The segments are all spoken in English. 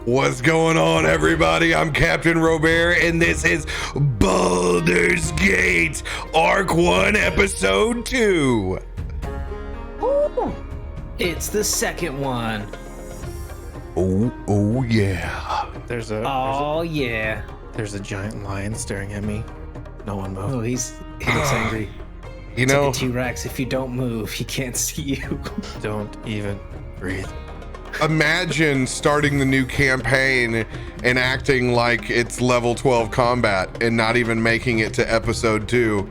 What's going on, everybody? I'm CaptainRoBear, and this is Baldur's Gate, Arc 1, Episode 2. Ooh, it's the second one. Oh yeah. There's a giant lion staring at me. No one move. Oh, he looks angry. You It's know, like a T-Rex. If you don't move, he can't see you. Don't even breathe. imagine starting the new campaign and acting like it's level 12 combat and not even making it to episode 2.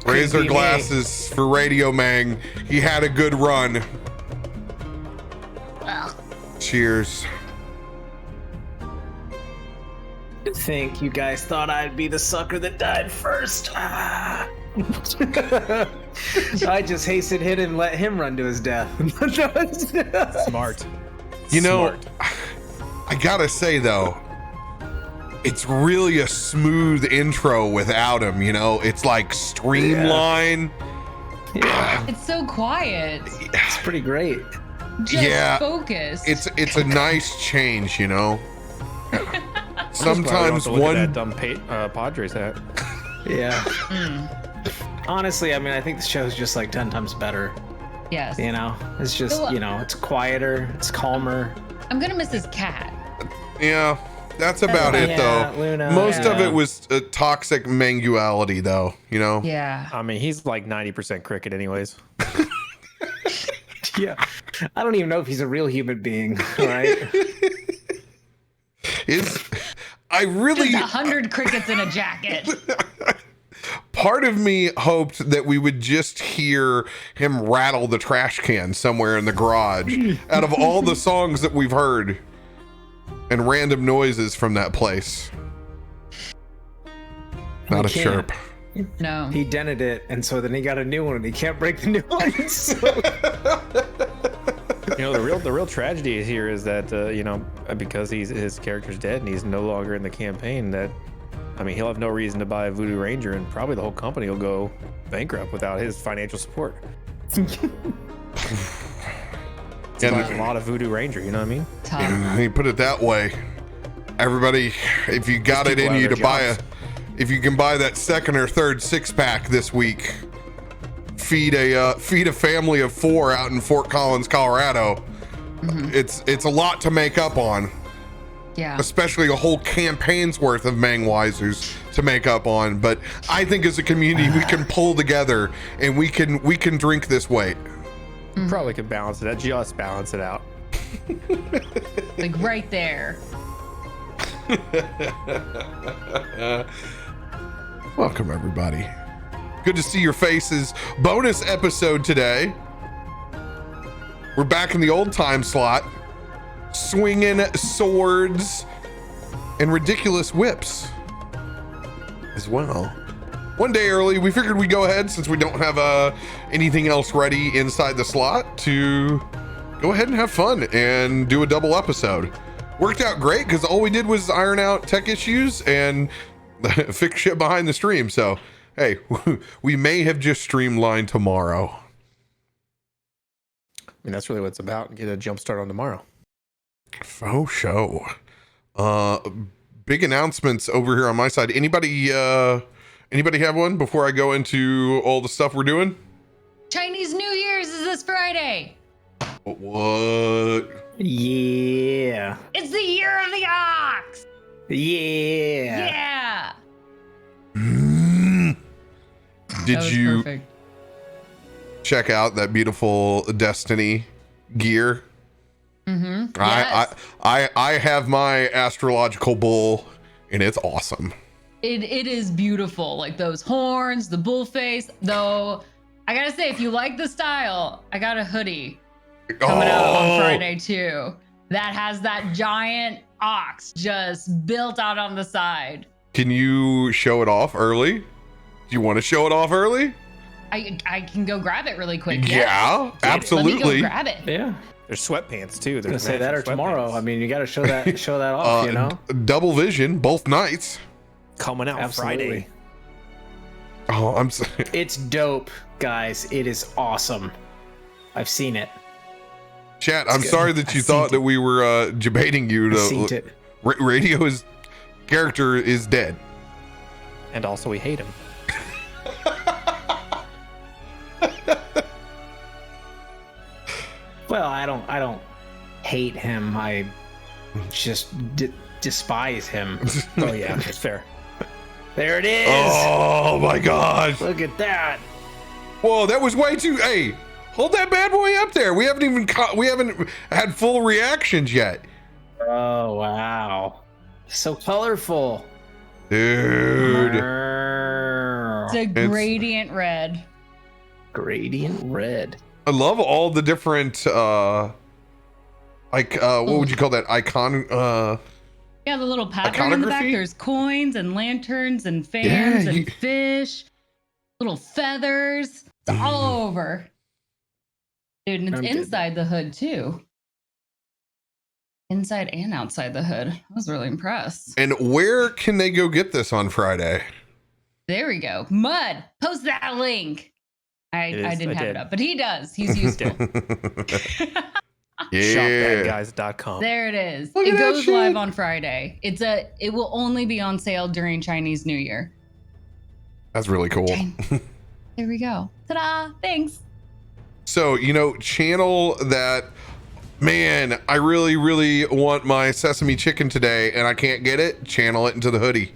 Raise our glasses for RadioMang. He had a good run. Cheers. I think you guys thought I'd be the sucker that died first. I just hastened hit and let him run to his death. Smart. You know, Smart. I gotta say though, it's really a smooth intro without him, you know? It's like streamlined. Yeah, It's so quiet. it's pretty great. Just Yeah, focused. It's a nice change, you know? Sometimes Sometimes look at that one dumb Padres hat. Yeah. Honestly, I mean, I think the show's just like 10 times better. Yes. You know, it's just, So, you know, it's quieter, it's calmer. I'm gonna miss his cat. yeah, that's about it Yeah, though. Luna, Most of yeah. it was a toxic manguality though, you know? Yeah. I mean, he's like 90% cricket anyways. Yeah. I don't even know if he's a real human being, right? I really Just 100 crickets in a jacket. part of me hoped that we would just hear him rattle the trash can somewhere in the garage out of all the songs that we've heard and random noises from that place. Not a can't. chirp. No. He dented it, and so then he got a new one, and he can't break the new one. So. You know, the real tragedy here is that you know, because his character's dead and he's no longer in the campaign, that I mean, he'll have no reason to buy a Voodoo Ranger, and probably the whole company will go bankrupt without his financial support. It's like a lot of Voodoo Ranger, you know what I mean? Tough. You put it that way. Everybody, if you got it people in have you to their buy jobs. if you can buy that second or third 6-pack this week, feed a family of 4 out in Fort Collins, Colorado. It's a lot to make up on, Yeah. especially a whole campaign's worth of Mangwisers to make up on. But I think as a community we can pull together and we can drink this weight. Probably could balance it out, just balance it out. Like right there. Welcome everybody. Good to see your faces. Bonus episode today. We're back in the old time slot, swinging swords and ridiculous whips as well. One day early, we figured we'd go ahead, since we don't have anything else ready inside the slot, to go ahead and have fun and do a double episode. Worked out great because all we did was iron out tech issues and fix shit behind the stream. So, hey, we may have just streamlined tomorrow. I mean, that's really what it's about. Get a jump start on tomorrow. Faux show. Big announcements over here on my side. Anybody have one before I go into all the stuff we're doing? Chinese New Year's is this Friday. What? Yeah. It's the year of the ox. Yeah. Yeah. Mm. That Did was you perfect. check out that beautiful Destiny gear? Mm-hmm. I have my astrological bull and it's awesome. It is beautiful. Like those horns, the bull face. Though I gotta say, if you like the style, I got a hoodie coming out on Friday too. That has that giant ox just built out on the side. Can you show it off early? Do you want to show it off early? I can go grab it really quick. Yeah, Let me absolutely. go grab it. Yeah. There's sweatpants too. I'm gonna There's say that or matching tomorrow. sweatpants. I mean, you got to show that off, you know? Double vision both nights. Coming out Absolutely. Friday. Oh, I'm sorry. It's dope, guys. It is awesome. I've seen it. Chat, I'm sorry that you thought that we were debating you. Radio's character is dead. And also we hate him. Well, I don't hate him. I just despise him. Oh yeah, it's fair. There it is. Oh my gosh. Look at that. Whoa, that was way too. Hey, hold that bad boy up there. We haven't had full reactions yet. Oh wow, so colorful, dude. It's a gradient red. Gradient red. I love all the different what would you call that icon? Yeah, the little pattern in the back. There's coins and lanterns and fans and fish, little feathers. It's all over. Dude, and it's inside the hood too. Inside and outside the hood. I was really impressed. And where can they go get this on Friday? There we go. Mud, post that link. I didn't have it up, but he does. He's used to it. Shopthatguys.com. There it is. It goes live on Friday. It will only be on sale during Chinese New Year. That's really cool. There we go. Ta-da! Thanks. So, channel that, man, I really, really want my sesame chicken today and I can't get it. Channel it into the hoodie.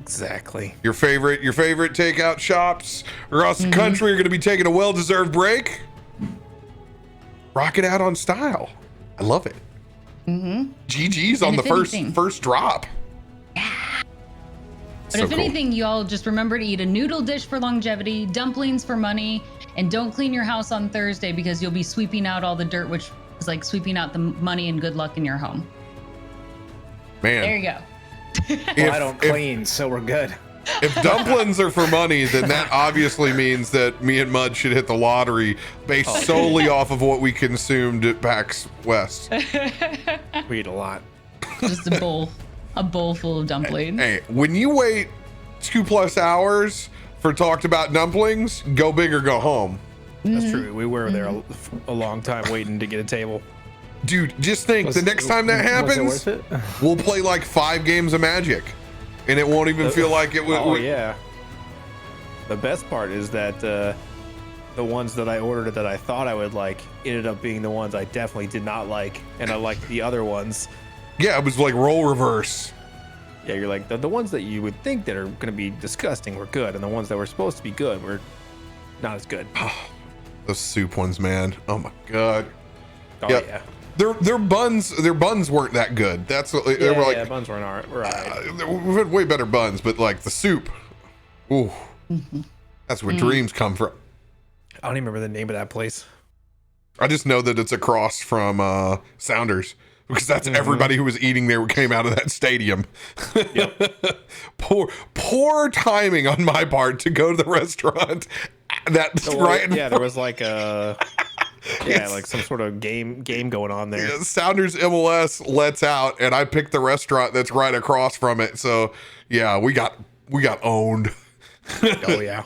Exactly. Your favorite takeout shops across the country are going to be taking a well-deserved break. Rock it out on style. I love it. GG's on the first drop. Yeah. But if anything, y'all just remember to eat a noodle dish for longevity, dumplings for money, and don't clean your house on Thursday because you'll be sweeping out all the dirt, which is like sweeping out the money and good luck in your home. Man. There you go. Well, I don't clean, so we're good. If dumplings are for money, then that obviously means that me and Mud should hit the lottery based solely off of what we consumed at PAX West. We eat a lot. Just a bowl full of dumplings. Hey, when you wait 2+ hours for talked about dumplings, go big or go home. That's true. We were there a long time waiting to get a table. Dude, just think, the next time that happens, we'll play like 5 games of Magic. And it won't even feel like it would. Oh, yeah. The best part is that the ones that I ordered that I thought I would like ended up being the ones I definitely did not like. And I liked the other ones. Yeah, it was like role reverse. Yeah, you're like, the ones that you would think that are going to be disgusting were good. And the ones that were supposed to be good were not as good. Those soup ones, man. Oh, my God. Oh, yeah. Their buns weren't that good. That's what they were like. Yeah, buns weren't all right. We've had way better buns, but like the soup, ooh, that's where dreams come from. I don't even remember the name of that place. I just know that it's across from Sounders because that's everybody who was eating there came out of that stadium. Yep. Poor timing on my part to go to the restaurant. That's right. Yeah, there was like a. Yeah, like some sort of game going on there. Yeah, Sounders MLS lets out, and I picked the restaurant that's right across from it. So yeah, we got owned. Oh yeah.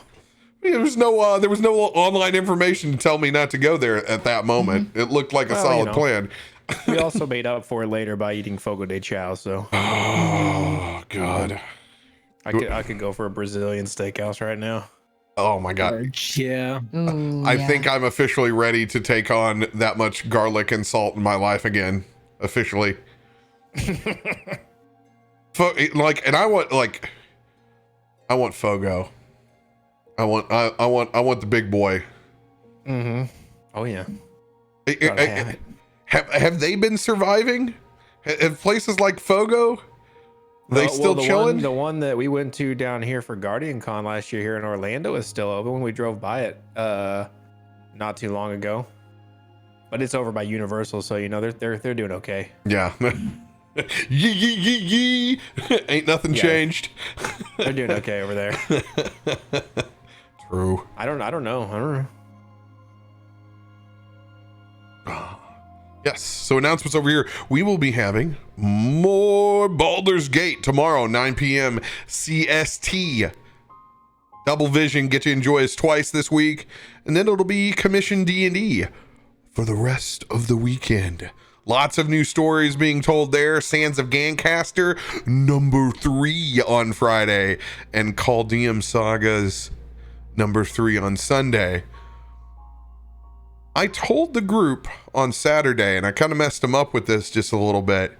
There was no online information to tell me not to go there at that moment. It looked like a solid plan. We also made up for it later by eating Fogo de Chao. So. Oh God. I could go for a Brazilian steakhouse right now. Oh my God. Yeah. Ooh, I think I'm officially ready to take on that much garlic and salt in my life again. Officially. And I want Fogo. I want the big boy. Oh yeah. Have they been surviving? Have places like Fogo? They still chilling? The one that we went to down here for Guardian Con last year here in Orlando is still open. When we drove by it not too long ago, but it's over by Universal, so they're doing okay. Yeah. Yee. Ain't nothing changed. They're doing okay over there. True. I don't know. Yes. So announcements over here. We will be having more Baldur's Gate tomorrow, 9 p.m. CST. Double Vision, get to enjoy us twice this week. And then it'll be Commission D&D for the rest of the weekend. Lots of new stories being told there. Sands of Gancaster, number 3 on Friday, and Chaldeum Sagas, number 3 on Sunday. I told the group on Saturday, and I kind of messed them up with this just a little bit,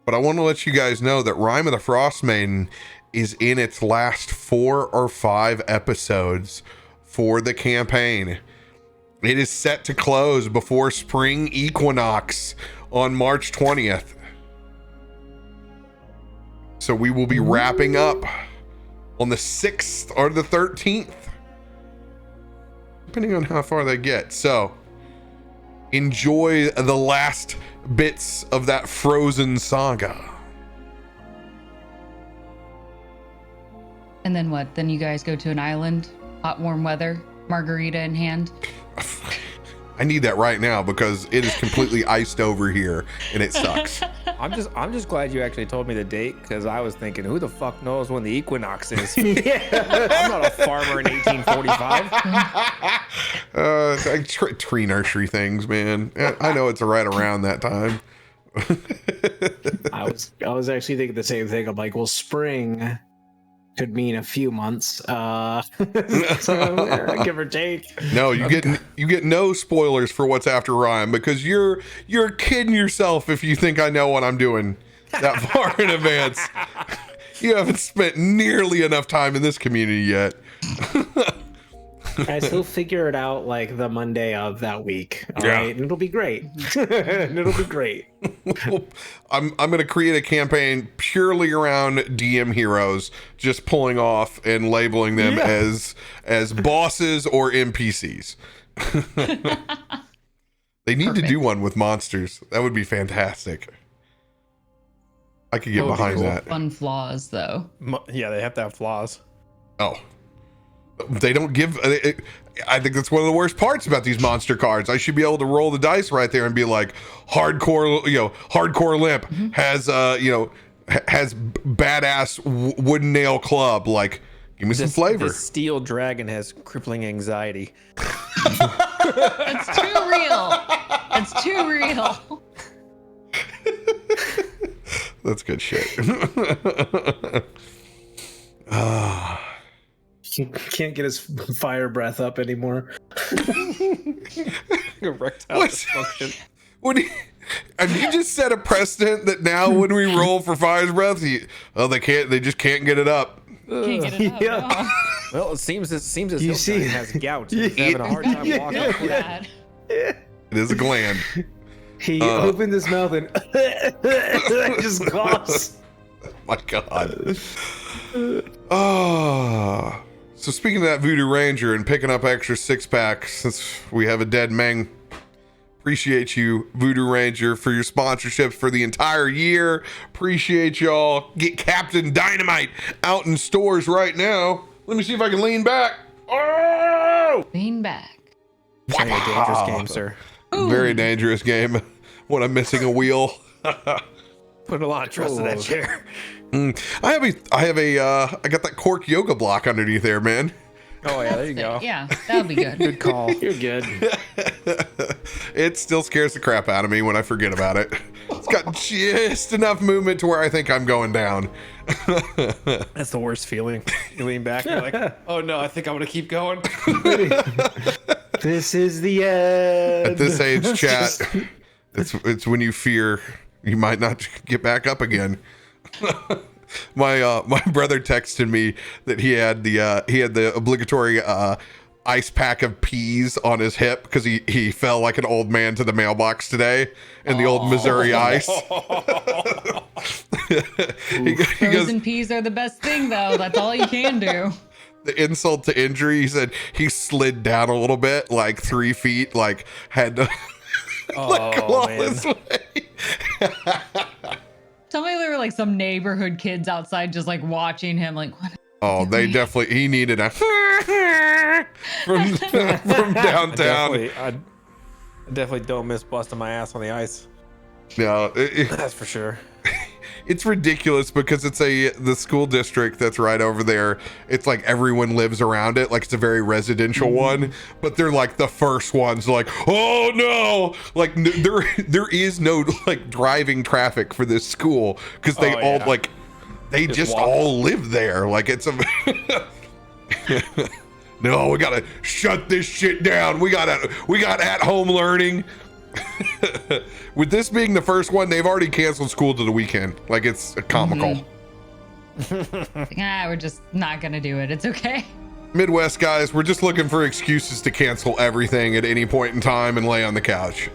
but I want to let you guys know that Rime of the Frost Maiden is in its last 4 or 5 episodes for the campaign. It is set to close before spring equinox on March 20th. So we will be wrapping up on the 6th or the 13th, depending on how far they get. So enjoy the last bits of that frozen saga. And then what? Then you guys go to an island, hot, warm weather, margarita in hand. I need that right now because it is completely iced over here and it sucks. I'm just glad you actually told me the date, because I was thinking, who the fuck knows when the equinox is? I'm not a farmer in 1845. Tree nursery things, man. I know it's right around that time. I was actually thinking the same thing. I'm like, well, spring could mean a few months, so, give or take. No, you get no spoilers for what's after Rhyme, because you're kidding yourself if you think I know what I'm doing that far in advance. You haven't spent nearly enough time in this community yet. I still figure it out like the Monday of that week. All Yeah. right, and it'll be great. It'll be great. I'm going to create a campaign purely around DM heroes, just pulling off and labeling them as bosses or NPCs. They need to do one with monsters. That would be fantastic. I could get That would be behind cool. that. Fun flaws, though. Yeah, they have to have flaws. Oh, they don't give. I think that's one of the worst parts about these monster cards. I should be able to roll the dice right there and be like, hardcore limp has has badass wooden nail club. Like, give me some flavor. This steel dragon has crippling anxiety. It's too real. It's too real. That's good shit. He can't get his fire breath up anymore. Erectile What? dysfunction. Have you just set a precedent that now when we roll for fire's breath, they just can't get it up. Can't get it up. Yeah. No. Well, it seems as You Hilton see- has gout. He's having a hard time walking. Don't do that. It is a gland. He opened his mouth and just coughs. My God. Oh. So speaking of that Voodoo Ranger and picking up extra 6-packs, since we have a dead Meng, appreciate you, Voodoo Ranger, for your sponsorships for the entire year. Appreciate y'all. Get Captain Dynamite out in stores right now. Let me see if I can lean back. Oh! Lean back. Playing a dangerous game, sir. Very dangerous game when I'm missing a wheel. Put a lot of trust in that chair. I got that cork yoga block underneath there, man. Oh yeah, there you go. Yeah, that would be good. Good call. You're good. It still scares the crap out of me when I forget about it. It's got just enough movement to where I think I'm going down. That's the worst feeling. You lean back, you're like, oh no, I think I'm gonna keep going. This is the end. At this age, chat, it's when you fear you might not get back up again. My brother texted me that he had the obligatory ice pack of peas on his hip because he fell like an old man to the mailbox today in the old Missouri ice. he goes, Frozen peas are the best thing, though. That's all you can do. the insult to injury, he said he slid down a little bit, like 3 feet, like had to claw his way. Tell me there were like some neighborhood kids outside just like watching him, like, what? Oh, they definitely, he needed a from downtown. I definitely don't miss busting my ass on the ice. No, That's for sure. it's ridiculous because it's the school district that's right over there. It's like everyone lives around it, like it's a very residential one, but they're like the first ones, like, oh no, like there is no like driving traffic for this school because they all like they just all live there. Like it's a no, we gotta shut this shit down. We got at home learning. With this being the first one, they've already canceled school to the weekend. Like it's comical. We're just not gonna do it. It's okay. Midwest guys, we're just looking for excuses to cancel everything at any point in time and lay on the couch.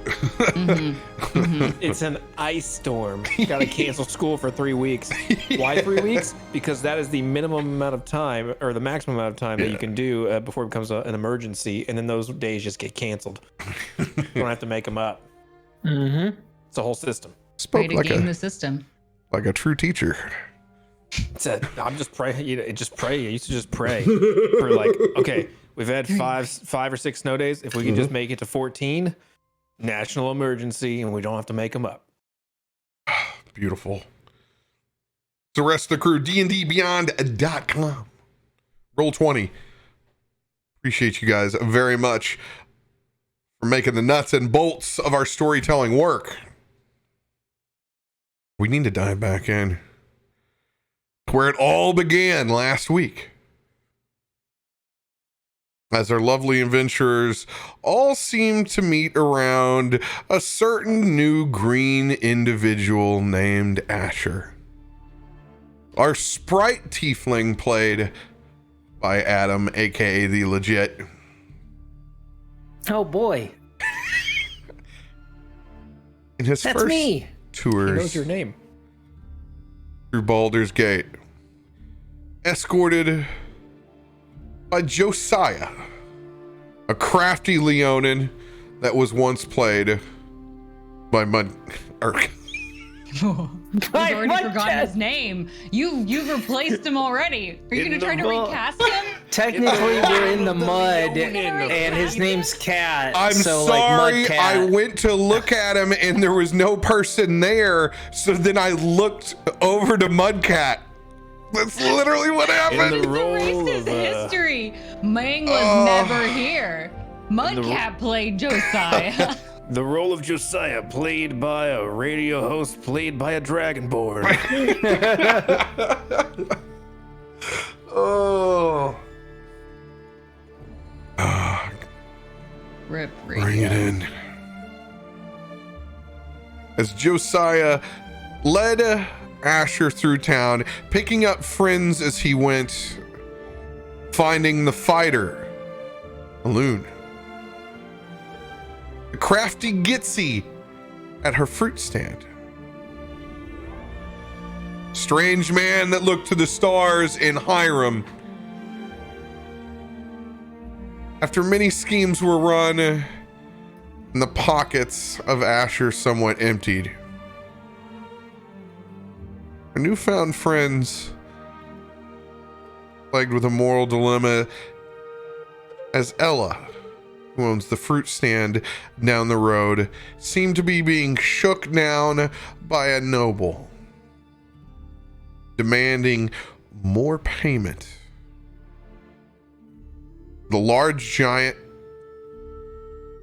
It's an ice storm. Gotta cancel school for 3 weeks. Why 3 weeks? Because that is the minimum amount of time, or the maximum amount of time that you can do before it becomes an emergency, and then those days just get canceled. You don't have to make them up. It's a whole system. Way to game the system. Like a true teacher. I'm just praying. Just pray. I used to just pray for like, okay, we've had five or six snow days. If we can just make it to 14, national emergency, and we don't have to make them up. Beautiful. The rest of the crew, DnDBeyond.com. Roll 20. Appreciate you guys very much for making the nuts and bolts of our storytelling work. We need to dive back in where it all began last week, as our lovely adventurers all seem to meet around a certain new green individual named Asher. Our sprite tiefling, played by Adam, aka TheeLEGIT. Oh boy. In his That's first me. tours He knows your name. through Baldur's Gate, escorted by Josiah, a crafty Leonin that was once played by He's already forgotten his name. You've replaced him already. Are you gonna try to recast him? Technically, we're in the mud, and his name's Cat. I'm so, sorry, like, Mudcat. I went to look at him and there was no person there, so then I looked over to Mudcat. That's literally what happened. In the role Racist of history. Mang was never here. Mudcat played Josiah. the role of Josiah, played by a radio host, played by a dragonborn. Oh. Rip. Bring it in. As Josiah led Asher through town, picking up friends as he went, finding the fighter, Aelune, the crafty Gitzi at her fruit stand, strange man that looked to the stars in Hiram. After many schemes were run and the pockets of Asher somewhat emptied, our newfound friends, plagued with a moral dilemma, as Ella, who owns the fruit stand down the road, seemed to be being shook down by a noble, demanding more payment. The large giant,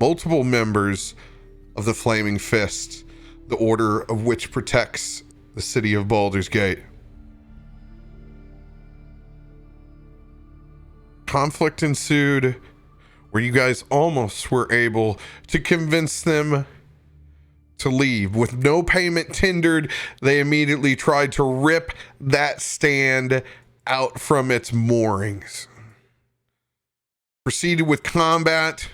multiple members of the Flaming Fist, the order of which protects the city of Baldur's Gate. Conflict ensued where you guys almost were able to convince them to leave. With no payment tendered, they immediately tried to rip that stand out from its moorings. Proceeded with combat.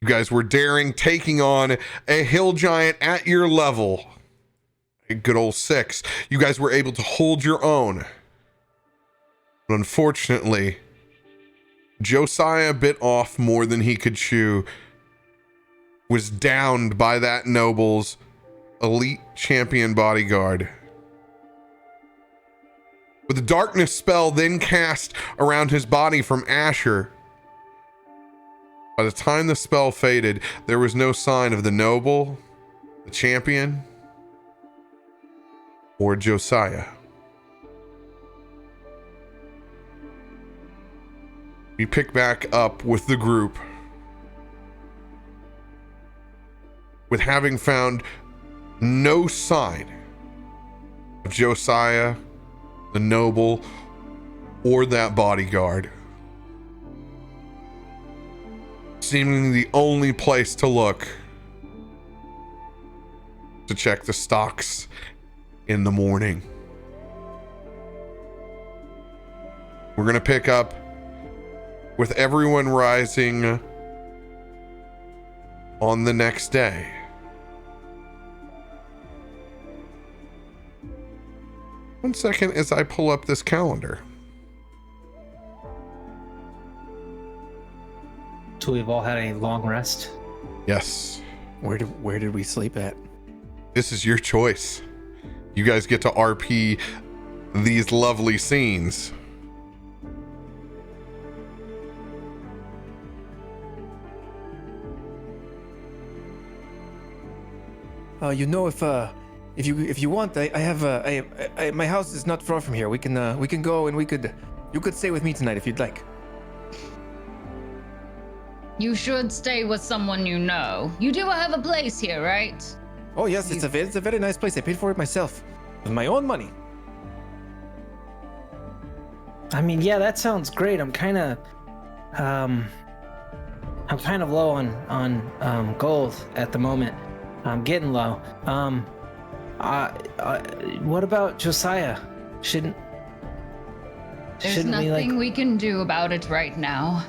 You guys were daring, taking on a hill giant at your level. A good old 6. You guys were able to hold your own. But unfortunately, Josiah bit off more than he could chew, was downed by that noble's elite champion bodyguard. With the darkness spell then cast around his body from Asher, by the time the spell faded, there was no sign of the noble, the champion, or Josiah. We pick back up with the group with having found no sign of Josiah, the noble, or that bodyguard. Seemingly the only place to look to check the stocks in the morning. We're gonna pick up with everyone rising on the next day. One second as I pull up this calendar. So we've all had a long rest. Yes. Where did we sleep at? This is your choice. You guys get to RP these lovely scenes. You know, if you want, I have my house is not far from here. We can go and you could stay with me tonight if you'd like. You should stay with someone you know. You do have a place here, right? Oh yes, it's a very nice place. I paid for it myself with my own money. I mean, yeah, that sounds great. I'm kind of low on gold at the moment. I'm getting low. What about Josiah? There's Shouldn't nothing we can do about it right now.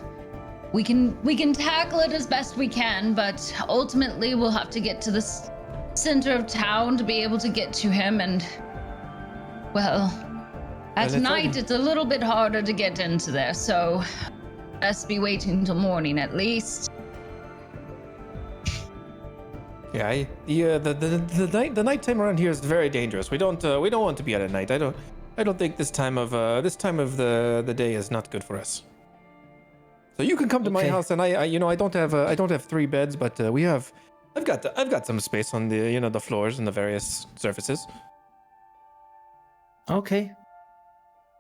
We can tackle it as best we can, but ultimately we'll have to get to the center of town to be able to get to him, and well, at night it's a little bit harder to get into there, so best be waiting till morning at least. Yeah, the nighttime around here is very dangerous. We don't want to be out at night. I don't think this time of the day is not good for us. So you can come to my house, and I don't have 3 beds, but I've got some space on the the floors and the various surfaces. Okay.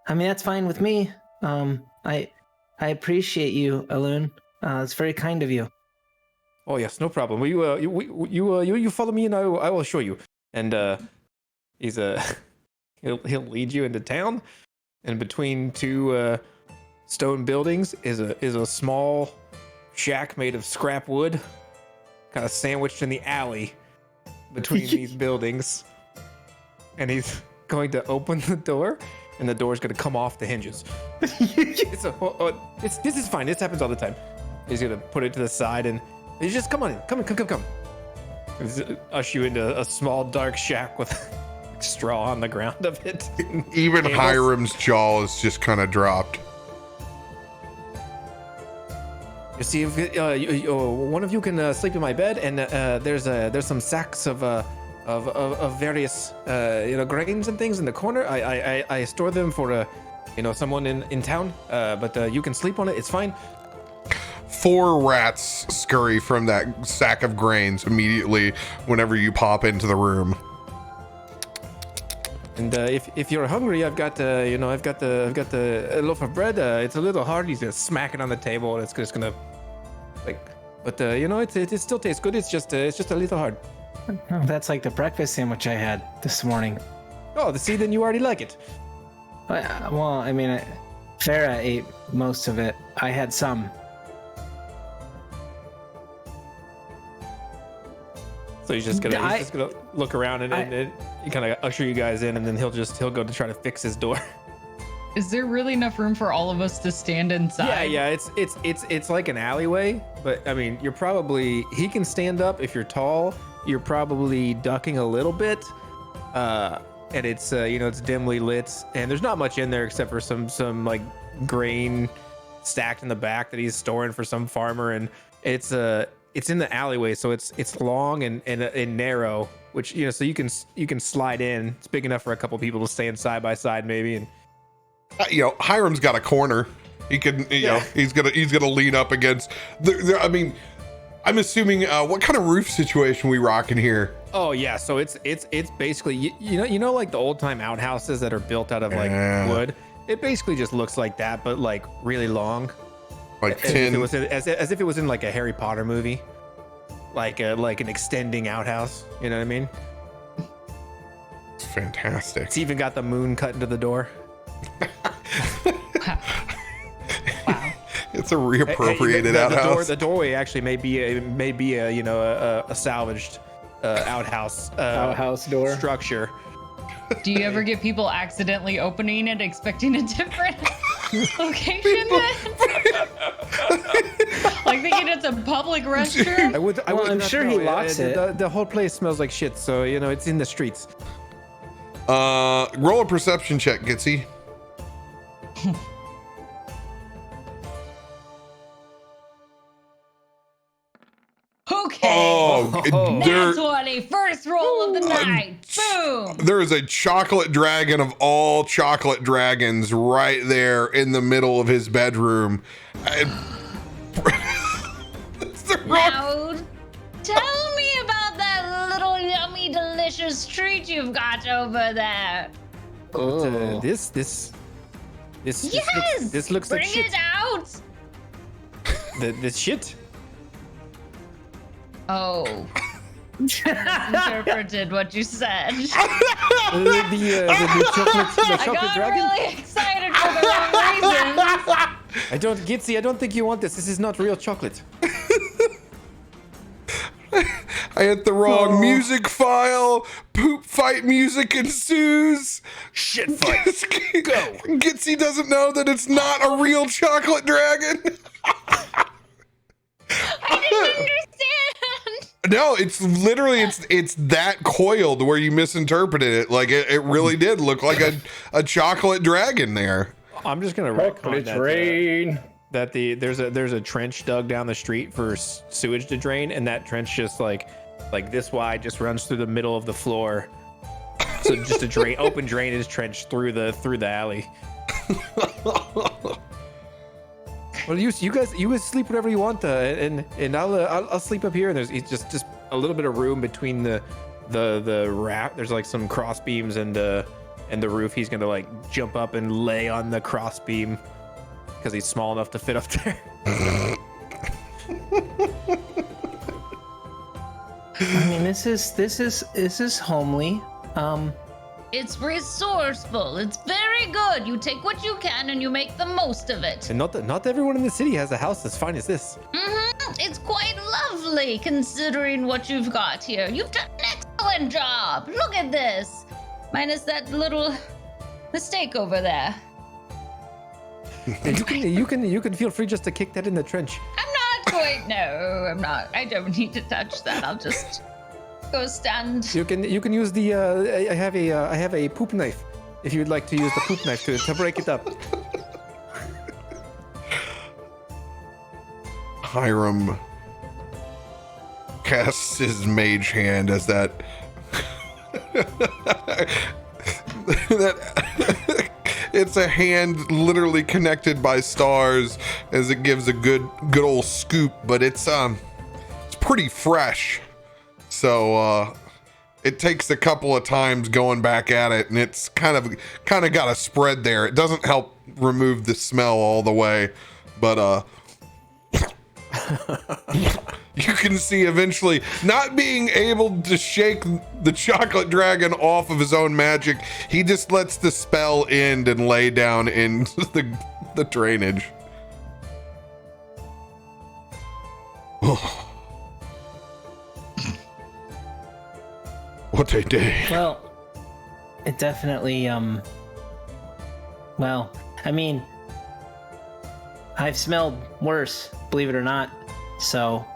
I mean, that's fine with me. I appreciate you, Aelune. It's very kind of you. Oh yes, no problem. You follow me, and I will show you. And he'll lead you into town, and between 2 stone buildings is a small shack made of scrap wood, kind of sandwiched in the alley between these buildings. And he's going to open the door, and the door's going to come off the hinges. This is fine. This happens all the time. He's going to put it to the side, and he's just come. He's usher you into a small dark shack with straw on the ground of it. Even Hiram's jaw is just kind of dropped. You see, if one of you can sleep in my bed, and there's some sacks of various grains and things in the corner. I store them for someone in town. But you can sleep on it. It's fine. 4 rats scurry from that sack of grains immediately whenever you pop into the room. And if you're hungry, I've got the loaf of bread. It's a little hard. He's gonna smack it on the table, and it's just gonna but it still tastes good. It's just a little hard. Oh, that's like the breakfast sandwich I had this morning. Oh, see, then you already like it. Well, I mean, Farah ate most of it. I had some. So he's just gonna look around and he kind of usher you guys in, and then he'll go to try to fix his door. Is there really enough room for all of us to stand inside? Yeah. It's like an alleyway, but I mean, he can stand up if you're tall. You're probably ducking a little bit, and it's it's dimly lit, and there's not much in there except for some like grain stacked in the back that he's storing for some farmer, and it's in the alleyway, so it's long and narrow, which so you can slide in. It's big enough for a couple people to stand side by side maybe, and Hiram's got a corner. He can he's gonna lean up against I mean, I'm assuming what kind of roof situation we rocking here? Oh yeah, so it's basically you know like the old time outhouses that are built out of like wood. It basically just looks like that, but like really long, like as tin. as if it was in like a Harry Potter movie, like an extending outhouse. You know what I mean? It's fantastic. It's even got the moon cut into the door. Wow. It's a reappropriated outhouse. The doorway actually may be a salvaged outhouse door structure. Do you ever get people accidentally opening it, expecting a different location? Like thinking it's a public restroom? I'm sure he locks it. The whole place smells like shit, so it's in the streets. Roll a perception check, Gitzi. Okay. Oh, That's 20. First roll of the night. Boom. There is a chocolate dragon of all chocolate dragons right there in the middle of his bedroom. It's the wrong. Now, tell me about that little yummy, delicious treat you've got over there. This Yes. this looks Bring like shit. it out. This shit. Oh. Misinterpreted what you said. The chocolate I got dragon. really excited for the wrong reasons. Gitzi, I don't think you want this. This is not real chocolate. I hit the wrong music file. Poop fight music ensues. Shit fight. Go. Gitzi doesn't know that it's not a real chocolate dragon. I didn't understand. No, it's literally it's that coiled where you misinterpreted it. Like it really did look like a chocolate dragon there. I'm just gonna retcon that there's a trench dug down the street for sewage to drain, and that trench just like this wide just runs through the middle of the floor. So just a open drainage trench through the alley. Well, you guys sleep whatever you want, and I'll sleep up here. And there's just a little bit of room between the rack. There's like some cross beams and the roof. He's gonna like jump up and lay on the cross beam because he's small enough to fit up there. I mean, this is homely. It's resourceful. It's very good. You take what you can and you make the most of it. And not everyone in the city has a house as fine as this. It's quite lovely considering what you've got here. You've done an excellent job. Look at this. Minus that little mistake over there. And you can feel free just to kick that in the trench. I'm not going. No, I'm not. I don't need to touch that. I'll just go stand. You can use the I have a poop knife if you'd like to use the poop knife to break it up. Hiram casts his mage hand as that it's a hand literally connected by stars as it gives a good old scoop, but it's pretty fresh. So it takes a couple of times going back at it, and it's kind of got a spread there. It doesn't help remove the smell all the way, but you can see eventually not being able to shake the chocolate dragon off of his own magic. He just lets the spell end and lay down in the drainage. What a day. Well, it definitely, well, I mean, I've smelled worse, believe it or not, so.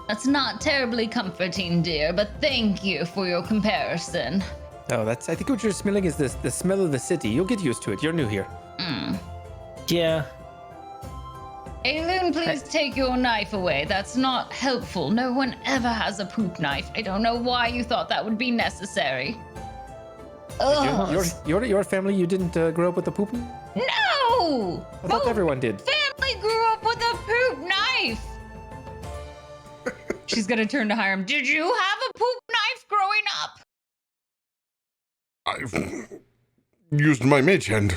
That's not terribly comforting, dear, but thank you for your comparison. Oh, I think what you're smelling is the smell of the city. You'll get used to it. You're new here. Yeah. Aelune, please take your knife away. That's not helpful. No one ever has a poop knife. I don't know why you thought that would be necessary. Ugh. Your family, you didn't grow up with a poop? No! I thought everyone did. Family grew up with a poop knife. She's gonna turn to Hiram. Did you have a poop knife growing up? I've used my mage hand.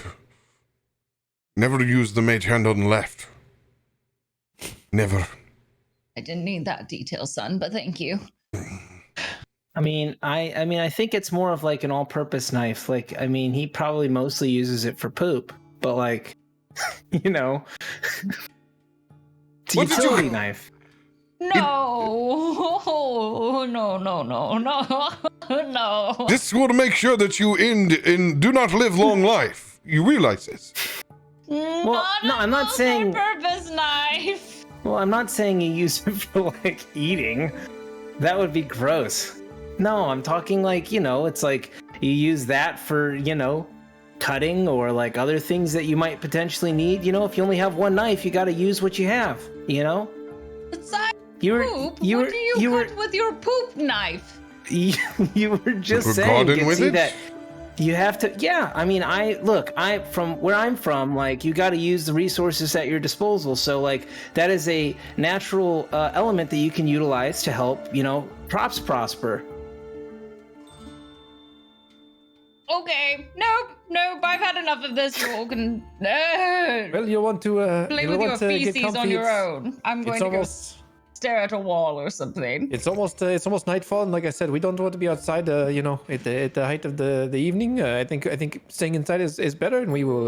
Never used the mage hand on the left. Never. I didn't need that detail, son, but thank you. I mean, I think it's more of like an all-purpose knife. Like, I mean, he probably mostly uses it for poop, but like, you know, it's a What did you- utility knife. No, no. This will make sure that you end and do not live long life. You realize this? Well, no, I'm not saying. Purpose knife. Well, I'm not saying you use it for like eating. That would be gross. No, I'm talking like, you know, it's like you use that for, you know, cutting or like other things that you might potentially need. You know, if you only have one knife, you got to use what you have, you know? Besides You were, poop, you what were, do you you cut were, with your poop knife? you were just We're saying, garden with Gitzi, it? that you have to, yeah, I mean, from where I'm from, like, you got to use the resources at your disposal. So, like, that is a natural element that you can utilize to help, you know, crops prosper. Okay, nope. I've had enough of this. You all can Well, you want to play you with want your to get feces comfy. on your It's- own. I'm It's going to almost go stare at a wall or something. it's almost nightfall, and like I said, we don't want to be outside. You know, at the height of the evening. I think staying inside is better, and we will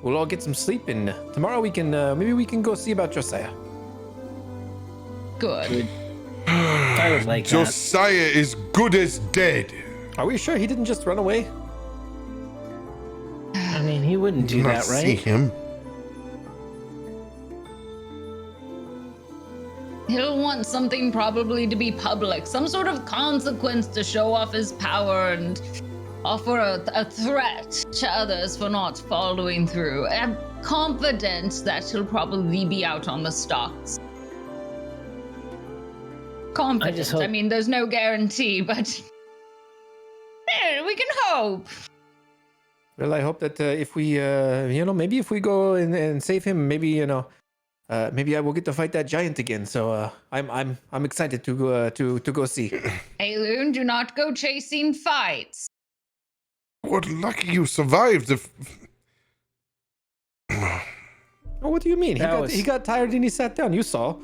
we'll all get some sleep. And tomorrow we can maybe we can go see about Josiah. Good. I would like that. Josiah is good as dead. Are we sure he didn't just run away? I mean, he wouldn't do Do not that, see right? him. He'll want something probably to be public, some sort of consequence to show off his power and offer a threat to others for not following through. I'm confident that he'll probably be out on the stocks. Confident. just hope- I mean, there's no guarantee, but we can hope. Well, I hope that if we you know, maybe if we go and save him, maybe you know. Maybe I will get to fight that giant again. So I'm excited to go see. Aelune, do not go chasing fights. What lucky you survived. Oh, what do you mean? He got tired and he sat down. You saw.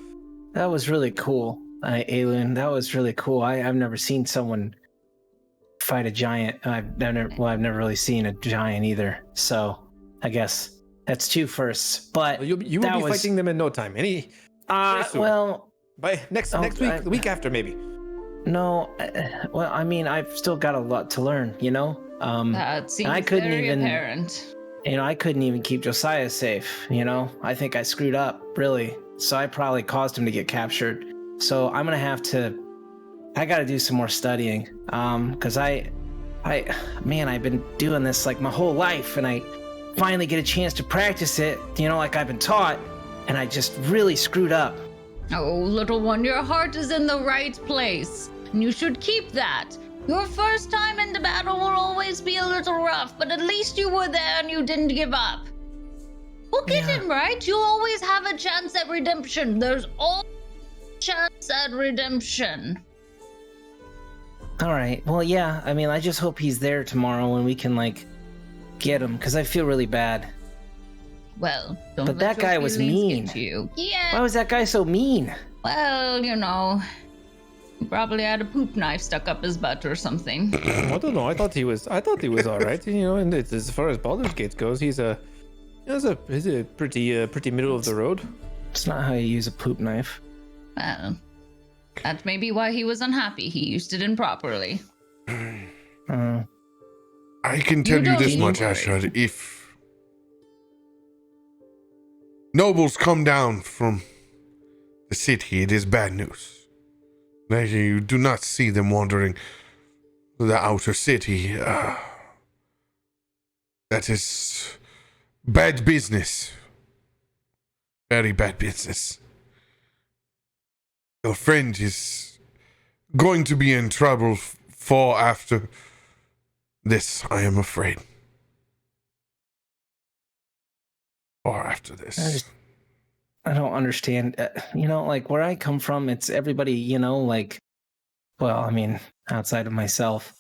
That was really cool, Aelune. That was really cool. I've never seen someone fight a giant. I've never really seen a giant either. So I guess that's two firsts. But You will be fighting them in no time. Very soon. well, By next week, the week after maybe. no. Well, I mean, I've still got a lot to learn. You know. That seems I couldn't very even- apparent. You know, I couldn't even keep Josiah safe, you know? I think I screwed up, really. So I probably caused him to get captured. So I'm gonna have to... I gotta do some more studying. Because man, I've been doing this like my whole life, and I finally get a chance to practice it, you know, like I've been taught, and I just really screwed up. Oh, little one, your heart is in the right place, and you should keep that. Your first time into battle will always be a little rough, but at least you were there and you didn't give up. We'll get him, right? You always have a chance at redemption. There's always a chance at redemption. All right, well, yeah, I mean, I just hope he's there tomorrow when we can, like, get him, because I feel really bad. Well, don't But let that your guy was feelings mean. get to you. Yeah, Why was that guy so mean? well, you know, he probably had a poop knife stuck up his butt or something. I don't know. I thought he was all right. You know, and as far as Baldur's Gate goes, he's a pretty middle of the road. It's not how you use a poop knife. Well, that may be why he was unhappy. He used it improperly. I can tell you don't this need much, worry. Asher. If nobles come down from the city, it is bad news. Like, you do not see them wandering the outer city. That is bad business. Very bad business. Your friend is going to be in trouble far after this, I am afraid. Or after this. don't understand. You know, like where I come from, it's everybody, you know, like, well, I mean, outside of myself,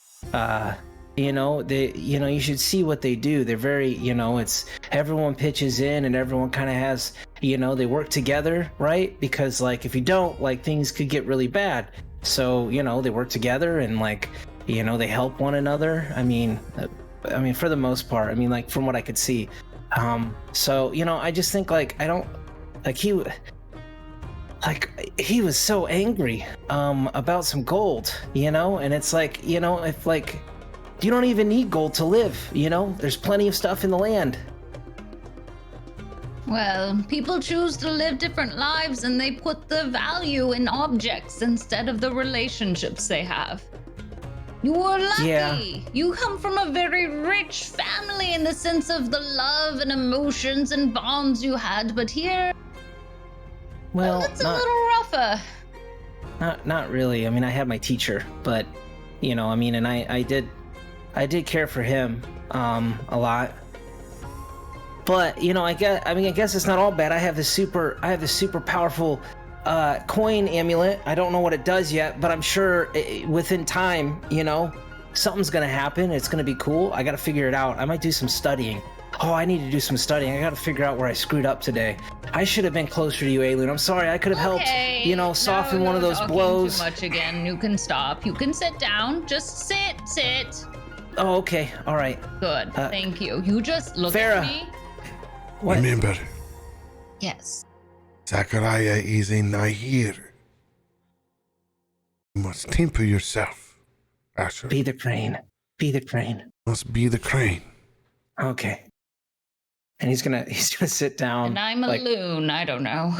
you know, you should see what they do. They're very, you know, it's everyone pitches in and everyone kind of has, you know, they work together, right? Because like, if you don't, like things could get really bad. So, you know, they work together and like, you know, they help one another. I mean, for the most part, I mean, like from what I could see. So, you know, I just think like, I don't, like he was so angry, about some gold, you know? And it's like, you know, if like, you don't even need gold to live, you know? There's plenty of stuff in the land. Well, people choose to live different lives and they put the value in objects instead of the relationships they have. You were lucky. Yeah. You come from a very rich family in the sense of the love and emotions and bonds you had, but here, Well, it's a little rougher. Not really. I mean, I had my teacher, but, you know, I mean, and I did care for him, a lot. But, you know, I guess it's not all bad. I have this super powerful coin amulet. I don't know what it does yet, but I'm sure within time, you know, something's gonna happen. It's gonna be cool. I gotta figure it out. I might do some studying. Oh, I need to do some studying. I gotta figure out where I screwed up today. I should have been closer to you, Aelune. I'm sorry. I could have helped, you know, soften one of those blows. Too much again. You can stop. You can sit down. Just sit. Oh, okay. All right. Good. Thank you. You just look Farah. at me. What? Remember, Yes. Zachariah is not here. You must temper yourself, Asher. Be the crane. Must be the crane. Okay. And he's gonna sit down. And I'm a loon. I don't know.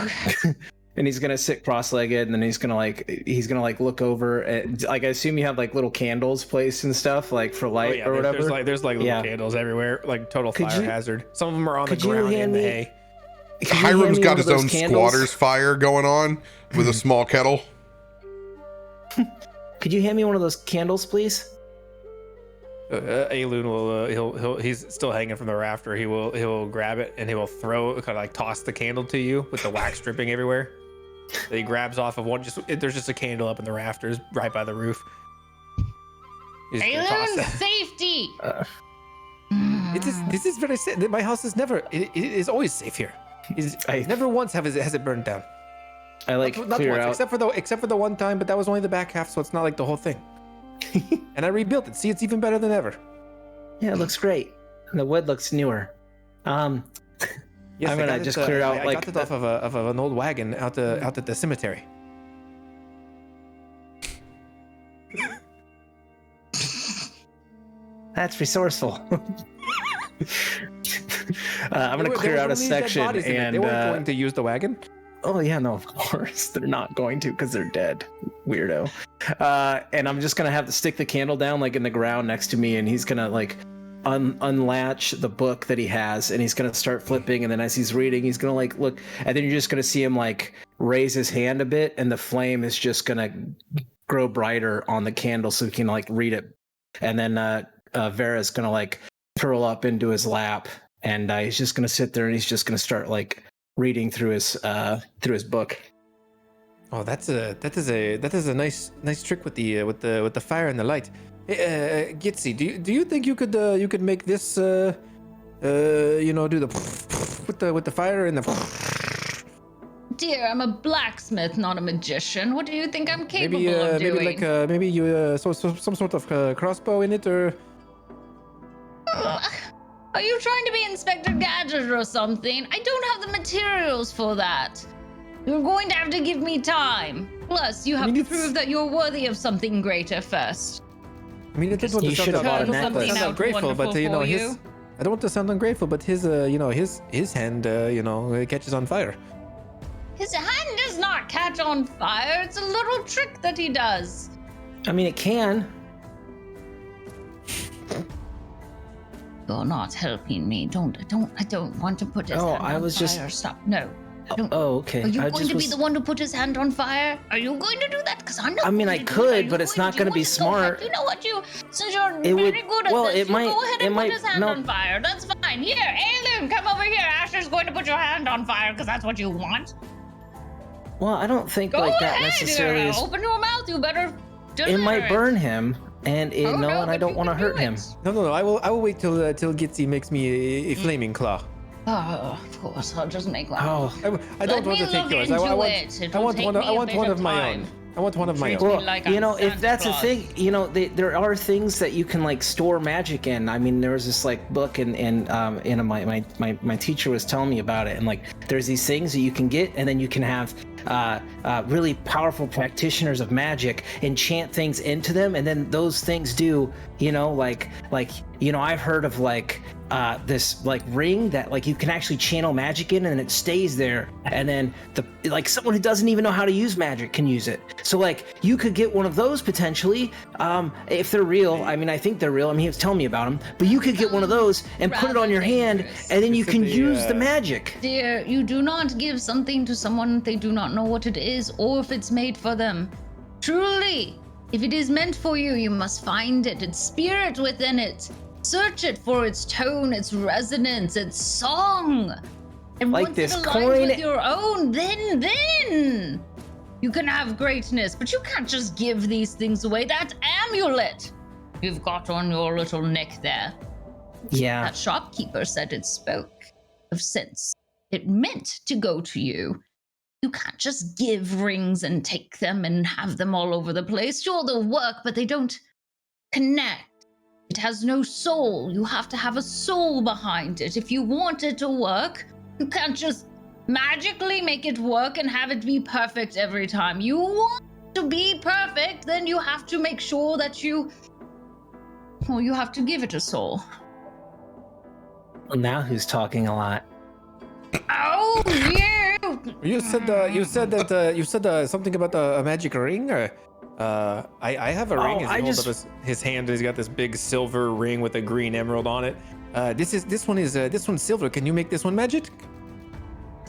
And he's gonna sit cross-legged, and then he's gonna look over at, like, I assume you have like little candles placed and stuff, like for light or whatever. There's little candles everywhere, like total fire hazard. Some of them are on the ground in the hay. Hiram's got his own squatter's fire going on with a small kettle. Could you hand me one of those candles, please? Aelune will he's still hanging from the rafter. He'll grab it and he will throw, kind of like toss the candle to you with the wax dripping everywhere. He grabs off of one. There's just a candle up in the rafters right by the roof. Aelune, safety. This is very safe. My house is never. It is always safe here. Never once has it burned down. I like not clear once, out. except for the one time, but that was only the back half, so it's not like the whole thing. And I rebuilt it. See, it's even better than ever. Yeah, it looks great. And the wood looks newer. Yes, I'm gonna just clear out. I got it off of an old wagon out at the cemetery. That's resourceful. I'm gonna clear out a section, and they weren't going to use the wagon. Oh yeah, no, of course they're not going to, because they're dead, weirdo. And I'm just gonna have to stick the candle down like in the ground next to me, and he's gonna like unlatch the book that he has, and he's gonna start flipping, and then as he's reading, he's gonna like look, and then you're just gonna see him like raise his hand a bit, and the flame is just gonna grow brighter on the candle so he can like read it. And then Vera's gonna like curl up into his lap, and he's just gonna sit there, and he's just gonna start like reading through his book. Oh, that is a nice trick with the fire and the light. Gitzi, do you think you could make this do the with the fire and the. Dear, I'm a blacksmith, not a magician. What do you think I'm capable of doing? Maybe you some sort of crossbow in it, or. Are you trying to be Inspector Gadget or something? I don't have the materials for that. You're going to have to give me time. Plus, you have to prove that you're worthy of something greater first. I mean, it is what You should have bought a necklace. Sound ungrateful, but his. I don't want to sound ungrateful, but his hand catches on fire. His hand does not catch on fire. It's a little trick that he does. I mean, it can. You're not helping me. I don't want to put his hand on fire. Stop. No. Oh, okay. Are you going to be the one to put his hand on fire? Are you going to do that? Because I'm not. I mean, I could, but it's not going to be smart. You know what? Since you're very good at this, go ahead and put his hand on fire. That's fine. fine. Here, Aelune, come over here. Asher's going to put your hand on fire because that's what you want. Well, I don't think Go like ahead. that necessarily is. Open your mouth. You better. It might burn him, and and I but don't you want to can hurt do him. it. No. I will wait till Gitzi makes me a flaming claw. Oh, of course. I'll just make one. Oh, I don't want to take yours. I want one of my own. I want one of my own. well, like you I'm know, if Santa that's Claus. a thing, you know, there are things that you can like store magic in. I mean, there was this like book, and my teacher was telling me about it, and like there's these things that you can get, and then you can have really powerful practitioners of magic enchant things into them, and then those things do, you know, like you know, I've heard of like this like ring that like you can actually channel magic in, and it stays there, and then like someone who doesn't even know how to use magic can use it. So like you could get one of those potentially, if they're real. I mean, I think they're real. I mean, he was telling me about them, but you could get one of those and put it on your hand, dangerous. and then you Could can be, use the magic. Dear, you do not give something to someone they do not know what it is or if it's made for them. Truly, if it is meant for you, you must find it, its spirit within it. Search it for its tone, its resonance, its song. And Like once this it aligns coin- with your own, then you can have greatness. But you can't just give these things away. That amulet you've got on your little neck there. Yeah. That shopkeeper said it spoke of sense. It meant to go to you. You can't just give rings and take them and have them all over the place. Sure, they'll work, but they don't connect. It has no soul. You have to have a soul behind it. If you want it to work, you can't just magically make it work and have it be perfect every time. You want to be perfect, then you have to make sure that you have to give it a soul. Well, now who's talking a lot? Oh, yeah. You said something about a magic ring. Or, I have a ring. Oh, As he holds up his hand. He's got this big silver ring with a green emerald on it. This one's silver. Can you make this one magic?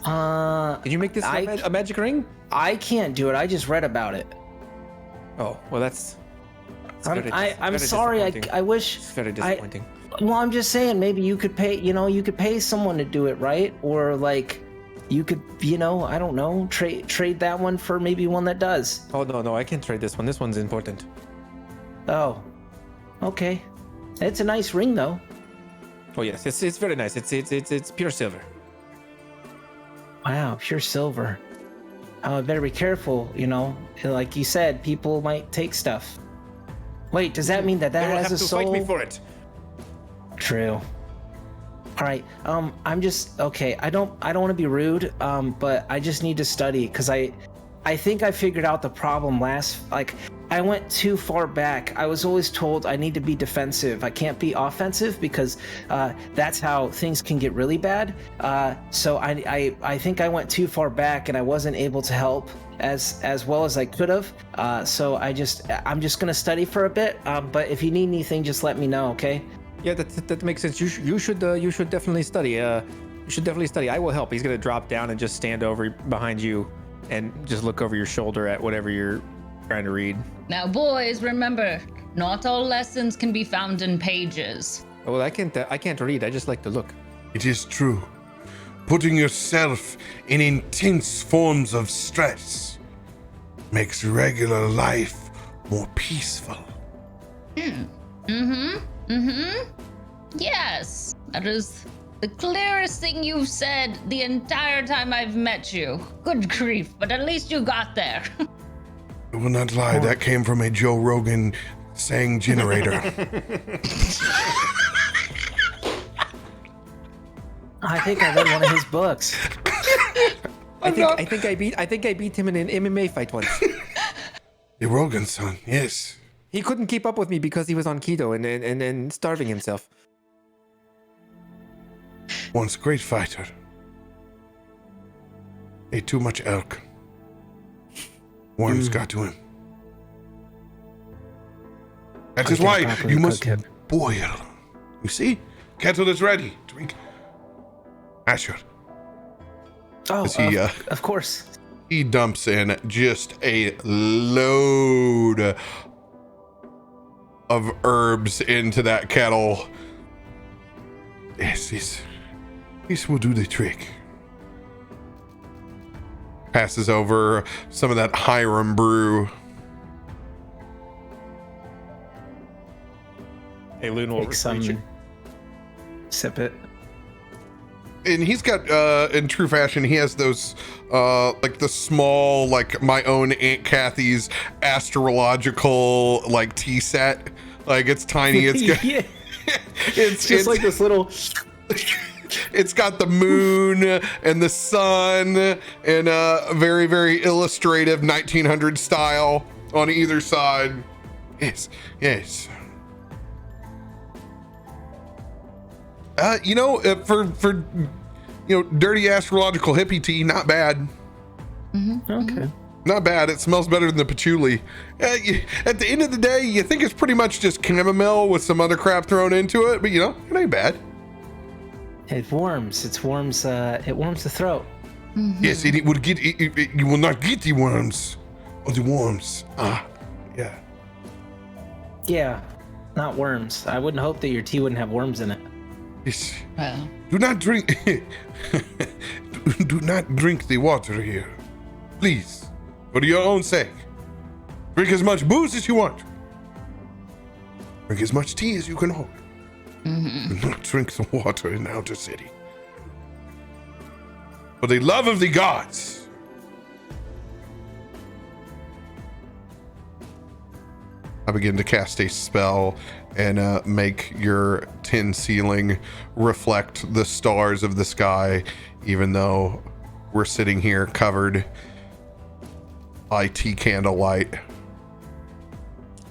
Can you make this a magic ring? I can't do it. I just read about it. Oh, well, that's I'm sorry. I wish. It's very disappointing. Well, I'm just saying, maybe you could pay. You know, you could pay someone to do it, right? Or like, you could, you know, I don't know, trade that one for maybe one that does. Oh no, I can't trade this one. This one's important. Oh, okay. It's a nice ring, though. Oh yes, it's very nice. It's pure silver. Wow, pure silver. Oh, I better be careful. You know, like you said, people might take stuff. Wait, does that mean that They will has have a to soul? fight me for it. True. All right. I'm just okay. I don't want to be rude. But I just need to study because I think I figured out the problem I went too far back. I was always told I need to be defensive. I can't be offensive because that's how things can get really bad. So I think I went too far back and I wasn't able to help as well as I could have. So I'm just gonna study for a bit. But if you need anything, just let me know. Okay. Yeah, that makes sense. You should definitely study. You should definitely study. I will help. He's gonna drop down and just stand over behind you, and just look over your shoulder at whatever you're trying to read. Now, boys, remember, not all lessons can be found in pages. Oh, well, I can't read. I just like to look. It is true. Putting yourself in intense forms of stress makes regular life more peaceful. Yes, that is the clearest thing you've said the entire time I've met you. Good grief, but at least you got there. I will not lie, that came from a Joe Rogan saying generator. I think I read one of his books. I think I beat him in an MMA fight once. The Rogan son, yes. He couldn't keep up with me because he was on keto and starving himself. Once great fighter. Ate too much elk. Worms got to him. That is why you must boil. You see? Kettle is ready. Drink. Asher. Oh, He, of course. He dumps in just a load of herbs into that kettle. Yes, this will do the trick. Passes over some of that Hiram brew. Aelune will Take some, reach it. sip it. And he's got, in true fashion, he has those, like the small, like my own Aunt Kathy's astrological, like tea set. Like it's tiny. It's got, Yeah. it's Just like this little. it's got the moon and the sun and a very, very illustrative 1900 style on either side. Yes, yes. For dirty astrological hippie tea, not bad. Okay. Not bad. It smells better than the patchouli. At the end of the day, you think it's pretty much just chamomile with some other crap thrown into it, but it ain't bad. It warms. It warms the throat. Yes, it will get. You will not get the worms or the worms. Yeah. Yeah, not worms. I wouldn't hope that your tea wouldn't have worms in it. Yes. Well, Do not drink. Do not drink the water here, please, for your own sake. Drink as much booze as you want. Drink as much tea as you can hold. Do not drink the water in the outer city. For the love of the gods. I begin to cast a spell and make your tin ceiling reflect the stars of the sky, even though we're sitting here covered by tea candlelight.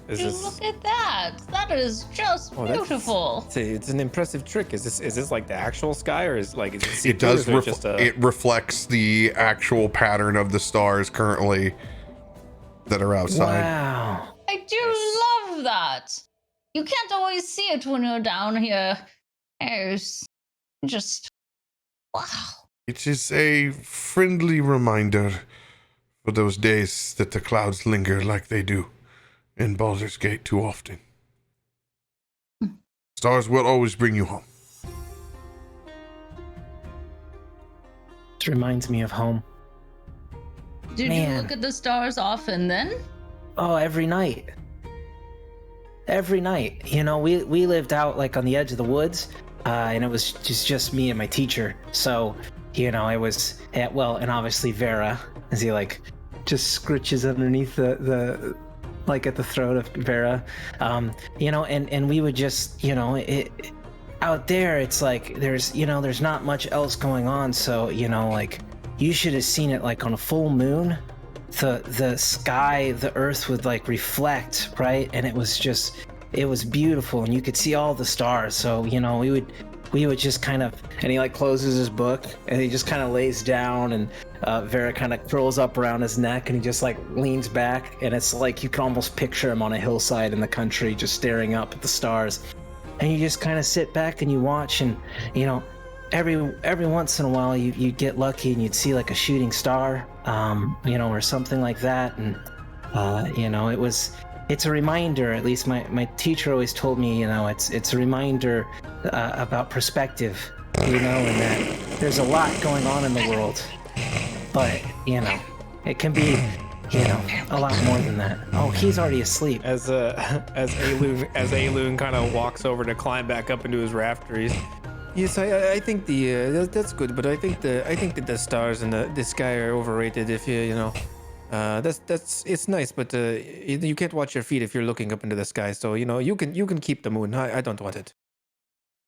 look at that. That is just beautiful. It's an impressive trick. Is this like the actual sky, or is it? It does. It reflects the actual pattern of the stars currently that are outside. Wow. I do love that. You can't always see it when you're down here. There's just wow. It is a friendly reminder for those days that the clouds linger like they do in Baldur's Gate too often. Stars will always bring you home. It reminds me of home. Did you look at the stars often then? Oh, every night. Every night. We lived out like on the edge of the woods, and it was just me and my teacher. So, it was and obviously Vera, as he just scritches underneath the like at the throat of Vera. And we would just, out there it's like there's not much else going on. So, you should have seen it like on a full moon. The sky, the earth would reflect, right? And it was beautiful, and you could see all the stars. So, we would just kind of, and he closes his book and he just kind of lays down, and Vera kind of curls up around his neck, and he just leans back, and it's like you can almost picture him on a hillside in the country just staring up at the stars. And you just kind of sit back and you watch, and every once in a while you'd get lucky and you'd see a shooting star, or something like that. And it's a reminder, at least my teacher always told me, it's a reminder about perspective, and that there's a lot going on in the world, but it can be a lot more than that. Oh, he's already asleep. As Aelune kind of walks over to climb back up into his rafters. Yes, I think that's good, but I think that the stars in the sky are overrated. If it's nice, but you can't watch your feet if you're looking up into the sky. So you can keep the moon. I don't want it.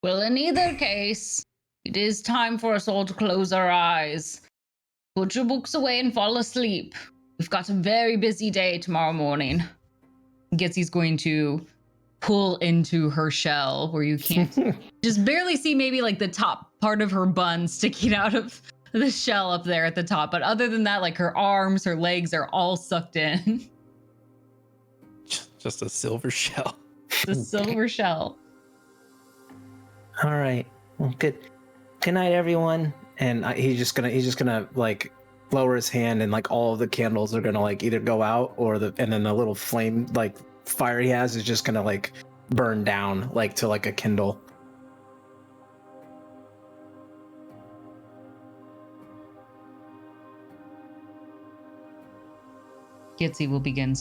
Well, in either case, it is time for us all to close our eyes. Put your books away and fall asleep. We've got a very busy day tomorrow morning. Gitzi's going to pull into her shell where you can't just barely see maybe the top part of her bun sticking out of the shell up there at the top. But other than that, her arms, her legs are all sucked in. Just a silver shell. The silver shell. All right. Well, good night, everyone. And he's just gonna lower his hand, and all of the candles are gonna either go out, and then the little flame fire he has is just gonna burn down to a kindle. Gitzi will begin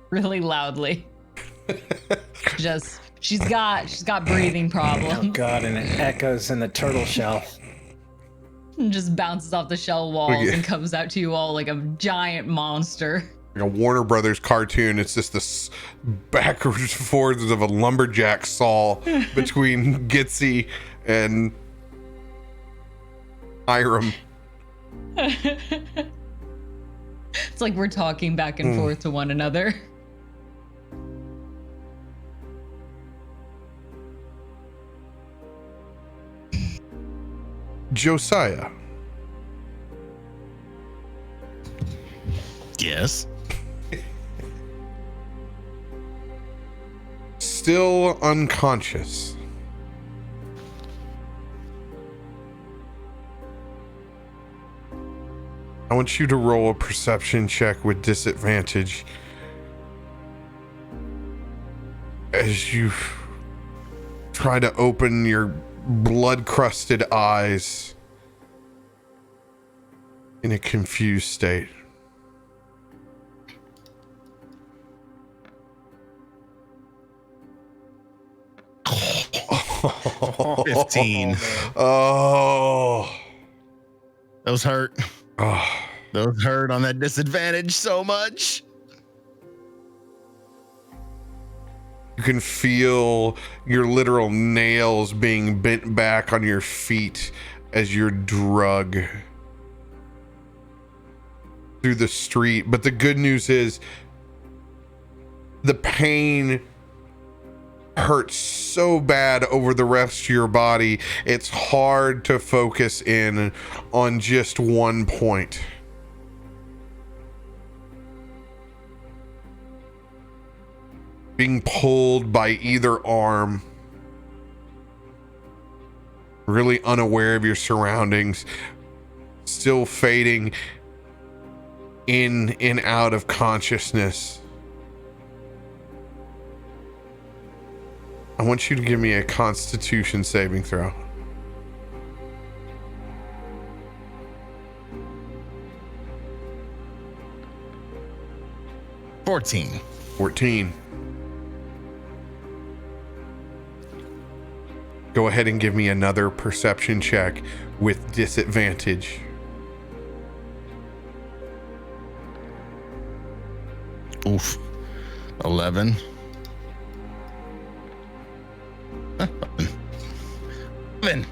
really loudly. She's got breathing Oh problems. god, and it echoes in the turtle shell. And just bounces off the shell walls and comes out to you all like a giant monster. Like a Warner Brothers cartoon. It's just this backwards and forwards of a lumberjack saw between Gitzi and Hiram. It's like we're talking back and forth to one another. Josiah. Yes. Still unconscious. I want you to roll a perception check with disadvantage as you try to open your blood-crusted eyes in a confused state. Oh, 15. Oh. Those hurt. Oh. Those hurt on that disadvantage so much. You can feel your literal nails being bent back on your feet as you're drug through the street. But the good news is the pain hurts so bad over the rest of your body, it's hard to focus in on just one point. Being pulled by either arm, really unaware of your surroundings, still fading in and out of consciousness. I want you to give me a Constitution saving throw. $14. 14. Go ahead and give me another perception check with disadvantage. Oof. 11. 11.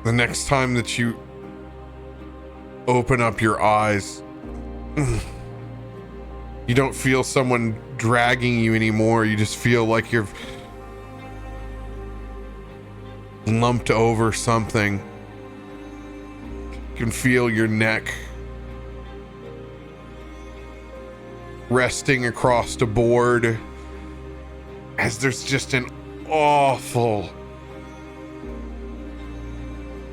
The next time that you open up your eyes, you don't feel someone dragging you anymore. You just feel like you're lumped over something. You can feel your neck resting across the board as there's just an awful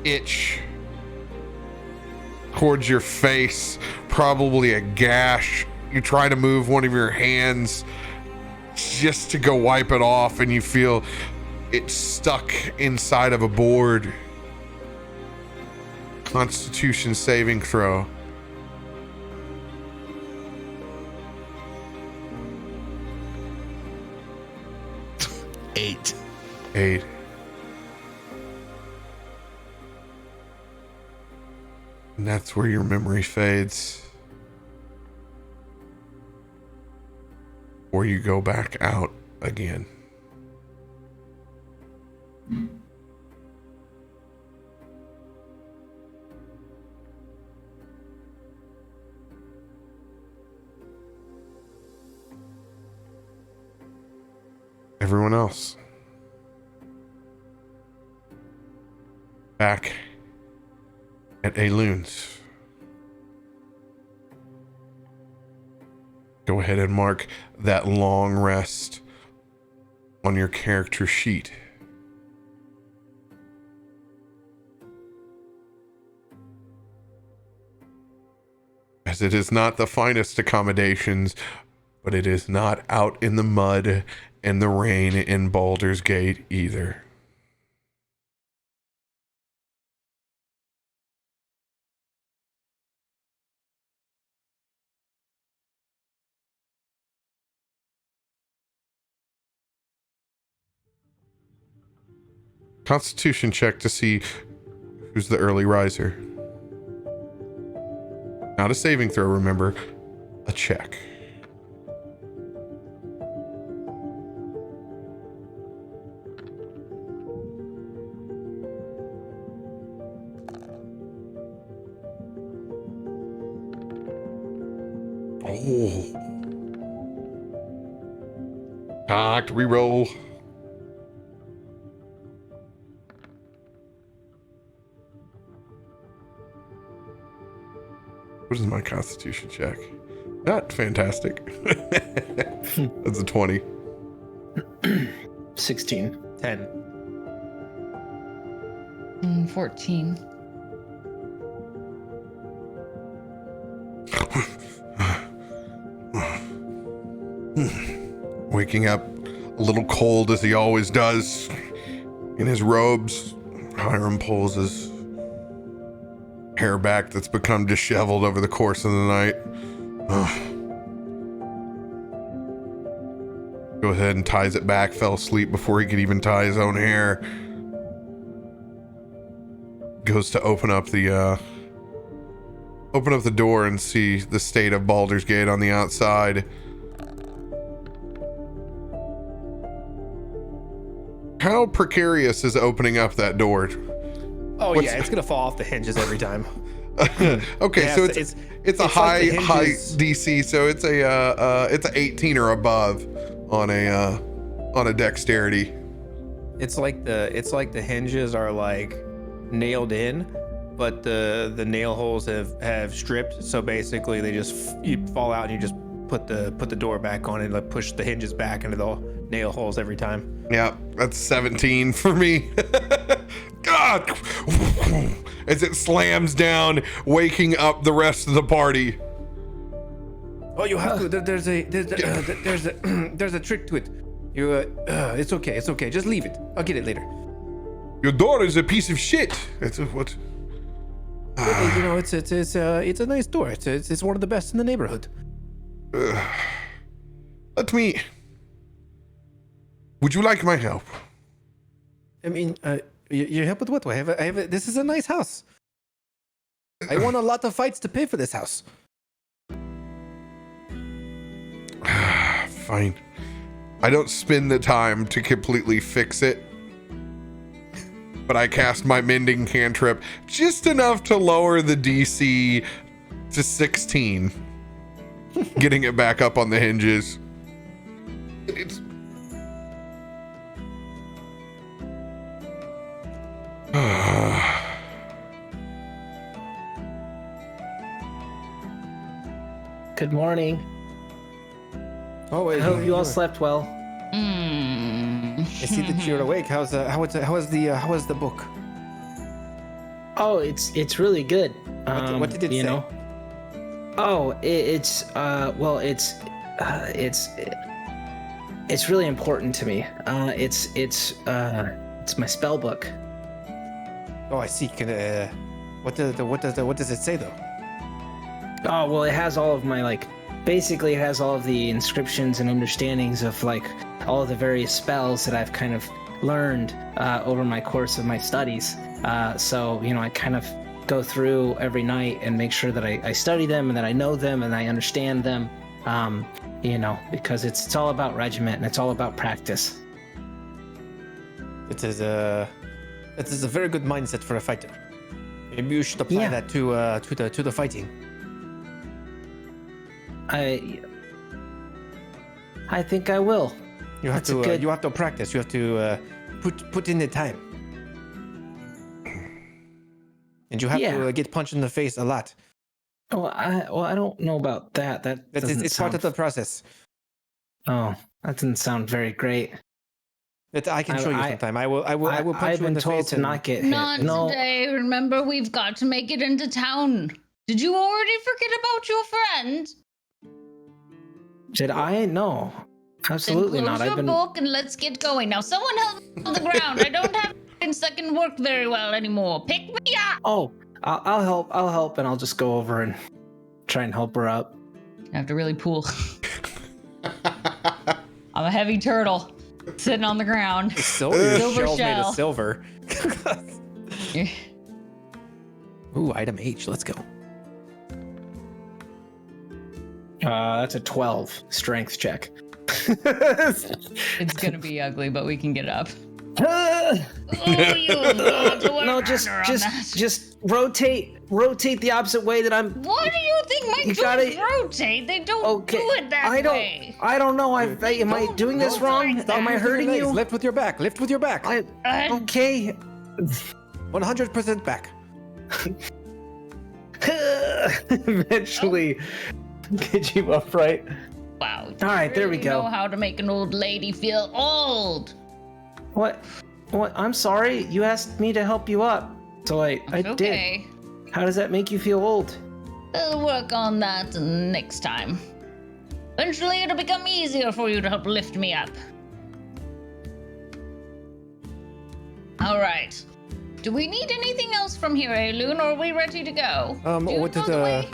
itch towards your face, probably a gash. You try to move one of your hands just to go wipe it off, and you feel it stuck inside of a board. Constitution saving throw. Eight. 8. And that's where your memory fades. Or you go back out again. Everyone else. Back at Aelune's. Go ahead and mark that long rest on your character sheet. As it is not the finest accommodations, but it is not out in the mud and the rain in Baldur's Gate either. Constitution check to see who's the early riser. Not a saving throw, remember. A check. Oh. Cocked, reroll. What is my constitution check? Not fantastic. That's a 20. 16. 10. 14. Waking up a little cold as he always does in his robes. Hiram pulls his hair back that's become disheveled over the course of the night. Go ahead and ties it back. Fell asleep before he could even tie his own hair. Goes to open up the door and see the state of Baldur's Gate on the outside. How precarious is opening up that door? Oh yeah, it's gonna fall off the hinges every time. Okay, Yeah, so so it's a like high the hinges- DC, so it's a 18 or above on a dexterity. It's like the hinges are like nailed in, but the nail holes have stripped. So basically, you fall out and you just put the door back on and like push the hinges back into the nail holes every time. Yeah, that's 17 for me. God, as it slams down, waking up the rest of the party. Oh, you have to. There's a trick to it. You it's okay. Just leave it. I'll get it later. Your door is a piece of shit. It's what? You know, it's a nice door. It's one of the best in the neighborhood. Would you like my help? I mean, your help with what? I have. This is a nice house. I won a lot of fights to pay for this house. Fine. I don't spend the time to completely fix it, but I cast my mending cantrip just enough to lower the DC to 16, getting it back up on the hinges. It's Good morning. Oh wait. I hope you all slept well. I see that you're awake. How is the book? Oh, it's really good. What did it you say? know? Oh, it's really important to me. It's my spell book. Oh, I see. What does it say though? Oh, well, it has all of my basically it has all of the inscriptions and understandings of all of the various spells that I've kind of learned over my course of my studies. So, I kind of go through every night and make sure that I study them and that I know them and I understand them. Because it's all about regiment and it's all about practice. It is a very good mindset for a fighter. Maybe you should apply that to the fighting. I think I will. You have you have to practice. You have to put in the time, and you have to get punched in the face a lot. Well, I don't know about that. It's part of the process. Oh, that doesn't sound very great. I can show you sometime. I will punch I've you in been the told face to not get hit. Not No. today. Remember, we've got to make it into town. Did you already forget about your friend? Did I? No. Absolutely then close not. your book and let's get going. Now, someone help on the ground. I don't have that can work very well anymore. Pick me up. Oh, I'll help. I'll help, and I'll just go over and try and help her up. I have to really pull. I'm a heavy turtle. Sitting on the ground. Silver Silver shell's made shell. of silver. Ooh, item H. Let's go. That's a 12 strength check. It's gonna be ugly, but we can get up. no, No, just rotate the opposite way that I'm. What do you think my You tools gotta- rotate? They don't do it that way. I don't know. Am I doing this wrong? Am I hurting you? Lift with your back. Lift with your back. Okay. 100% back. Eventually, get you upright. Wow. All right, there we You go. know how to make an old lady feel old. What? I'm sorry. You asked me to help you up, so I did. Okay. How does that make you feel old? We'll work on that next time. Eventually, it'll become easier for you to help lift me up. All right. Do we need anything else from here, Aelune, or are we ready to go? Do you What know did the way?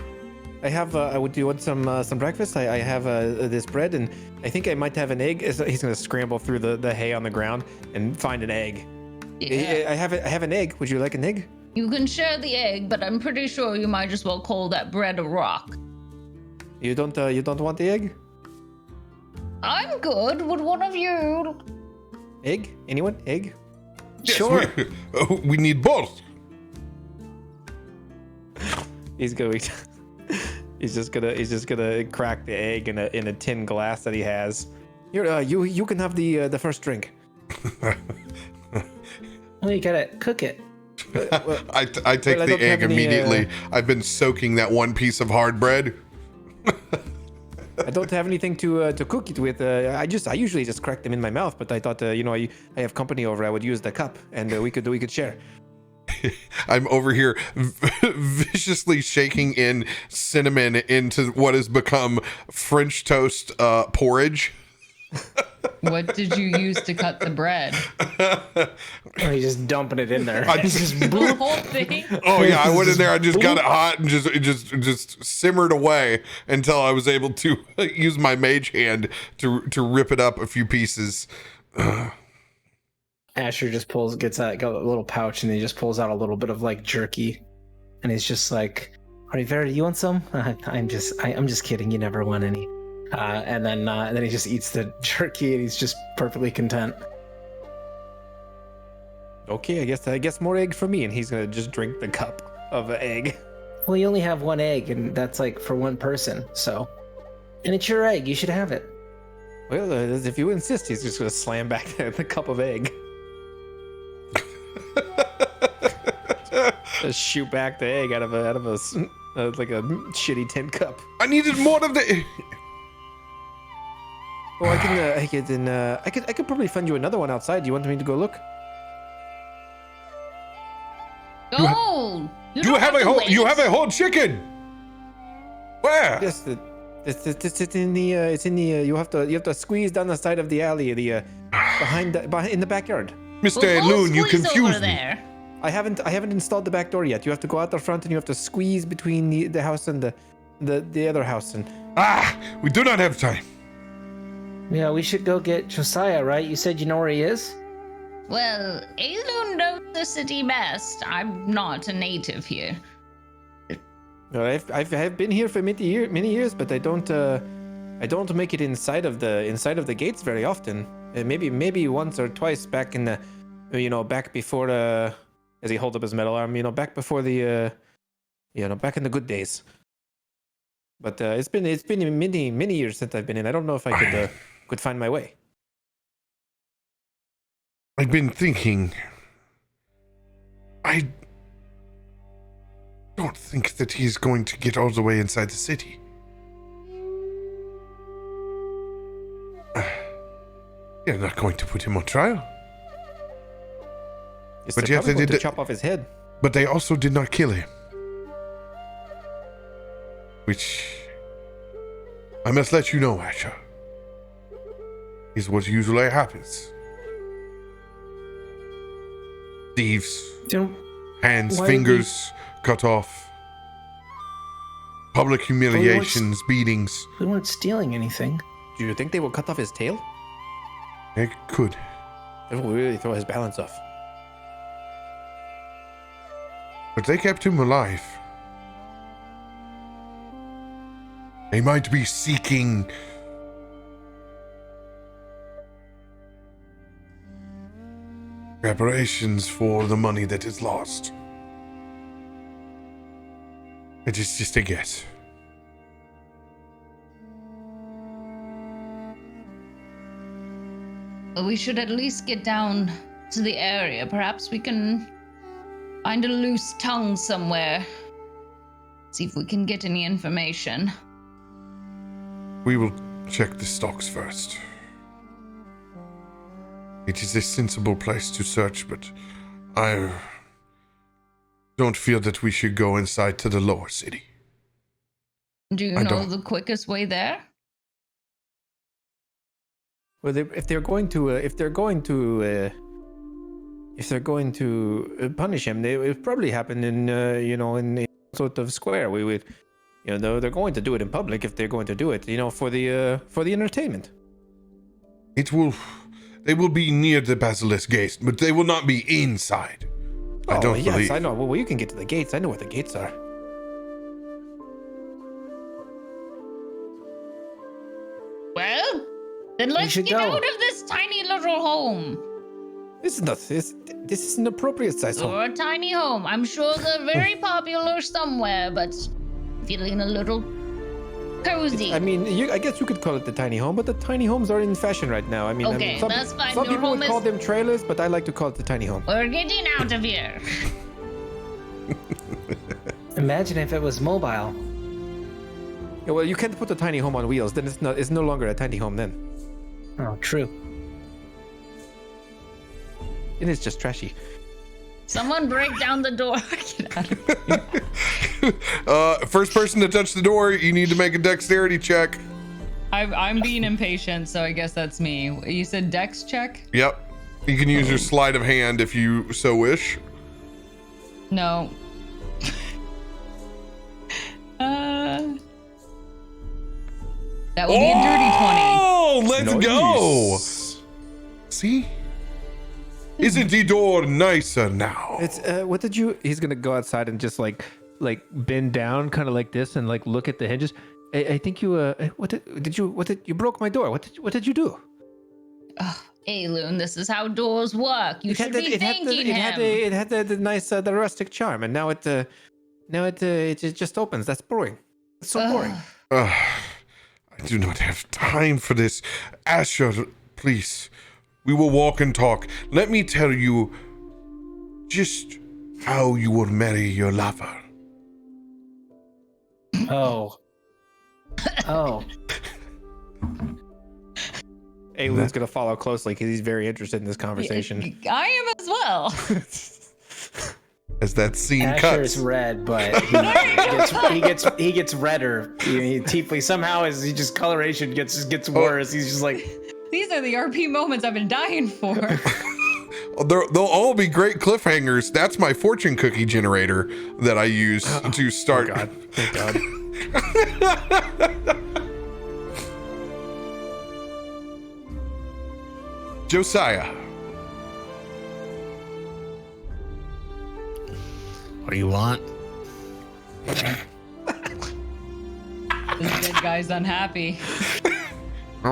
I have? Do you want some breakfast? I have this bread, and I think I might have an egg. He's gonna scramble through the hay on the ground and find an egg. Yeah. I have an egg. Would you like an egg? You can share the egg, but I'm pretty sure you might as well call that bread a rock. You don't want the egg? I'm good. Would one of you? Egg? Anyone? Egg? Yes, Sure. we need both. He's going. He's just gonna crack the egg in a tin glass that he has. Here, you can have the first drink. Well, you gotta cook it. I take I the don't have egg any, immediately. I've been soaking that one piece of hard bread. I don't have anything to cook it with. I usually just crack them in my mouth, but I thought I have company over. I would use the cup, and we could share. I'm over here viciously shaking in cinnamon into what has become French toast porridge. What did you use to cut the bread? Oh, you're just dumping it in there. I- Just The whole thing? Oh yeah, I went in there. I just got it hot and it just simmered away until I was able to use my mage hand to rip it up a few pieces. Asher just gets out a little pouch, and he just pulls out a little bit of like jerky, and he's just like, "RoBear, you want some?" I'm just kidding. You never want any. And then he just eats the jerky, and he's just perfectly content. Okay, I guess more egg for me, and he's gonna just drink the cup of egg. Well, you only have one egg, and that's like for one person. So, and it's your egg. You should have it. Well, if you insist, he's just gonna slam back the cup of egg. Just shoot back the egg out of a like a shitty tin cup. I needed more of the. Oh, I could probably find you another one outside. Do you want me to go look? Go! You have a whole chicken. Where? Yes, it's in the you have to squeeze down the side of the alley, behind in the backyard. Mr. Well, we'll Aelune, you squeeze confuse over me. there. I haven't installed the back door yet. You have to go out the front and you have to squeeze between the house and the other house. And We do not have time. Yeah, we should go get Josiah, right? You said you know where he is? Well, Aelune knows the city best. I'm not a native here. I've been here for many years, but I don't make it inside of the gates very often. Maybe once or twice back in the back before as he holds up his metal arm, back before the back in the good days. But it's been many years since I've been in. I don't know if I could find my way. I've been thinking. I don't think that he's going to get all the way inside the city. You're not going to put him on trial. Yes, But they're yet probably they going did to it- chop off his head. But they also did not kill him. Which I must let you know, Asher, is what usually happens. Thieves, hands, why fingers cut off. Public humiliations, beatings. We weren't stealing anything. Do you think they will cut off his tail? It could. It will really throw his balance off. But they kept him alive. They might be seeking reparations for the money that is lost. It is just a guess. We should at least get down to the area. Perhaps we can find a loose tongue somewhere. See if we can get any information. We will check the stocks first. It is a sensible place to search, but I don't feel that we should go inside to the lower city. Do you know the quickest way there? Well, if they're going to punish him, it would probably happen in in a sort of square. We would, they're going to do it in public if they're going to do it, for the entertainment. They will be near the Basilisk Gate, but they will not be inside. I don't believe. I know. Well, you can get to the gates. I know where the gates are. Well, then let's get out of this tiny little home. This is an appropriate size home. Or a tiny home. I'm sure they're very popular somewhere, but feeling a little cozy. I mean, I guess you could call it the tiny home, but the tiny homes are in fashion right now. Okay, that's fine. Some Your people home would call them trailers, but I like to call it the tiny home. We're getting out of here. Imagine if it was mobile. Yeah, well, you can't put a tiny home on wheels. Then it's no longer a tiny home then. Oh, true. It is just trashy. Someone break down the door. Get out of here. First person to touch the door, you need to make a dexterity check. I'm being impatient, so I guess that's me. You said dex check? Yep. You can use your sleight of hand if you so wish. No. That would be a dirty 20. Oh, let's go. See? Isn't the door nicer now? It's what did you? He's gonna go outside and just like bend down, kind of like this, and like look at the hinges. I think you you broke my door? What did you do? Aelune, this is how doors work. You should be thanking him. It had the nice the rustic charm, and now it just opens. That's boring. It's so boring. I do not have time for this. Asher, please. We will walk and talk. Let me tell you just how you will marry your lover. Oh. Aelune's gonna follow closely because he's very interested in this conversation. I am as well. As that scene Asher's cuts. red, but he gets redder. Tiefly somehow his coloration gets worse. He's just like. These are the RP moments I've been dying for. They'll all be great cliffhangers. That's my fortune cookie generator that I use to start. Oh God. Thank God. Josiah. What do you want? This dead guy's unhappy. I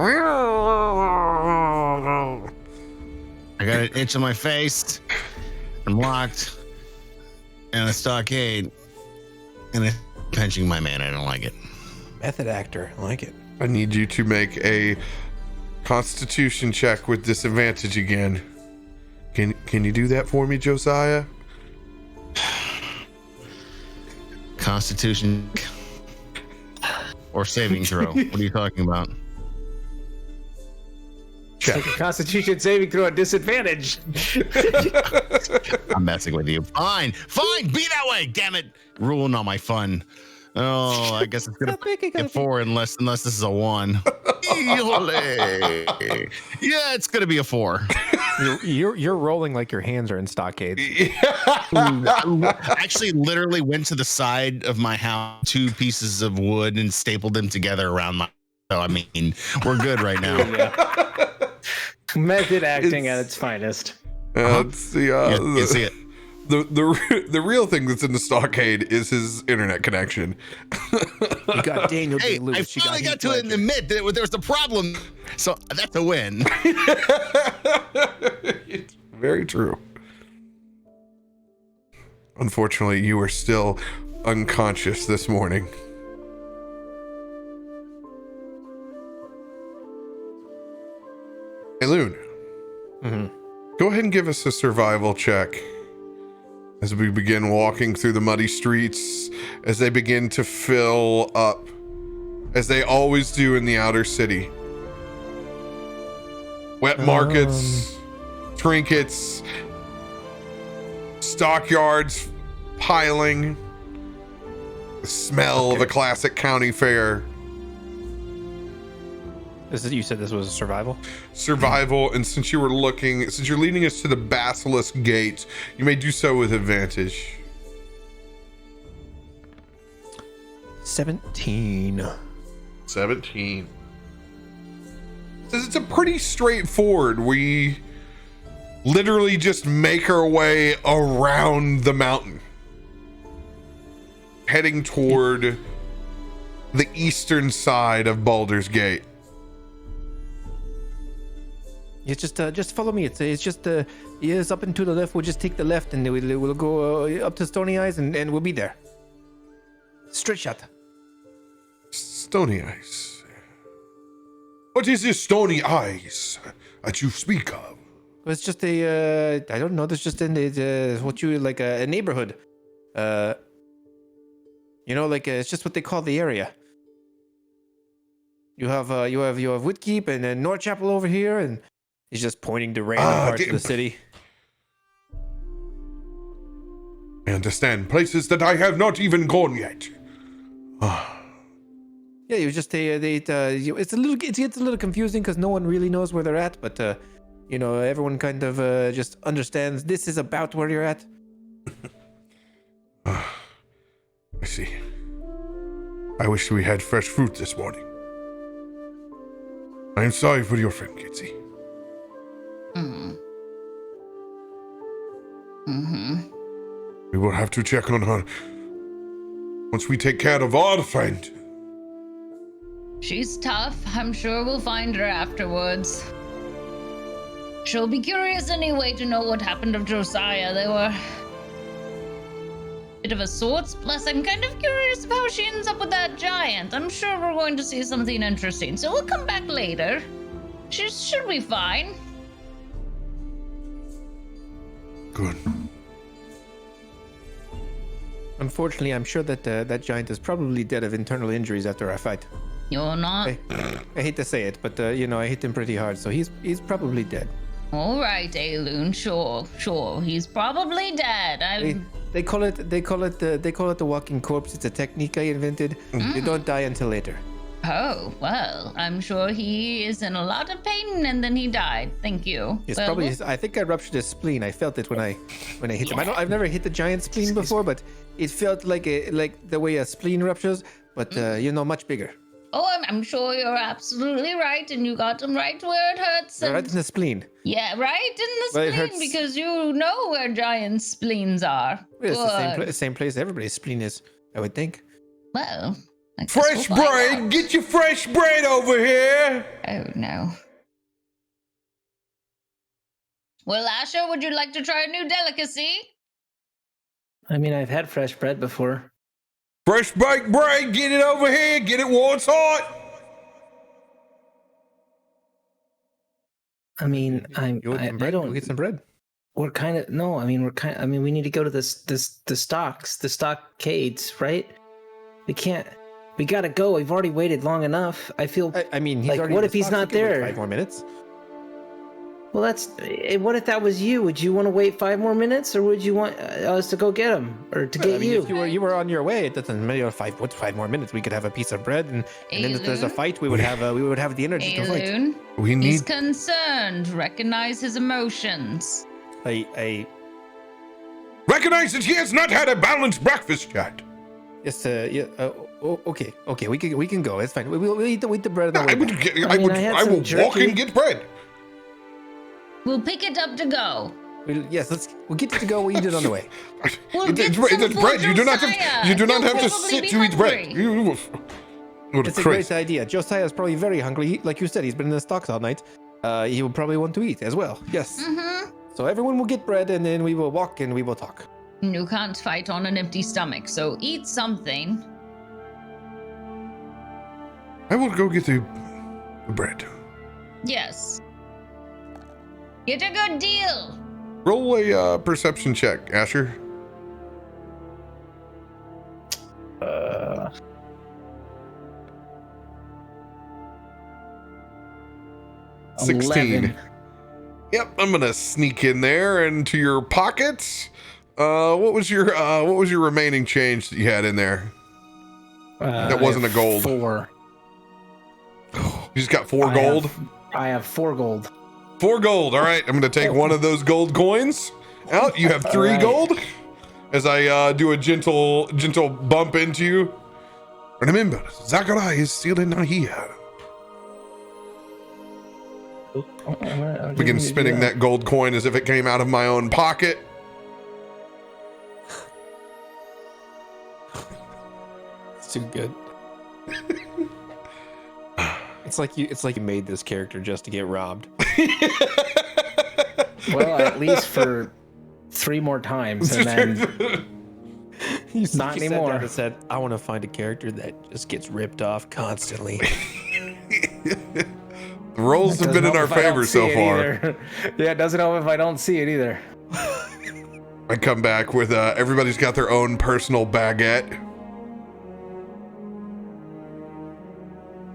got an itch on my face. I'm locked in a stockade, and it's pinching my man. I don't like it. Method actor. I like it. I need you to make a Constitution check with disadvantage again. Can you do that for me, Josiah? Constitution or saving throw? What are you talking about? Check. Take a Constitution saving throw at disadvantage. I'm messing with you. Fine, be that way. Damn it, ruining all my fun. Oh, I guess it's gonna get 4 unless this is a 1. Yeah, it's gonna be a 4. You're rolling like your hands are in stockades. I actually literally went to the side of my house, 2 pieces of wood, and stapled them together around my. So I mean, we're good right now. Method acting at its finest. It's the, You see it. the real thing that's in the stockade is his internet connection. You got Daniel Hey, Day-Lewis. I You finally got Heath to Ledger. admit that there was a problem. So that's a win. It's very true. Unfortunately, you are still unconscious this morning. Aelune, go ahead and give us a survival check as we begin walking through the muddy streets, as they begin to fill up, as they always do in the outer city. Wet markets, trinkets, stockyards piling, the smell of a classic county fair. You said this was a survival? Survival, and since you're leading us to the Basilisk Gate, you may do so with advantage. 17. 17. Says it's a pretty straightforward. We literally just make our way around the mountain, heading toward the eastern side of Baldur's Gate. It's just follow me. It's just yes, up and to the left. We'll just take the left, and we'll go up to Stony Eyes, and we'll be there. Straight shot. Stony Eyes. What is this Stony Eyes that you speak of? It's just a I don't know. There's just what you like a neighborhood. Like it's just what they call the area. You have Woodkeep and then North Chapel over here, and he's just pointing to random parts of the city. I understand. Places that I have not even gone yet. Yeah, you just it gets a little confusing because no one really knows where they're at, but everyone kind of just understands this is about where you're at. I see. I wish we had fresh fruit this morning. I am sorry for your friend, Gitzi. We will have to check on her once we take care of our friend. She's tough. I'm sure we'll find her afterwards. She'll be curious anyway to know what happened to Josiah. They were a bit of a sorts. Plus, I'm kind of curious about how she ends up with that giant. I'm sure we're going to see something interesting. So we'll come back later. She should be fine. Good. Unfortunately, I'm sure that that giant is probably dead of internal injuries after our fight. You're not? I hate to say it, but I hit him pretty hard, so he's probably dead. All right, Aelune. Sure. He's probably dead. They call it the walking corpse. It's a technique I invented. You don't die until later. Oh, well, I'm sure he is in a lot of pain and then he died. Thank you. It's Well, probably I think I ruptured his spleen. I felt it when I hit him. I've never hit the giant spleen before, but it felt like the way a spleen ruptures, but much bigger. Oh, I'm sure you're absolutely right, and you got him right where it hurts. And Right in the spleen. yeah, right in the Well, it spleen, hurts. because you know where giant spleens are. It's the Good. same place everybody's spleen is, I would think. Well, I guess Fresh we'll find bread! out. Get your fresh bread over here! Oh no. Well, Asher, would you like to try a new delicacy? I mean, I've had fresh bread before. Fresh baked bread! Get it over here! Get it while it's hot! I mean, You want some I bread? don't. We'll get some bread. We're kind of no. I mean, we need to go to the stockades, right? We can't. We gotta go. We've already waited long enough. I feel. I mean, he's Like, already what in if the he's stocks. not He can wait there? 5 more minutes. Well, that's. What if that was you? Would you want to wait 5 more minutes, or would you want us to go get him, or to get I mean, you? if you were on your way, it doesn't matter. 5 more minutes. We could have a piece of bread, and then if there's a Aelune? fight, we would have the energy to fight. Aelune, We he's need. concerned. Recognize his emotions. I Recognize that he has not had a balanced breakfast yet. yes, yeah. Okay. We can go. It's fine. We'll eat the bread. On the I way would. back. Get, I I mean, would. I had I some will walk jerky. and get bread. We'll pick it up to go. Yes, we'll get it to go. We'll eat it on the way. We'll It's get bread. some It's for bread. You do not Josiah. have. You do not He'll have to probably sit be to eat bread. hungry. It's a great idea. Josiah is probably very hungry. Like you said, he's been in the stocks all night. He will probably want to eat as well. Yes. Mm-hmm. So everyone will get bread, and then we will walk and we will talk. You can't fight on an empty stomach, so eat something. I will go get the bread. Yes. Get a good deal. Roll a perception check, Asher. Uh, 16. 11. Yep, I'm gonna sneak in there into your pockets. What was your remaining change that you had in there? That wasn't I a have gold. 4. You just got 4 gold? I have 4 gold. 4 gold. All right, I'm gonna take one of those gold coins out. You have 3 All right. gold. As I do a gentle bump into you. Remember, Zachariah is still in here. Begin spinning that gold coin as if it came out of my own pocket. It's too good. It's like you made this character just to get robbed. Well, at least for 3 more times, and then You Not sat anymore. down and said, I want to find a character that just gets ripped off constantly. The rolls have been in our favor so far. Yeah, it doesn't help if I don't see it either. I come back with everybody's got their own personal baguette.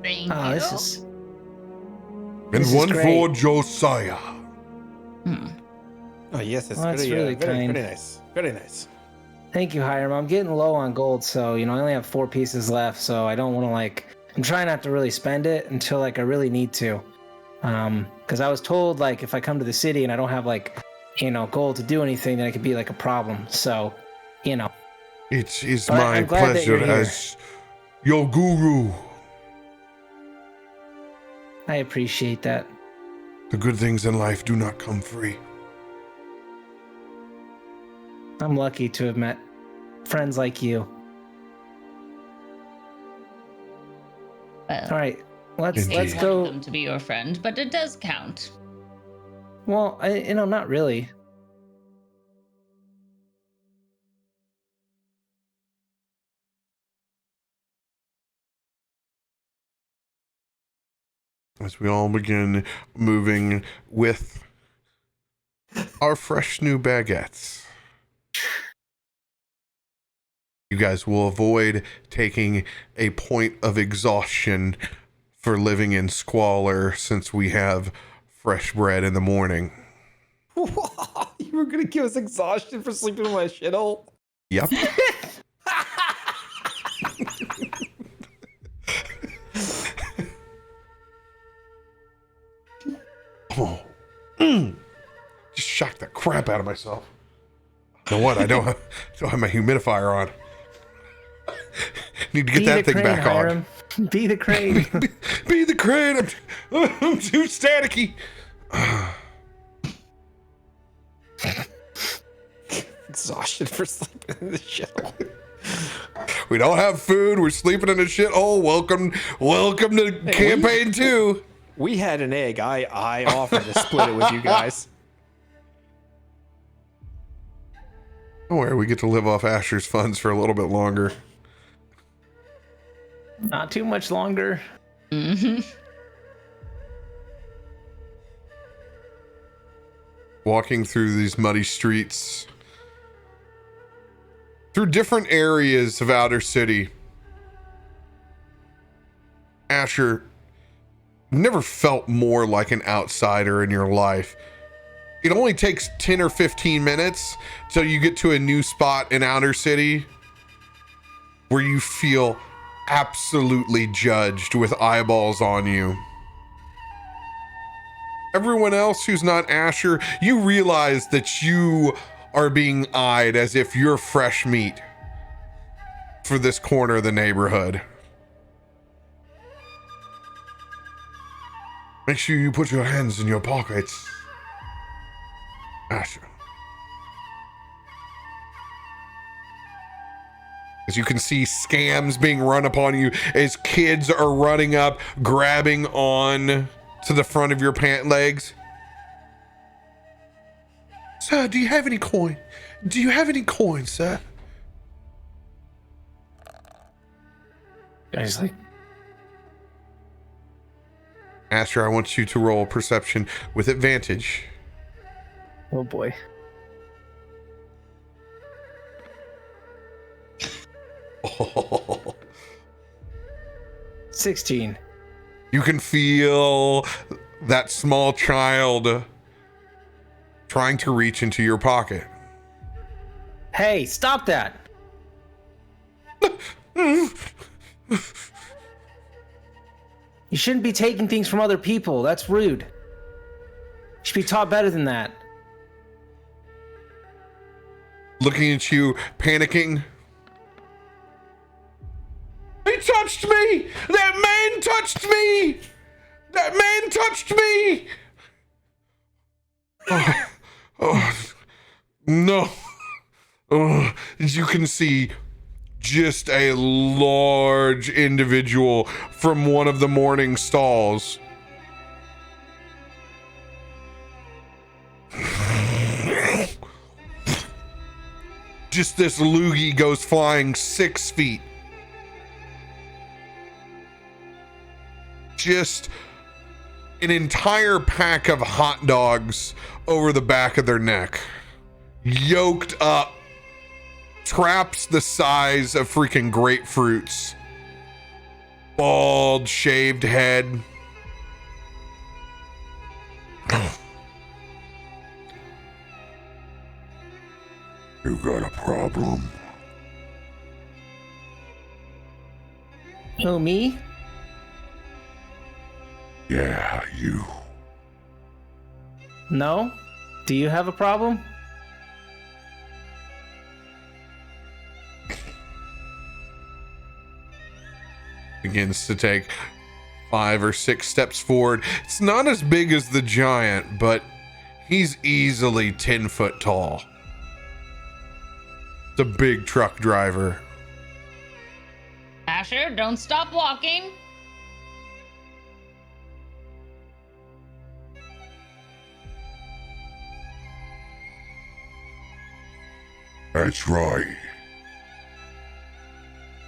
Thank Oh, you. this is And This is one great. for Josiah. Oh, yes, it's Well, that's very, really kind. very nice. Very nice. Thank you, Hiram. I'm getting low on gold, so I only have 4 pieces left, so I don't want to I'm trying not to really spend it until I really need to. Because I was told if I come to the city and I don't have gold to do anything, then it could be a problem. So, It is But my I'm glad that pleasure you're here. as your guru. I appreciate that. The good things in life do not come free. I'm lucky to have met friends like you. Well, All right, let's Indeed. it's go. welcome to be your friend, but it does count. Well, not really. As we all begin moving with our fresh new baguettes. You guys will avoid taking a point of exhaustion for living in squalor since we have fresh bread in the morning. You were going to give us exhaustion for sleeping in my shithole? Yep. Oh. Just shocked the crap out of myself. You know what? I don't have my humidifier on. Need to get Be that the thing crane, back Hiram. Be the crane. on. Be the crane. I'm too staticky. Exhaustion for sleeping in the shithole. We don't have food. We're sleeping in a shithole. Welcome to campaign 2. We had an egg. I offered to split it with you guys. Don't worry, we get to live off Asher's funds for a little bit longer. Not too much longer. Mm-hmm. Walking through these muddy streets, through different areas of Outer City. Asher, you've never felt more like an outsider in your life. It only takes 10 or 15 minutes till you get to a new spot in Outer City where you feel absolutely judged with eyeballs on you. Everyone else who's not Asher, you realize that you are being eyed as if you're fresh meat for this corner of the neighborhood. Make sure you put your hands in your pockets. Asher. As you can see scams being run upon you as kids are running up, grabbing on to the front of your pant legs. Sir, do you have any coin? Do you have any coins, sir? He's like, Asher, I want you to roll perception with advantage. oh boy. Oh. 16. You can feel that small child trying to reach into your pocket. Hey, stop that. You shouldn't be taking things from other people. That's rude. You should be taught better than that. Looking at you, panicking. He touched me! That man touched me! That man touched me! Oh, no. Oh, as you can see, just a large individual from one of the morning stalls. Just this loogie goes flying 6 feet. Just an entire pack of hot dogs over the back of their neck. Yoked up. Traps the size of freaking grapefruits. Bald, shaved head. You got a problem? Who, me? Yeah, you. No? Do you have a problem? Begins to take 5 or 6 steps forward. It's not as big as the giant, but he's easily 10 foot tall. It's a big truck driver. Asher, don't stop walking. That's right.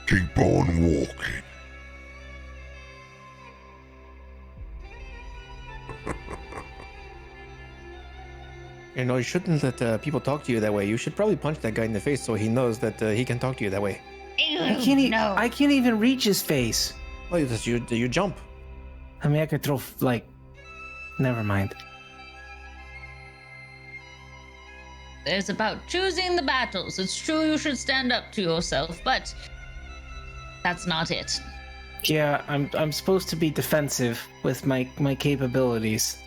Keep on walking. You know, you shouldn't let people talk to you that way. You should probably punch that guy in the face so he knows that he can talk to you that way. I can't even reach his face. Oh, you jump. I mean, I could throw, like... Never mind. It's about choosing the battles. It's true you should stand up to yourself, but that's not it. Yeah, I'm supposed to be defensive with my capabilities.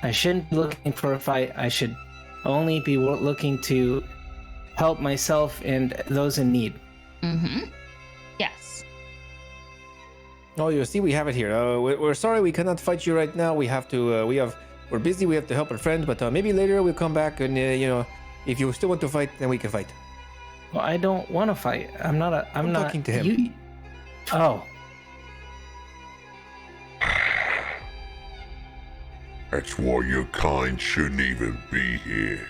I shouldn't be looking for a fight. I should only be looking to help myself and those in need. Mm-hmm. Yes. Oh, you see, we have it here. We're sorry we cannot fight you right now. We have to. We're busy. We have to help our friend, but maybe later we'll come back and if you still want to fight, then we can fight. Well, I don't want to fight. I'm not. I'm not talking to him. You... Oh. That's why your kind shouldn't even be here.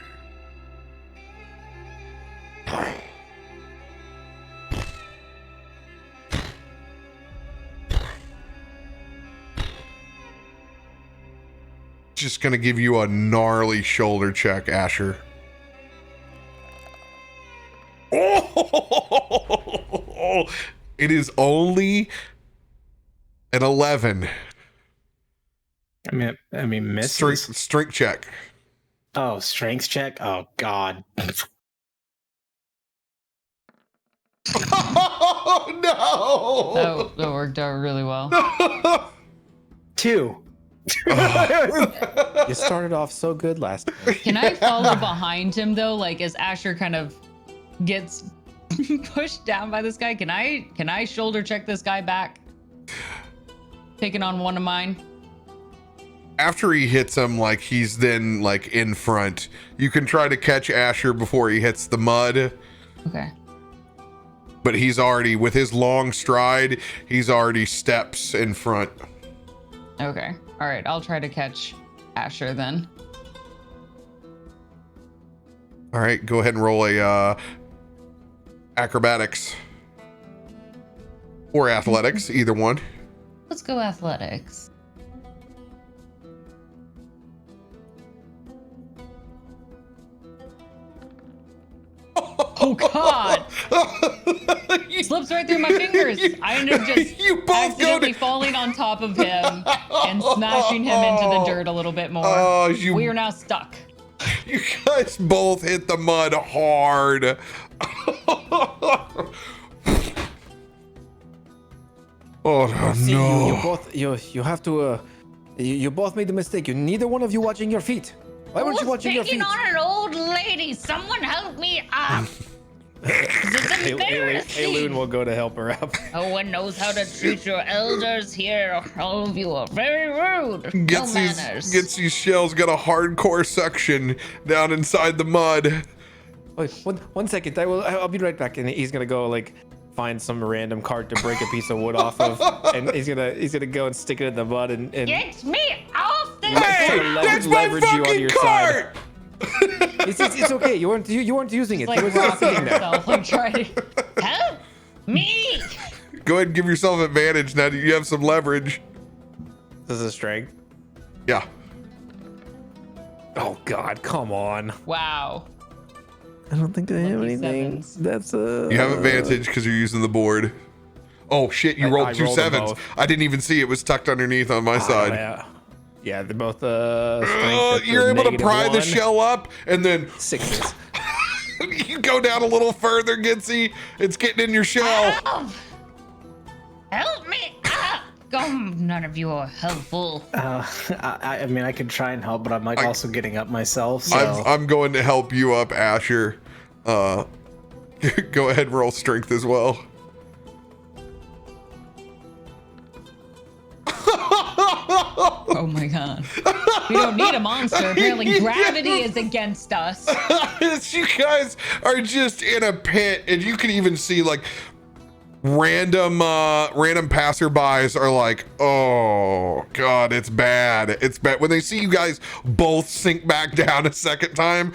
Just gonna give you a gnarly shoulder check, Asher. Oh! It is only an 11. I mean, misses. Strength check. Oh, strength check. Oh God. Oh no! That worked out really well. 2. You started off so good last time. Can I follow behind him though? Like as Asher kind of gets pushed down by this guy, can I shoulder check this guy back? Taking on one of mine. after he hits him, like he's then like in front. You can try to catch Asher before he hits the mud. Okay. But he's already, with his long stride, he's already steps in front. Okay. All right. I'll try to catch Asher then. All right, go ahead and roll a acrobatics or athletics, either one. Let's go athletics. Oh God! Slips right through my fingers. I ended up just accidentally falling on top of him and smashing him into the dirt a little bit more. We are now stuck. You guys both hit the mud hard. Oh See, no! you both you have to you both made the mistake. Neither one of you watching your feet. Why weren't you watching your feet? Who's picking on an old lady? Someone help me up. It's embarrassing. Aelune will go to help her up. No one knows how to treat your elders here. All of you are very rude. No manners. Gitzi's shell's got a hardcore suction down inside the mud. Wait, one second. I'll be right back. And he's gonna go like find some random cart to break a piece of wood off of, and he's gonna go and stick it in the mud and Get me off this! Hey, that's my fucking cart! It's okay. You weren't using it. Like You were just rocking sitting there. himself, like trying to help me. Go ahead and give yourself advantage now that you have some leverage. This is strength. Yeah. Oh God, come on. Wow. I don't think I have Lucky anything. sevens. That's You have advantage because you're using the board. Oh shit, you rolled I two rolled them sevens. both. I didn't even see it was tucked underneath on my side. Yeah, they're both strength. You're able to pry the -1. shell up and then 6s. you go down a little further, Gitzi. It's getting in your shell. Help me up. None of you are helpful. I mean, I could try and help, but I'm like also getting up myself. So. I'm going to help you up, Asher. Go ahead and roll strength as well. Oh my God. We don't need a monster. Apparently gravity is against us. You guys are just in a pit, and you can even see like random passerbys are like, oh God, it's bad. It's bad. When they see you guys both sink back down a second time,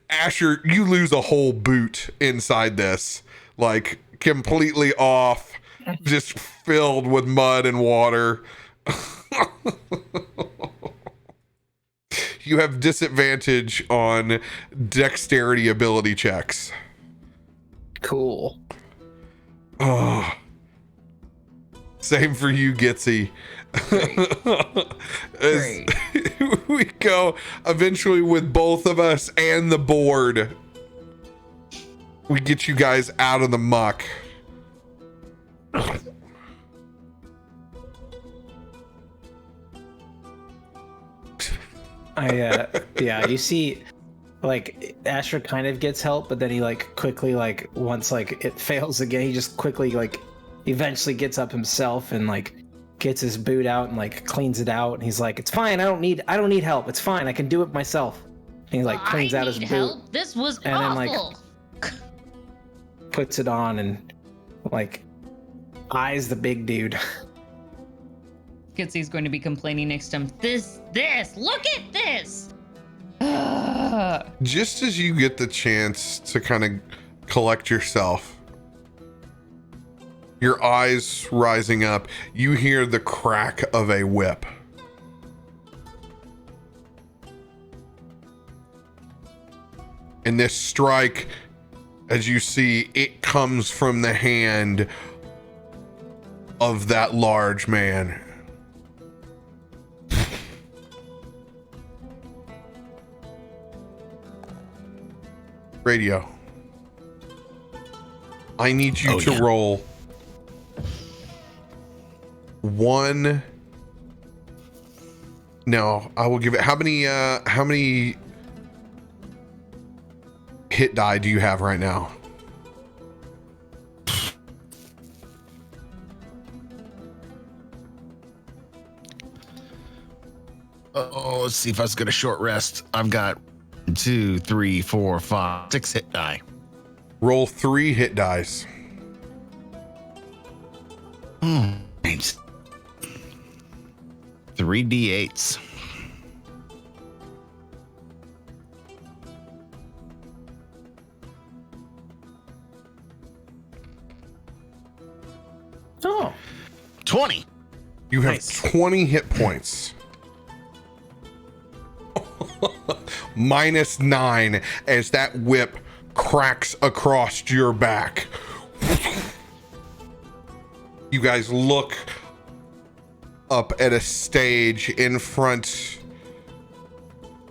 Asher, you lose a whole boot inside this, like completely off, just filled with mud and water. You have disadvantage on dexterity ability checks. Cool. Oh, same for you, Gitzi. As we go eventually with both of us and the board, we get you guys out of the muck. Yeah, you see, like Asher kind of gets help, but then he like quickly, like once like it fails again, he just quickly like eventually gets up himself and like gets his boot out and like cleans it out, and he's like, it's fine, I don't need help, it's fine, I can do it myself. And he like cleans out his boot. Help. This was and awful. then like puts it on and like eyes the big dude. Gitzi's going to be complaining next to him. This, look at this. Just as you get the chance to kind of collect yourself, your eyes rising up, you hear the crack of a whip. And this strike, as you see, it comes from the hand of that large man. Radio. I need you to roll one. No, I will give it. How many hit die do you have right now? let's see if I was get a short rest. I've got 2, 3, 4, 5, 6 hit die. Roll 3 hit dice. Thanks. 3 d8s. Oh. 20. You have Nice. 20 hit points. Minus 9 as that whip cracks across your back. You guys look up at a stage in front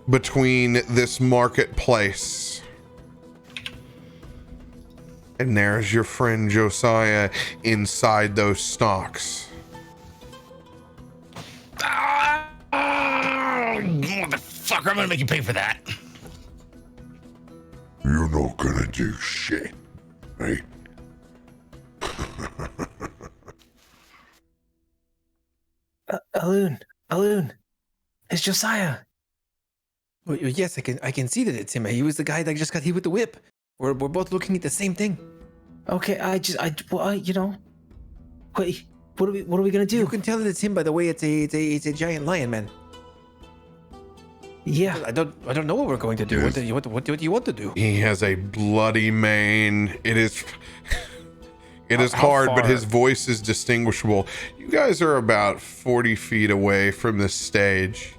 between this marketplace. And there's your friend Josiah inside those stocks. Motherfucker, I'm gonna make you pay for that. You're not gonna do shit, right? Aelune, it's Josiah. Well, yes, I can see that it's him. He was the guy that just got hit with the whip. We're both looking at the same thing. Okay, you know, wait, what are we gonna do? You can tell that it's him by the way it's a giant lion, man. Yeah. I don't know what we're going to do. What do you want to do? He has a bloody mane. It is How hard, but far? his voice is distinguishable. You guys are about 40 feet away from this stage.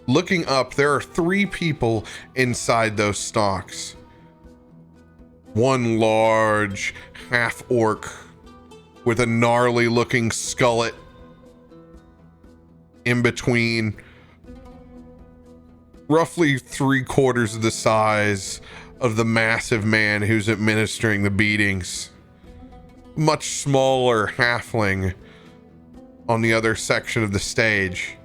Looking up, there are 3 people inside those stocks. One large half-orc with a gnarly looking skullet in between, roughly 3/4 of the size of the massive man who's administering the beatings. Much smaller halfling on the other section of the stage.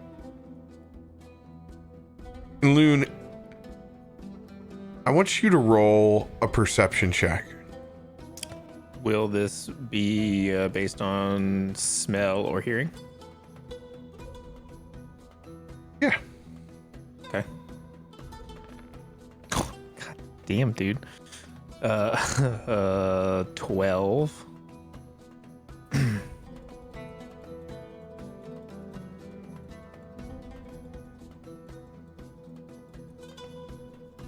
Loon, I want you to roll a perception check. Will this be based on smell or hearing? Yeah. Okay. God damn, dude. 12.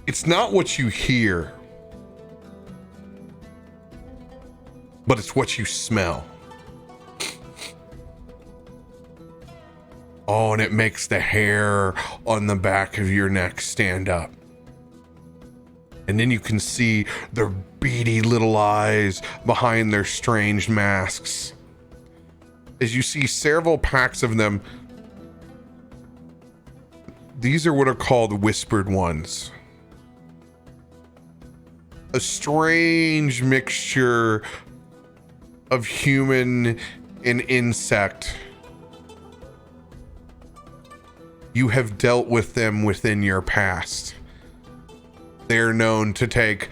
It's not what you hear, but it's what you smell. Oh, and it makes the hair on the back of your neck stand up. And then you can see their beady little eyes behind their strange masks. As you see several packs of them, these are what are called whispered ones. A strange mixture of human and insect. You have dealt with them within your past. They're known to take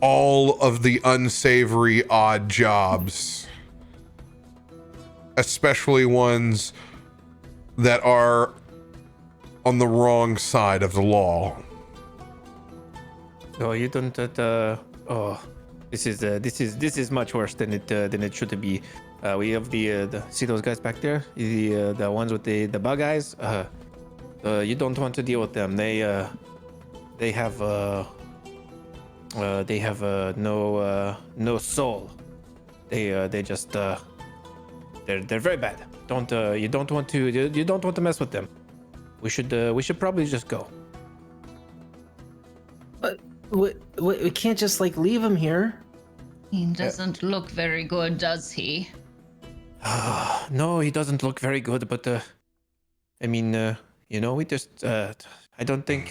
all of the unsavory odd jobs, especially ones that are on the wrong side of the law. Oh, you don't. This is much worse than it should be. We have the see those guys back there, the ones with the bug eyes. You don't want to deal with them. They have no soul. They just they're very bad. You don't want to mess with them. We should probably just go. We can't just like leave him here. He doesn't look very good, does he? No, he doesn't look very good, but I mean, we just I don't think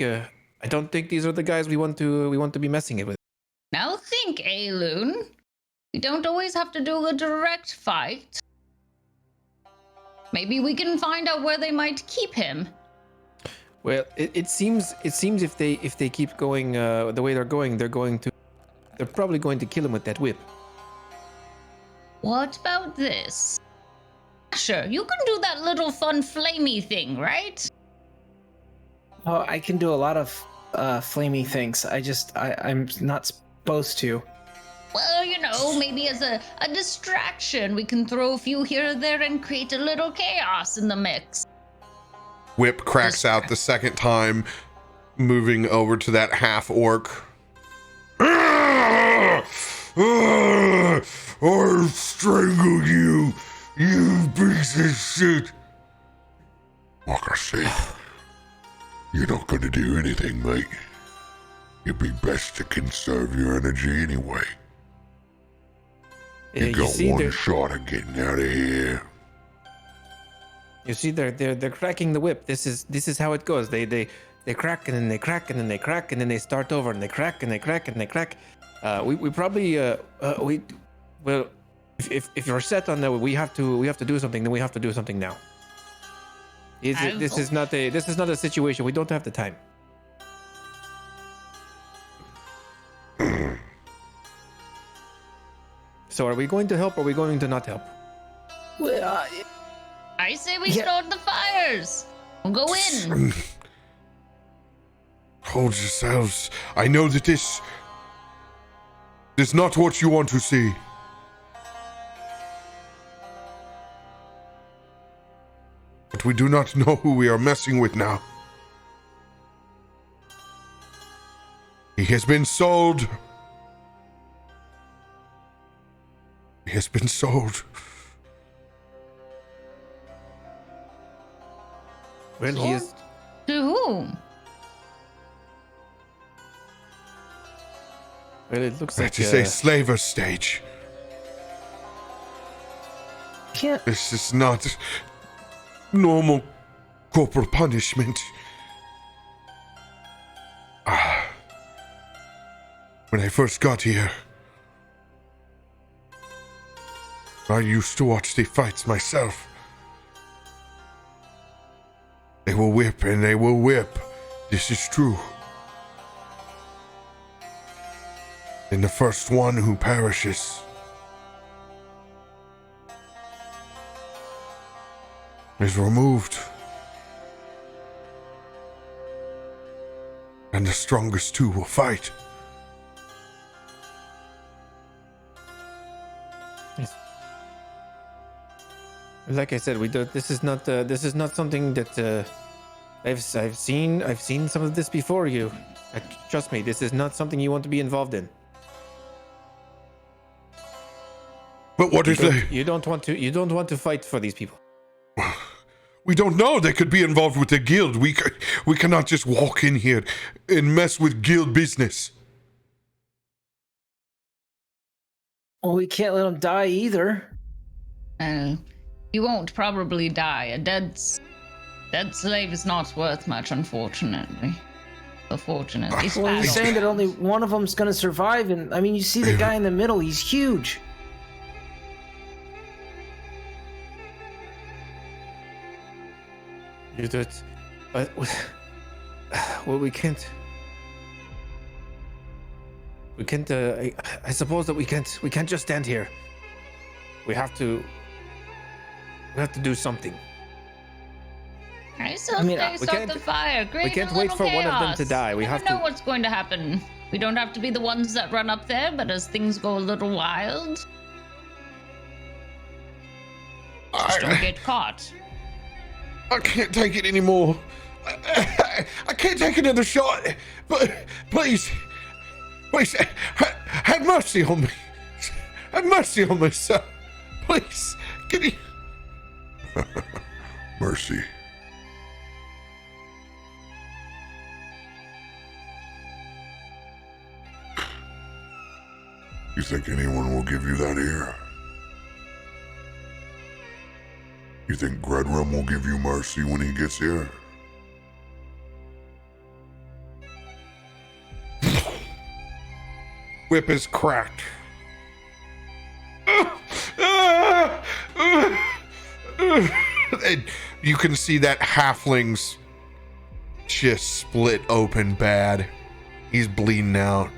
these are the guys we want to be messing it with. Now think, Aelune. We don't always have to do a direct fight. Maybe we can find out where they might keep him. Well, it seems if they keep going the way they're going, they're probably going to kill him with that whip. What about this? Sure, you can do that little fun flamey thing, right? Oh, I can do a lot of flamey things. I'm not supposed to. Well, you know, maybe as a distraction, we can throw a few here or there and create a little chaos in the mix. Whip cracks out the second time, moving over to that half orc. I'll strangle you, you piece of shit. Like I said, you're not gonna do anything, mate. It'd be best to conserve your energy anyway. You got one shot at getting out of here. You see, they're cracking the whip. This is how it goes. They crack and then they crack and then they crack and then they start over and they crack and they crack and they crack. We probably well, if you're set on that, we have to do something. Then we have to do something now. This is not a situation. We don't have the time. So are we going to help or are we going to not help? Well, I say we start the fires. We'll go in. Hold yourselves. I know that this is not what you want to see. But we do not know who we are messing with now. He has been sold. He has been sold. Well, he is. To whom? Well, it looks like That is a slaver stage. can't. This is not normal corporal punishment. When I first got here, I used to watch the fights myself. They will whip and they will whip. This is true. And the first one who perishes is removed. And the strongest two will fight. Like I said, we do. This is not something that I've seen some of this before. You, trust me, this is not something you want to be involved in. But what if they? You don't want to fight for these people. We don't know. They could be involved with the guild. We cannot just walk in here and mess with guild business. Well, we can't let them die either. You won't probably die. A dead slave is not worth much, unfortunately. Unfortunately. Well, you're saying that only one of them's gonna survive, and I mean, you see the guy in the middle. He's huge. You do it, but well, we can't. We can't. I suppose that we can't just stand here. We have to do something. I still say start the fire. We can't wait for one of them to die. We have to know what's going to happen. We don't have to be the ones that run up there, but as things go a little wild, just don't get caught. I can't take it anymore. I can't take another shot. But please, have mercy on me. Have mercy on me, sir. Please, can you? Mercy. You think anyone will give you that ear? You think Gredrum will give you mercy when he gets here? Whip is cracked. And you can see that halfling's chest split open bad. He's bleeding out.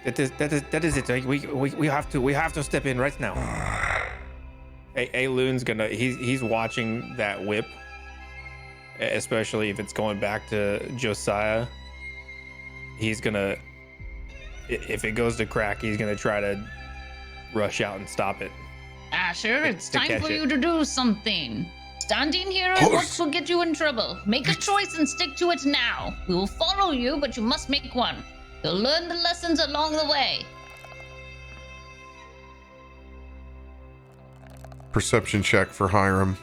That is it. Like, we have to step in right now. Aelune's gonna he's watching that whip, especially if it's going back to Josiah. He's gonna, if it goes to crack, he's gonna try to rush out and stop it. Asher, it's To time catch for it. you to do something. Standing here at once will get you in trouble. Make a choice and stick to it now. We will follow you, but you must make one. You'll learn the lessons along the way. Perception check for Hiram.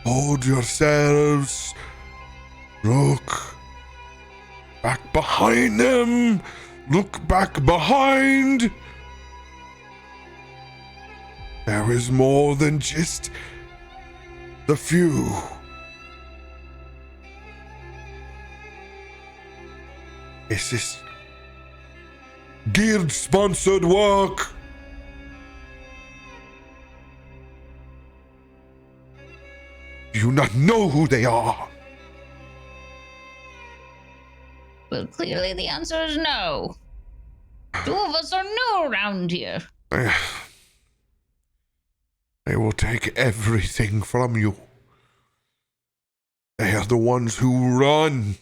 Hold yourselves. Look. Back behind them. Look back behind. There is more than just the few. This is guild-sponsored work. Do you not know who they are? Well, clearly the answer is no. Two of us are new around here. They will take everything from you. They are the ones who run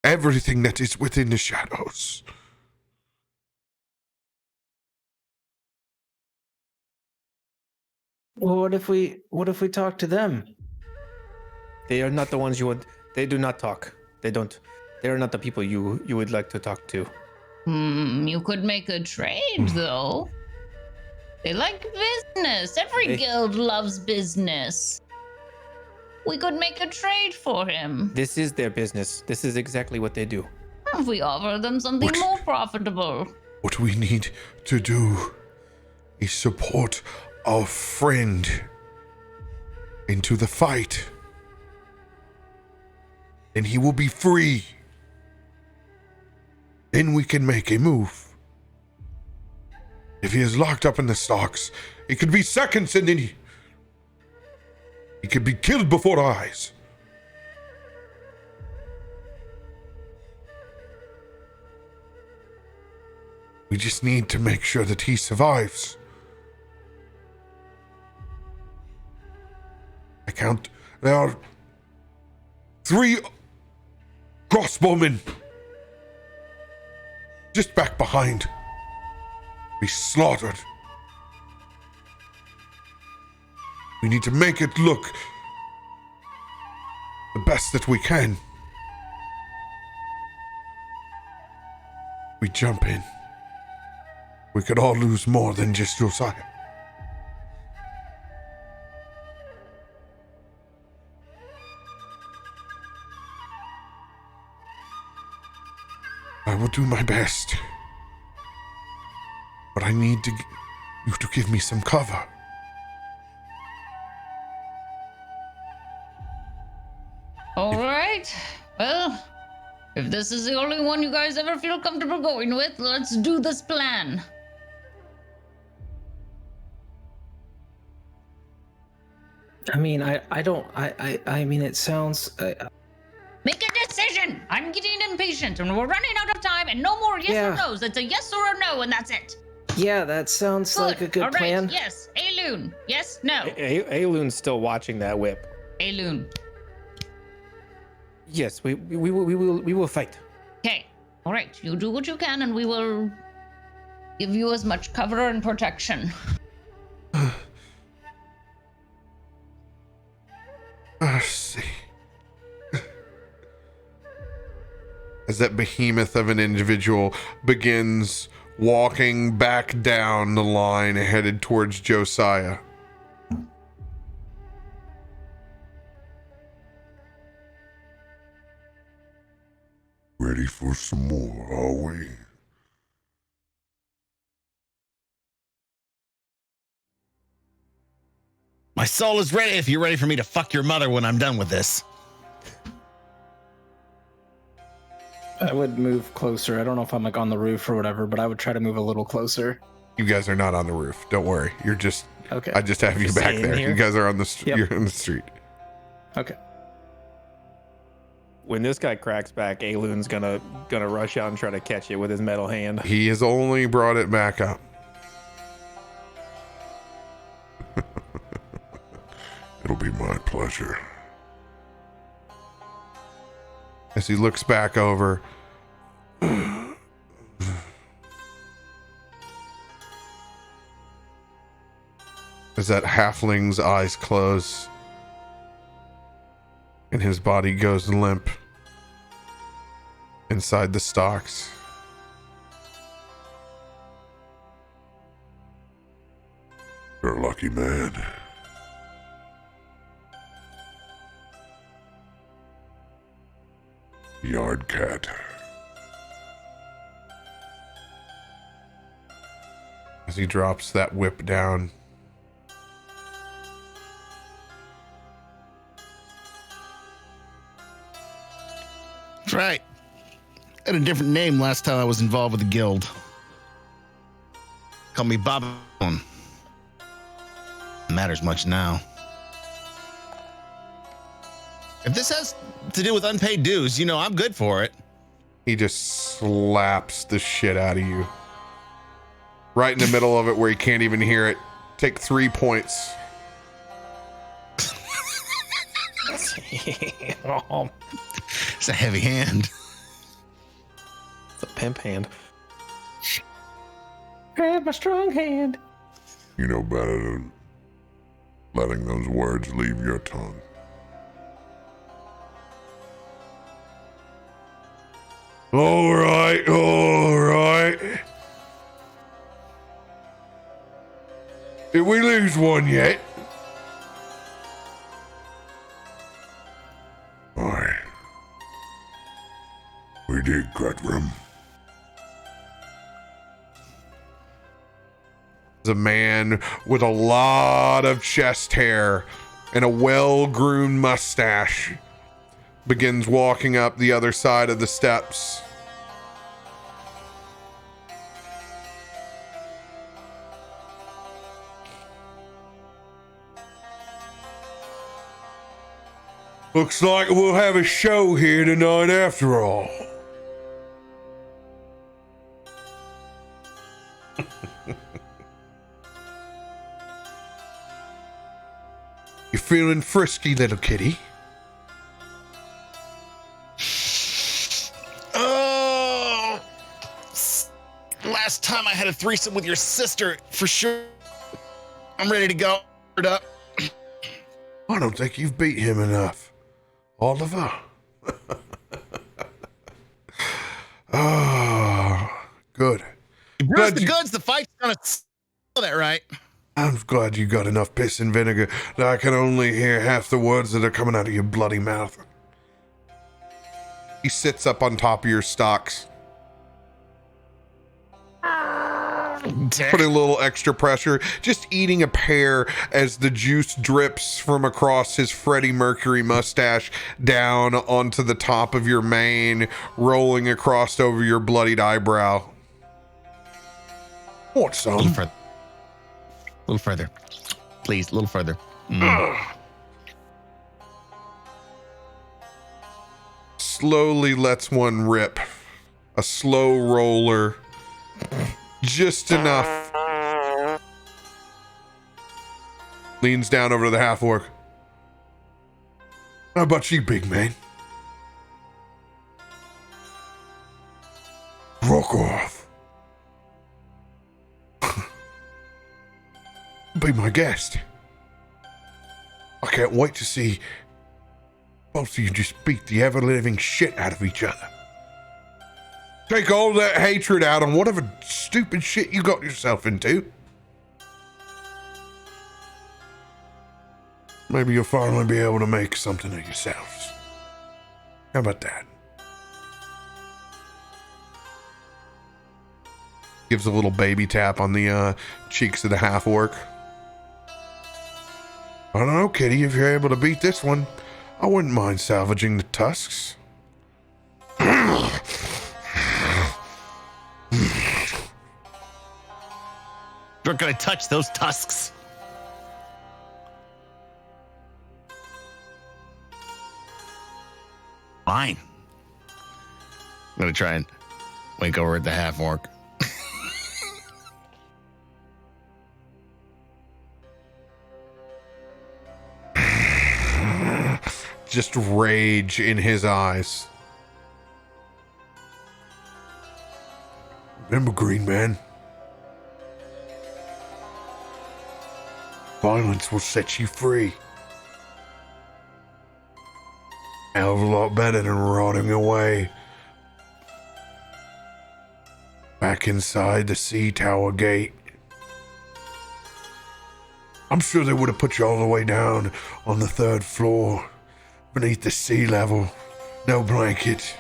everything that is within the shadows. Well, what if we talk to them? They are not the ones you would. They do not talk. They don't. They are not the people you would like to talk to. You could make a trade, though. They like business. Every guild loves business. We could make a trade for him. This is their business. This is exactly what they do. If we offer them something more profitable. What we need to do is support our friend into the fight. And he will be free. Then we can make a move. If he is locked up in the stocks, it could be seconds and then he could be killed before our eyes. We just need to make sure that he survives. I count. There are 3 crossbowmen just back behind. Be slaughtered. We need to make it look the best that we can. We jump in. We could all lose more than just Josiah. I will do my best. But I need you to give me some cover. All right. Well, if this is the only one you guys ever feel comfortable going with, let's do this plan. I mean, I mean, it sounds. Make a decision. I'm getting impatient, and we're running out of time, and no more yes or no's. It's a yes or a no, and that's it. Yeah, that sounds like a good All right. plan. Yes. Aelune. Yes. No. Aelune's still watching that whip. Aelune. Yes, we will fight. Okay. All right. You do what you can, and we will give you as much cover and protection. See. As that behemoth of an individual begins walking back down the line headed towards Josiah. Ready for some more, are we? My soul is ready if you're ready for me to fuck your mother when I'm done with this. I would move closer. I don't know if I'm like on the roof or whatever, but I would try to move a little closer. You guys are not on the roof. Don't worry. You're just. Okay. I just have you back Staying there. here? You guys are on the. You're on the street. Okay. when this guy cracks back, Aelune's gonna rush out and try to catch it with his metal hand. He has only brought it back up. It'll be my pleasure. As he looks back over, as that halfling's eyes close and his body goes limp inside the stocks. You're a lucky man. Yard cat. As he drops that whip down, That's right. I had a different name last time I was involved with the guild. Call me Bob. Matters much now. If this has to do with unpaid dues, I'm good for it. he just slaps the shit out of you. Right in the middle of it where you can't even hear it. Take 3 points. It's a heavy hand. It's a pimp hand. Grab my strong hand. You know better than letting those words leave your tongue. All right. Did we lose one yet? Aye. We did, Gutrum. A man with a lot of chest hair and a well-groomed mustache begins walking up the other side of the steps. Looks like we'll have a show here tonight after all. You feeling frisky, little kitty? Oh, last time I had a threesome with your sister, for sure. I'm ready to go. Up. I don't think you've beat him enough, Oliver. Oh, good. Where's the goods? The fight's gonna sell that, right? I'm glad you got enough piss and vinegar that I can only hear half the words that are coming out of your bloody mouth. He sits up on top of your stocks, putting a little extra pressure, just eating a pear as the juice drips from across his Freddie Mercury mustache down onto the top of your mane, rolling across over your bloodied eyebrow. Want some? A little further. Please, a little further. Slowly lets one rip. A slow roller. Just enough. Leans down over to the half-orc. How about you, big man? Rock off. Be my guest. I can't wait to see both of you just beat the ever-living shit out of each other. Take all that hatred out on whatever stupid shit you got yourself into. Maybe you'll finally be able to make something of yourselves. How about that? Gives a little baby tap on the cheeks of the half-orc. I don't know, kitty, if you're able to beat this one, I wouldn't mind salvaging the tusks. You're not gonna touch those tusks. Fine. I'm gonna try and wink over at the half orc. Just rage in his eyes. Remember, Green Man, violence will set you free. Hell of a lot better than rotting away back inside the sea tower gate. I'm sure they would have put you all the way down on the 3rd floor, beneath the sea level, no blanket.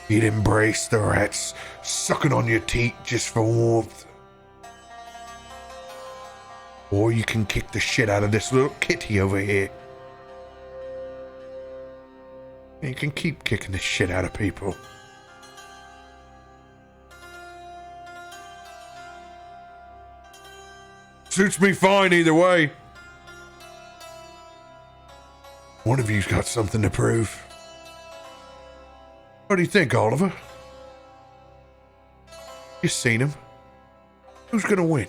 You'd embrace the rats sucking on your teeth just for warmth. Or you can kick the shit out of this little kitty over here. You can keep kicking the shit out of people. Suits me fine either way. One of you's got something to prove. What do you think, Oliver? You seen him? Who's gonna win?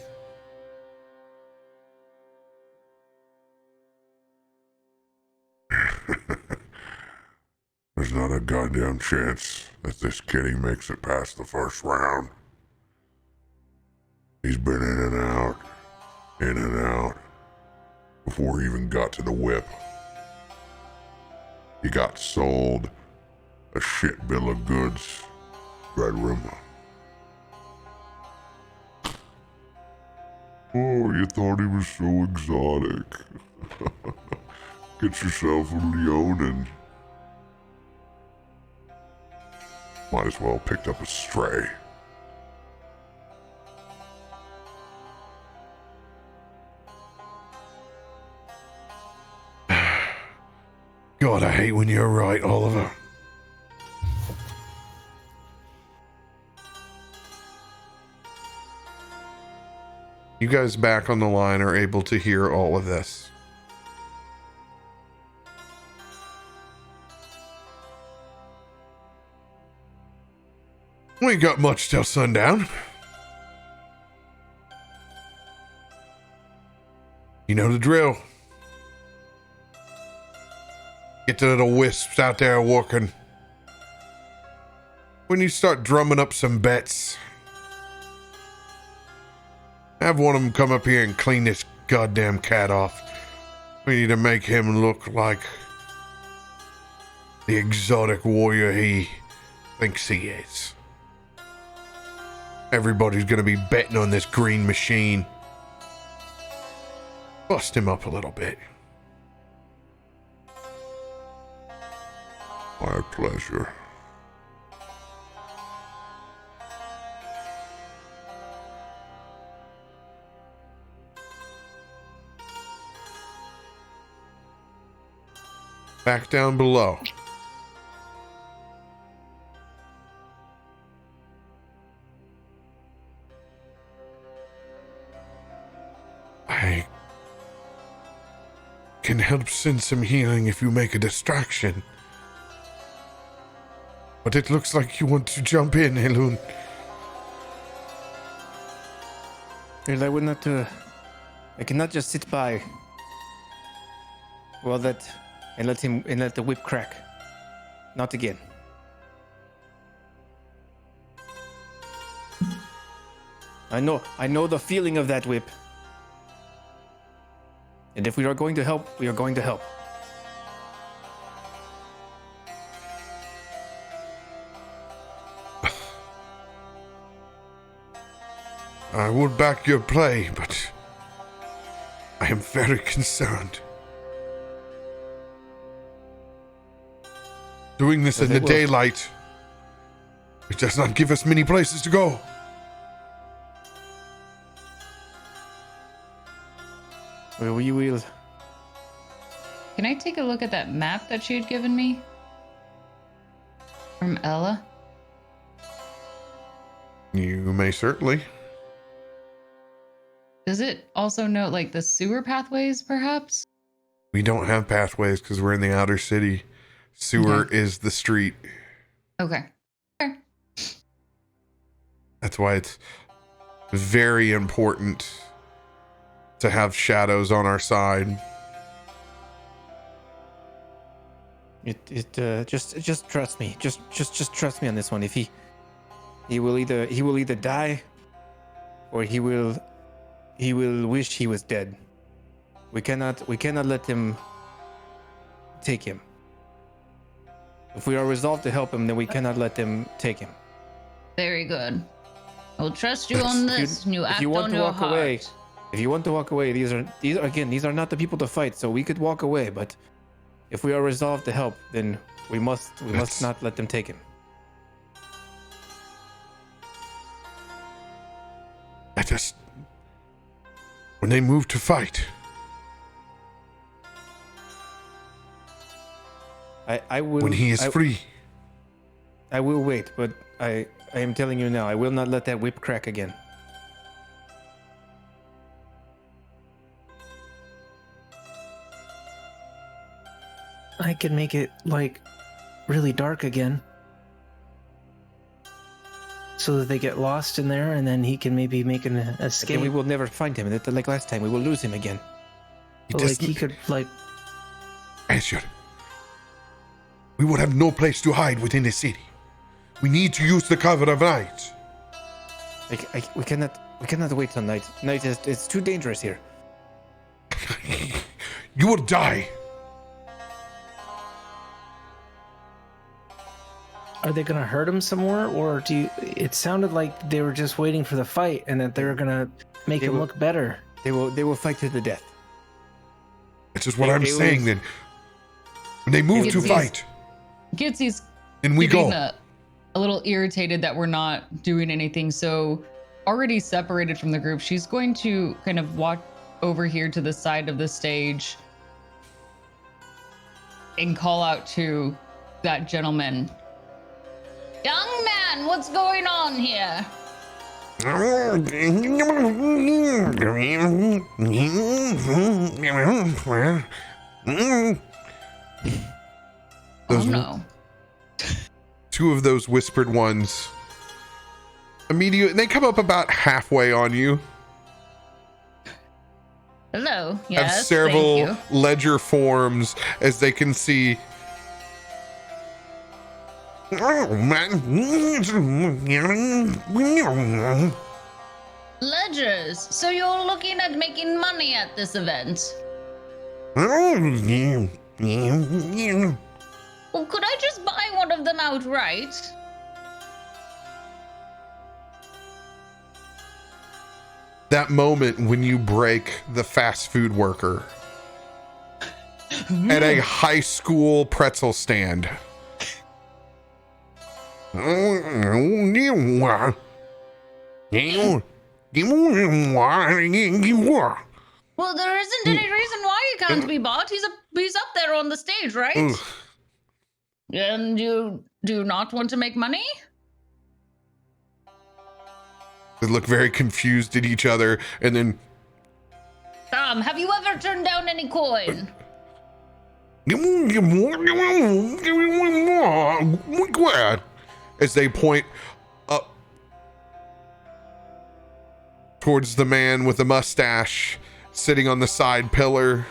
There's not a goddamn chance that this kitty makes it past the first round. He's been in and out, before he even got to the whip. He got sold a shit bill of goods, Red Room. Oh, you thought he was so exotic. Get yourself a Leonin. Might as well picked up a stray. God, I hate when you're right, Oliver. You guys back on the line are able to hear all of this. We ain't got much till sundown. You know the drill. Get the little wisps out there working. When you start drumming up some bets, have one of them come up here and clean this goddamn cat off. We need to make him look like the exotic warrior he thinks he is. Everybody's gonna be betting on this green machine. Bust him up a little bit. My pleasure. Back down below. I can help send some healing if you make a distraction. But it looks like you want to jump in, Aelune. And I would not, I cannot just sit by. Well, and let the whip crack. Not again. I know the feeling of that whip. And if we are going to help, we are going to help. I would back your play, but I am very concerned. Doing this in the daylight, it does not give us many places to go. Well, we will. Can I take a look at that map that she had given me? From Ella? You may certainly. Does it also note like the sewer pathways, perhaps? We don't have pathways because we're in the outer city. Sewer is the street. Okay. That's why it's very important to have shadows on our side. Just trust me. Just trust me on this one. If he will either die, or he will wish he was dead. We cannot let him take him. If we are resolved to help him, then we cannot let them take him. Very good. I'll trust you on this. You act on your heart. If you want to walk away, these are not the people to fight. So we could walk away, but if we are resolved to help, then we must not let them take him. When they move to fight, I will. when he is free, I will wait, but I am telling you now, I will not let that whip crack again. I could make it like really dark again, so that they get lost in there, and then he can maybe make an escape. And we will never find him. Like last time, we will lose him again. He could like. Asher, we would have no place to hide within the city. We need to use the cover of night. We cannot wait till night. Night it's too dangerous here. You will die. Are they gonna hurt him some more, or do you? It sounded like they were just waiting for the fight, and that they were gonna make him look better. They will fight to the death. That's just what I'm saying. Then, when they move to fight, Gitzi's and we go. A little irritated that we're not doing anything. So, already separated from the group, she's going to kind of walk over here to the side of the stage and call out to that gentleman. Young man, what's going on here? Oh no. Two of those whispered ones immediately, they come up about halfway on you. Hello. Have Yes. several ledger forms as they can see. Ledgers. So you're looking at making money at this event? Well, could I just buy one of them outright? That moment when you break the fast food worker at a high school pretzel stand. Well, there isn't any reason why he can't be bought. He's up there on the stage, right? And you do not want to make money? They look very confused at each other, and then Have you ever turned down any coin? as they point up towards the man with the mustache sitting on the side pillar.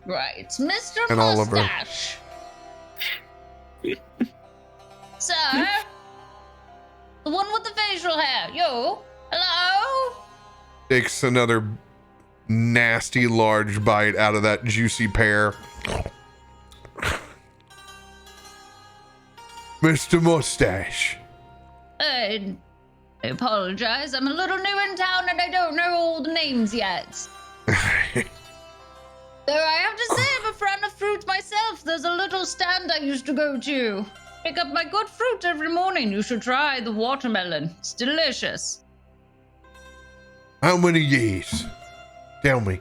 Right, Mr. And Oliver. Mustache. Sir? The one with the facial hair. You? Hello? Takes another nasty large bite out of that juicy pear. Mr. Mustache. I apologize. I'm a little new in town and I don't know all the names yet. Though I have to say, I'm a fan of fruit myself. There's a little stand I used to go to. Pick up my good fruit every morning. You should try the watermelon. It's delicious. How many years? Tell me.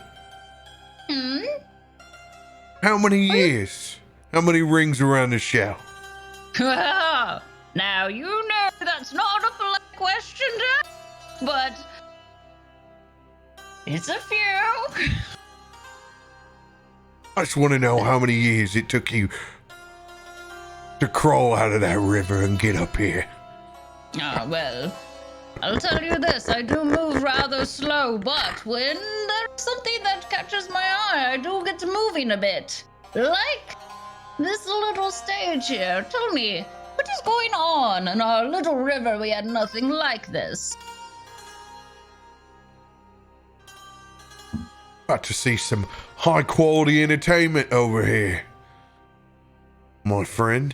How many years? How many rings around the shell? Now, you know that's not a polite question to ask, but it's a few. I just want to know how many years it took you to crawl out of that river and get up here. Ah, well, I'll tell you this, I do move rather slow, but when there's something that catches my eye, I do get to moving a bit. Like this little stage here. Tell me, what is going on in our little river? We had nothing like this. About to see some high quality entertainment over here, my friend.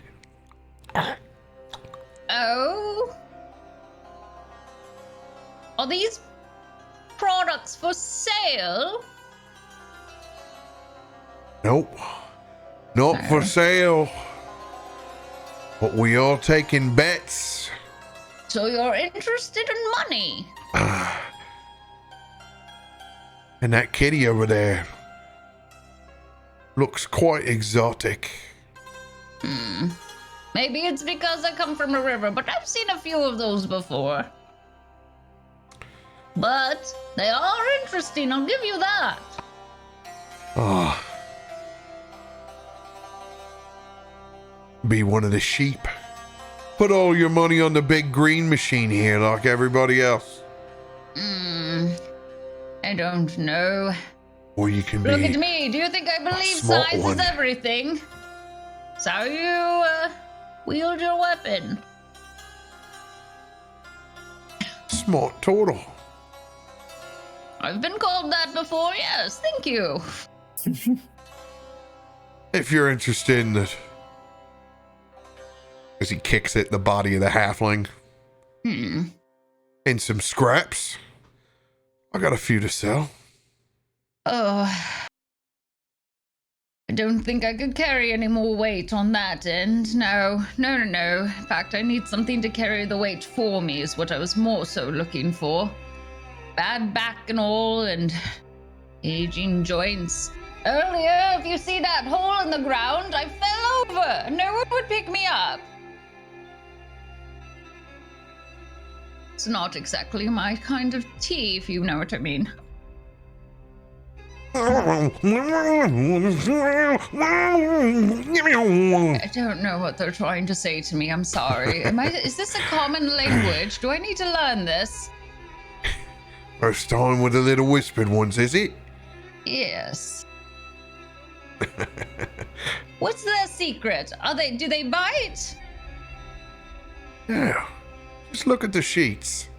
Oh? Are these products for sale? Nope, not for sale. But we are taking bets. So you're interested in money? And that kitty over there looks quite exotic. Maybe it's because I come from a river, but I've seen a few of those before. But they are interesting, I'll give you that. Ah. Be one of the sheep. Put all your money on the big green machine here like everybody else. I don't know. Or you can Look be at me, do you think I believe smart size one. is everything? So you wield your weapon. smart turtle. I've been called that before, yes, thank you. If you're interested in it. As he kicks it, the body of the halfling. And some scraps. I got a few to sell. Oh. I don't think I could carry any more weight on that end. No. In fact, I need something to carry the weight for me is what I was more so looking for. Bad back and all, and aging joints. Earlier, if you see that hole in the ground, I fell over. No one would pick me up. It's not exactly my kind of tea, if you know what I mean. I don't know what they're trying to say to me. I'm sorry. Is this a common language? Do I need to learn this? First time with the little whispered ones, is it? Yes. What's their secret? Do they bite? Yeah. Just look at the sheets.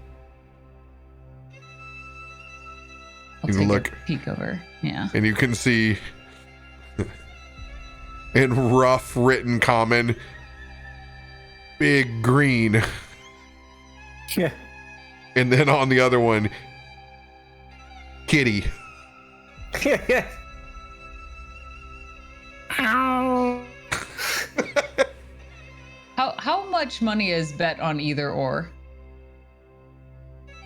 I'll You take look- a peek over. Yeah. And you can see in rough written common, big green. Yeah. And then on the other one, kitty. How much money is bet on either or?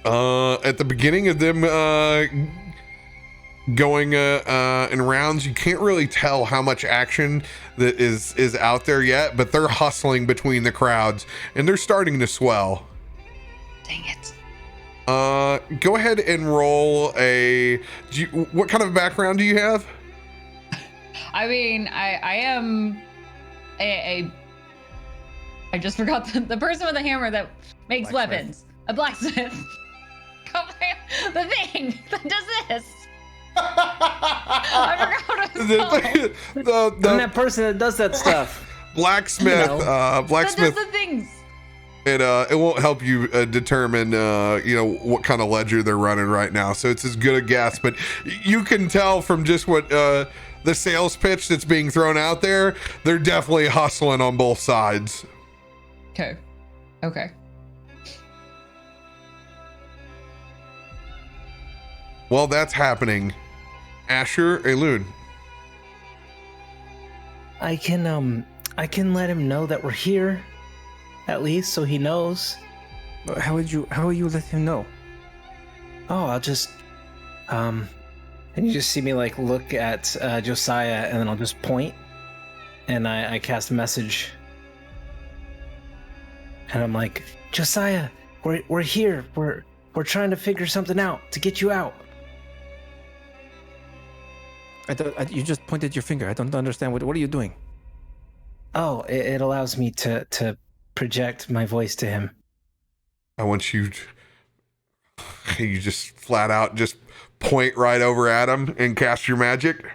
At the beginning of them going in rounds, you can't really tell how much action that is out there yet, but they're hustling between the crowds and they're starting to swell. Dang it. Go ahead and roll what kind of background do you have? I mean, I am I just forgot the person with the hammer that makes weapons. A blacksmith. The thing that does this. I forgot what it was called. I'm that person that does that stuff. Blacksmith. You know. That Blacksmith. does the things. It won't help you determine what kind of ledger they're running right now, so it's as good a guess, but you can tell from just what the sales pitch that's being thrown out there, they're definitely hustling on both sides. Okay. While that's happening, Asher, Aelune. I can let him know that we're here, at least, so he knows. How will you let him know? Oh, I'll just, and you just see me like look at Josiah, and then I'll just point, and I cast a message, and I'm like, Josiah, we're here. We're trying to figure something out to get you out. You just pointed your finger. I don't understand. What are you doing? Oh, it allows me to project my voice to him. I want you just flat out just point right over at him and cast your magic.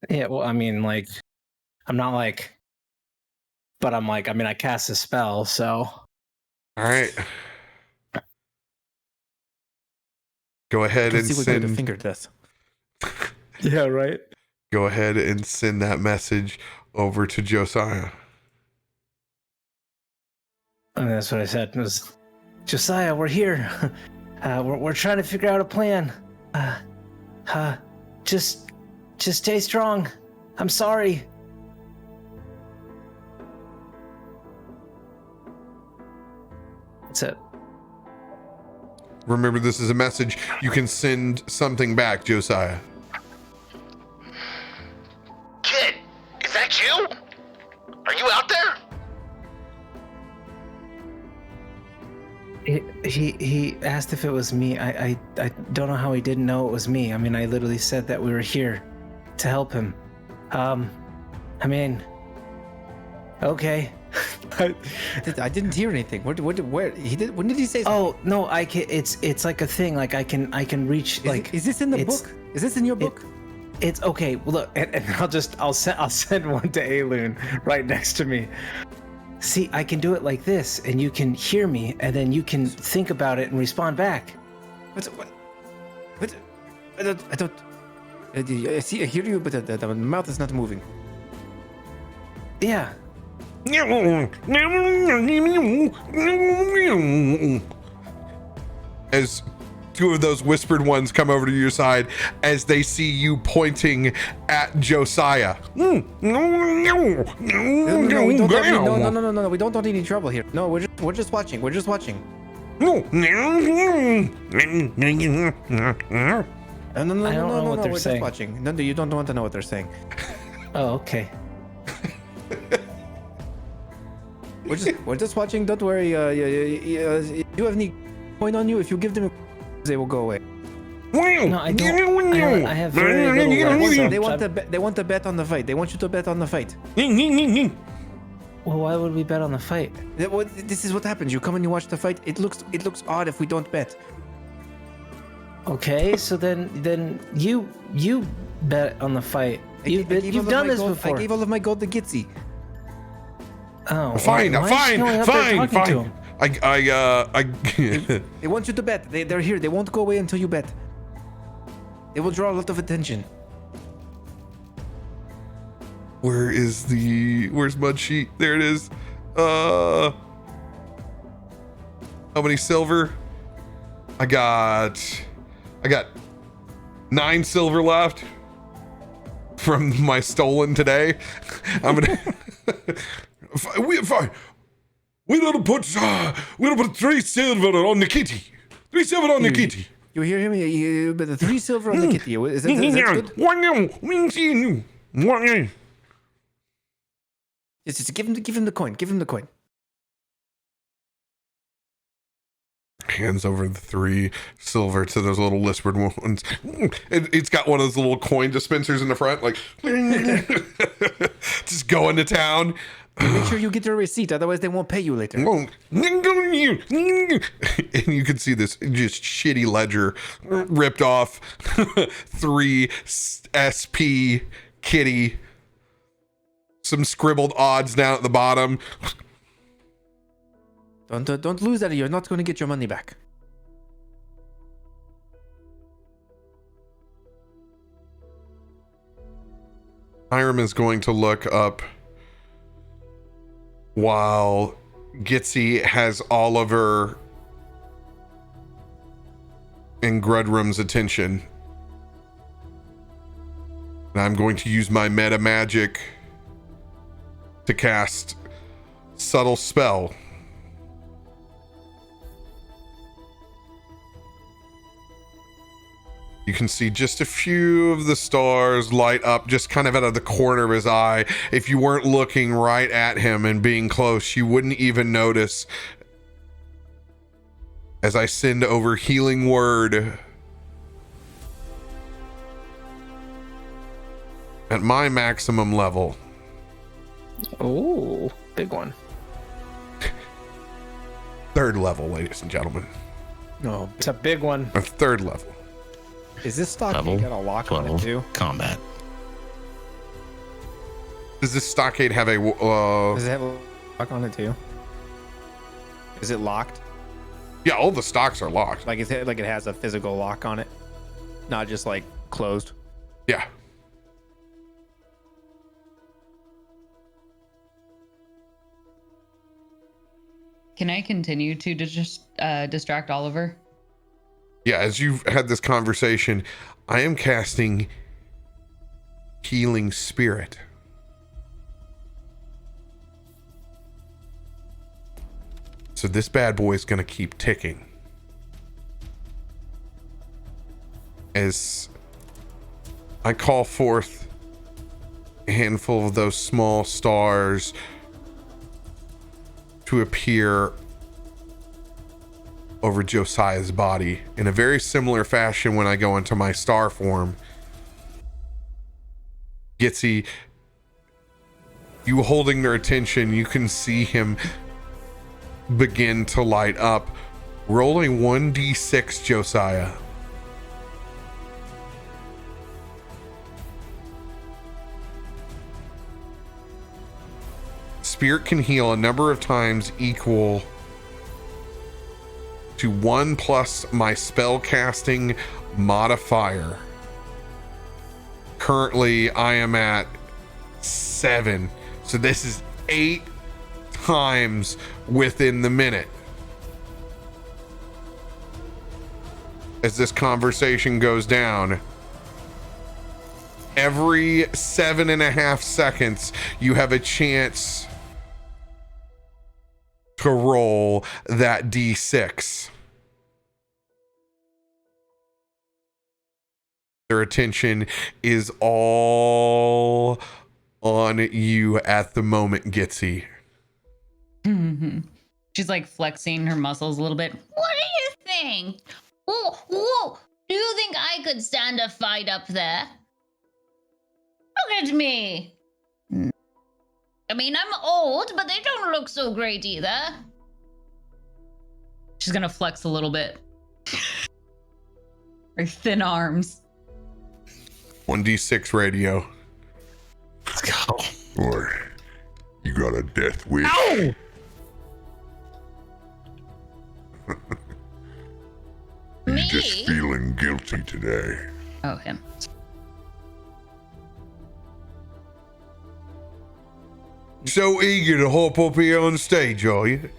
Yeah, well, I mean, like, I'm not like, but I'm like, I mean, I cast a spell, so. All right. Go ahead and See what the send. finger does. Yeah, right. Go ahead and send that message over to Josiah. I mean, that's what I said. It was, Josiah, we're here. We're trying to figure out a plan. Just stay strong. I'm sorry. That's it. Remember, this is a message. You can send something back, Josiah. Kid, is that you? Are you out there? He asked if it was me. I don't know how he didn't know it was me. I mean, I literally said that we were here to help him. I mean, okay. I didn't hear anything. Where he did? When did he say? Oh no, I can. It's like a thing. Like I can reach. Is this in the book? Is this in your book? It's okay. Well, look, and I'll send one to Aelune right next to me. See, I can do it like this, and you can hear me, and then you can think about it and respond back. What? I don't. I see. I hear you, but the mouth is not moving. Yeah. As two of those whispered ones come over to your side as they see you pointing at Josiah. No, we don't want any trouble here. No, we're just watching. We're just watching. No, I don't know what they're we're saying. just watching. No, you don't want to know what they're saying. Oh, okay. We're just watching. Don't worry. You have any coin on you? If you give them, they will go away. No, I don't. I have very little left, so They want to bet on the fight. They want you to bet on the fight. Well, why would we bet on the fight? This is what happens. You come and you watch the fight. It looks odd if we don't bet. Okay, so then you bet on the fight. You've done this before. I gave all of my gold to Gitzi. Oh, Fine. They want you to bet. They're here. They won't go away until you bet. They will draw a lot of attention. Where's Mud Sheet? There it is. How many silver? I got 9 silver left from my stolen today. I'm gonna fine. We'll put 3 silver on the kitty. 3 silver on the kitty. You hear him? You bet 3 silver on the kitty. Is that good? Just give him the coin. Give him the coin. Hands over the 3 silver to those little whispered ones. It's got one of those little coin dispensers in the front, like just going to town. Make sure you get your receipt, otherwise they won't pay you later. And you can see this just shitty ledger ripped off. 3 SP kitty. Some scribbled odds down at the bottom. Don't lose that. You're not going to get your money back. Hiram is going to look up while Gitzi has Oliver and Grudrum's attention. And I'm going to use my meta magic to cast Subtle Spell. You can see just a few of the stars light up just kind of out of the corner of his eye. If you weren't looking right at him and being close, you wouldn't even notice. As I send over Healing Word. at my maximum level. Ooh, big one. 3rd level, ladies and gentlemen. No, It's a big one. A 3rd level. is this stockade Level got a lock on it 12 too? combat. Does this stockade have a Does it have a lock on it too? Is it locked? yeah, all the stocks are locked. Like it has a physical lock on it, not just like closed. Yeah. Can I continue to distract Oliver? Yeah, as you've had this conversation, I am casting Healing Spirit. So this bad boy is going to keep ticking. As I call forth a handful of those small stars to appear over Josiah's body in a very similar fashion when I go into my star form. Gitzi, you holding their attention, you can see him begin to light up. Rolling 1d6, Josiah. Spirit can heal a number of times equal to 1 plus my spell casting modifier. Currently, I am at 7. So this is 8 times within the minute. As this conversation goes down, every 7.5 seconds, you have a chance to roll that d6. Their attention is all on you at the moment, Gitzi. She's like flexing her muscles a little bit. What do you think? Whoa. Do you think I could stand a fight up there? Look at me. I mean, I'm old, but they don't look so great either. She's gonna flex a little bit. Her thin arms. 1d6 radio. Let's go. Boy, you got a death wish. Ow! You Me? just feeling guilty today. Oh, him. So eager to hop up here on stage, are you?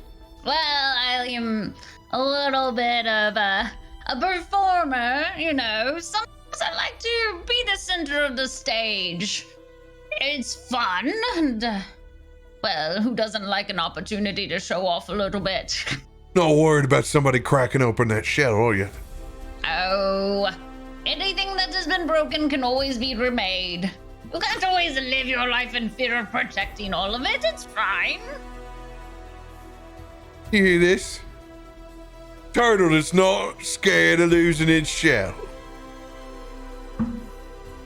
Well, I am a little bit of a performer, you know. Sometimes I like to be the center of the stage. It's fun, and, well, who doesn't like an opportunity to show off a little bit? Not worried about somebody cracking open that shell, are you? Oh, anything that has been broken can always be remade. You can't always live your life in fear of protecting all of it. It's fine. You hear this? Turtle is not scared of losing its shell.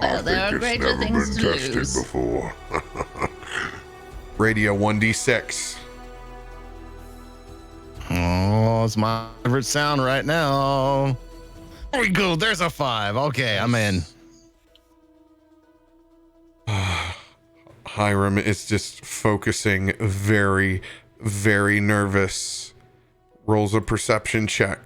Well, I there are think it's greater never things been to tested lose. before. Radio 1d6. Oh, it's my favorite sound right now. There we go. There's a 5. Okay, I'm in. Hiram is just focusing, very, very nervous. Rolls a perception check.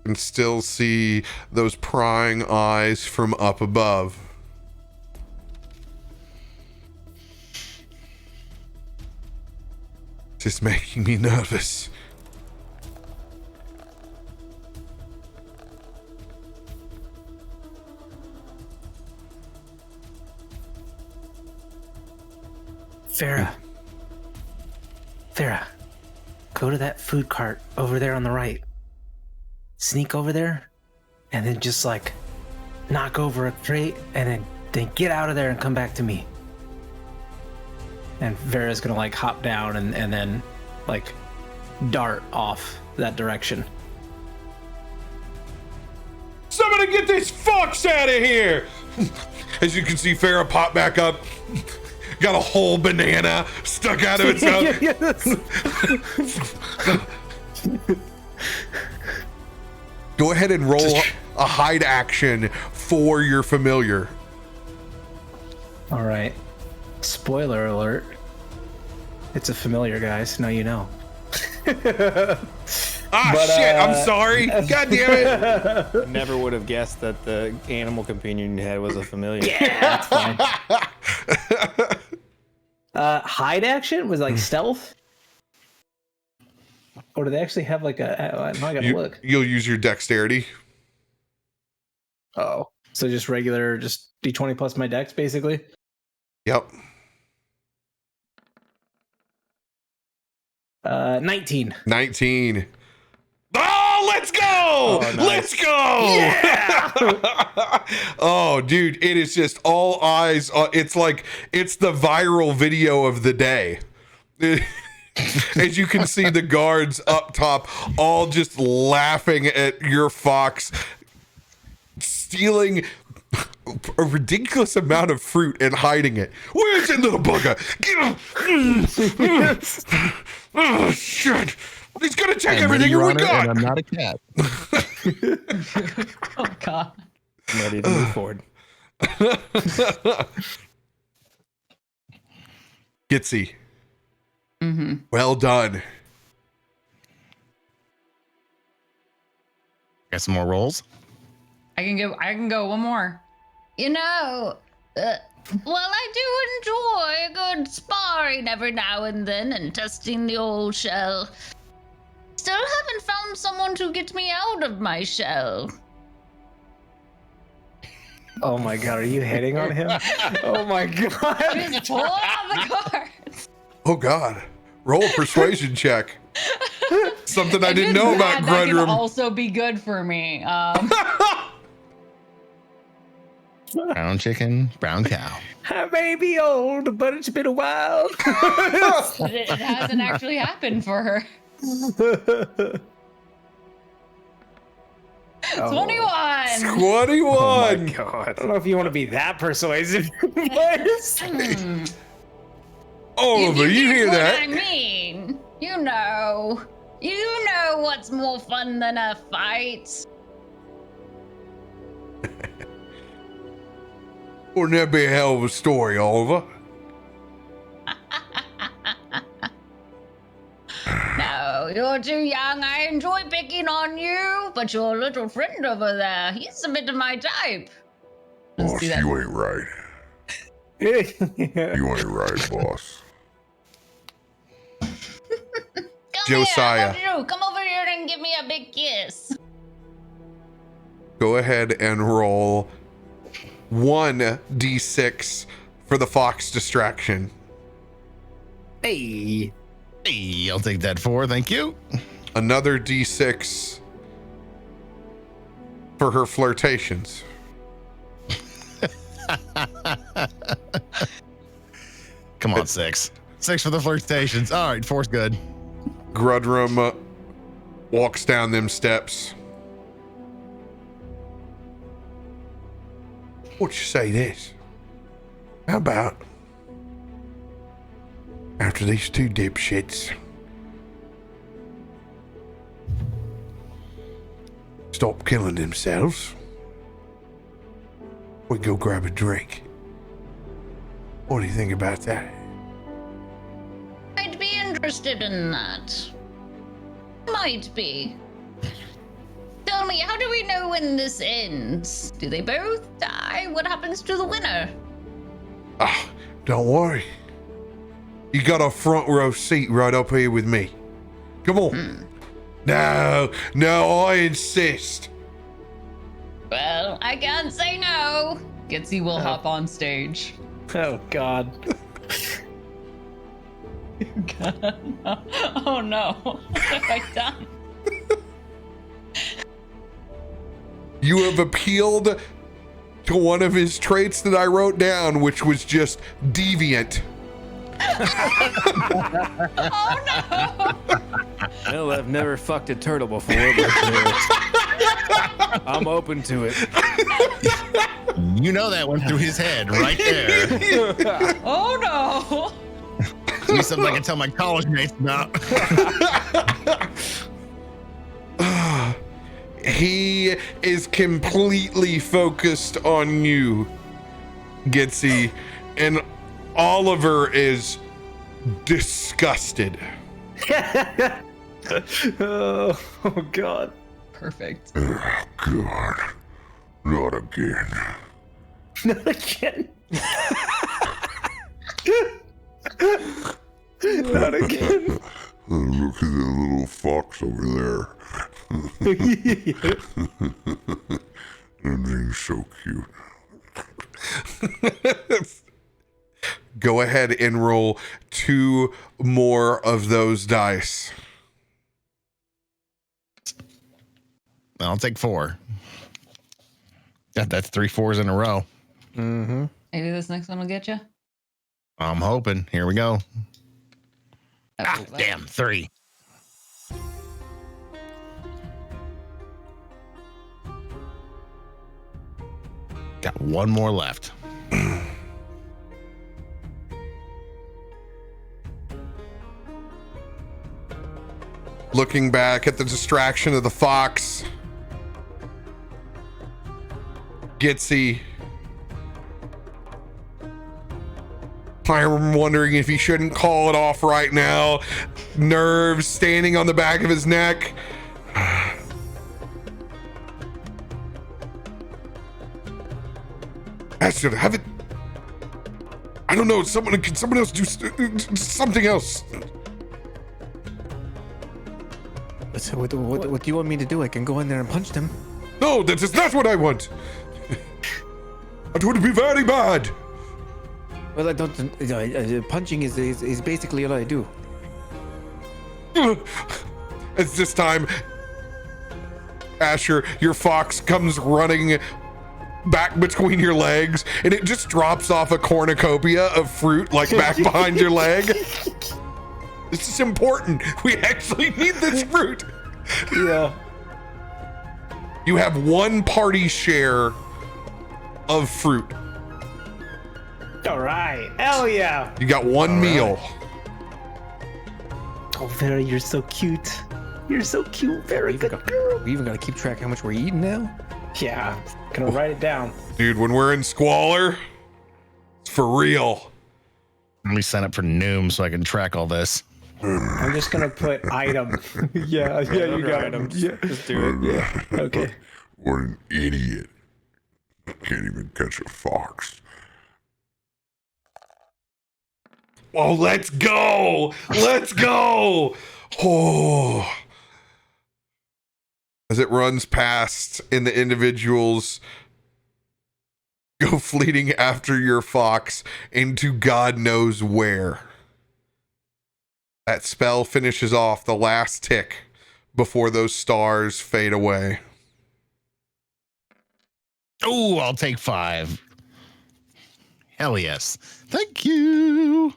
And still see those prying eyes from up above. Just making me nervous. Farah, go to that food cart over there on the right. Sneak over there, and then just like knock over a crate, and then get out of there and come back to me. And Vera's gonna like hop down and then like dart off that direction. Somebody this fox out of here. As you can see, Farrah pop back up. Got a whole banana stuck out of its mouth. Go ahead and roll a hide action for your familiar. All right. Spoiler alert. It's a familiar, guys. Now you know. Shit, I'm sorry. God damn it. Never would have guessed that the animal companion you had was a familiar. Yeah, that's fine. Hide action was like stealth? Or do they actually have like a... I gotta look. You'll use your dexterity. Oh. So just regular, just D20 plus my dex, basically? Yep. 19. 19. Oh, let's go! Oh, nice. Let's go! Yeah! Oh, dude, it is just all eyes. It's like, it's the viral video of the day. As you can see, the guards up top all just laughing at your fox stealing a ridiculous amount of fruit and hiding it. Where's that little bugger? Get him! Oh, shit! He's gonna check everything we got! And I'm not a cat. Oh, God. I'm ready to move forward. Gitzi. Mm-hmm. Well done. Got some more rolls? I can go one more. You know, well, I do enjoy a good sparring every now and then and testing the old shell. Still haven't found someone to get me out of my shell. Oh my god, are you hitting on him? Oh my god. Just pull out the cards. Oh god. Roll a persuasion check. Something I didn't know about That can Grundrum. also be good for me. Brown chicken, brown cow. I may be old, but it's been a while. It hasn't actually happened for her. 21. 21. Oh my god. I don't know if you want to be that persuasive. Oliver, you hear what that? I mean, you know what's more fun than a fight. Wouldn't that be a hell of a story, Oliver? No, you're too young. I enjoy picking on you, but your little friend over there, he's a bit of my type. Boss, do that. you ain't right. Yeah. You ain't right, boss. Josiah. Here, come over here and give me a big kiss. Go ahead and roll 1d6 for the fox distraction. Hey. Hey, I'll take that 4, thank you. Another d6 for her flirtations. Come on, 6. 6 for the flirtations. All right, 4's good. Grudrum walks down them steps. What you say this? How about after these two dipshits stop killing themselves, we go grab a drink? What do you think about that? I'd be interested in that. Might be. Tell me, how do we know when this ends? Do they both die? What happens to the winner? Ah, don't worry. You got a front row seat right up here with me. Come on. No, I insist. Well, I can't say no. Gitzi will hop on stage. Oh god. God. Oh no. What have I done? You have appealed to one of his traits that I wrote down, which was just deviant. Oh no. Well, I've never fucked a turtle before, but I'm open to it. You know that went through his head right there. Oh no! Be something I can tell my college mates about. He is completely focused on you, Gitzi, and Oliver is disgusted. Oh God. Perfect. God, not again. Not again. Not again. Look at that little fox over there. That thing's so cute. Go ahead and roll 2 more of those dice. I'll take 4. That's 3 4s in a row. Mm-hmm. Maybe this next one will get you. I'm hoping. Here we go. Damn, 3. Got 1 more left. Looking back at the distraction of the fox, Gitzi, I'm wondering if he shouldn't call it off right now. Nerves standing on the back of his neck. I should have it. I don't know. Can someone else do something else? So what do you want me to do? I can go in there and punch them. No, that is not what I want. It would be very bad. Well, I don't. Punching is basically all I do. It's this time, Asher, your fox comes running back between your legs, and it just drops off a cornucopia of fruit, like back behind your leg. This is important. We actually need this fruit. Yeah. You have 1 party share of fruit. All right. Hell yeah. You got 1 meal. Oh, Vera, you're so cute. You're so cute. Very good girl. We even got to keep track how much we're eating now. Yeah. Gonna write it down. Dude, when we're in squalor, it's for real. Let me sign up for Noom so I can track all this. I'm just gonna put item. Yeah, you got it. Yeah. Just do it. Yeah. Okay. What an idiot. Can't even catch a fox. Oh, let's go. Let's go. Oh. As it runs past and the individuals go fleeting after your fox into God knows where. That spell finishes off the last tick before those stars fade away. Oh, I'll take 5. Hell yes. Thank you.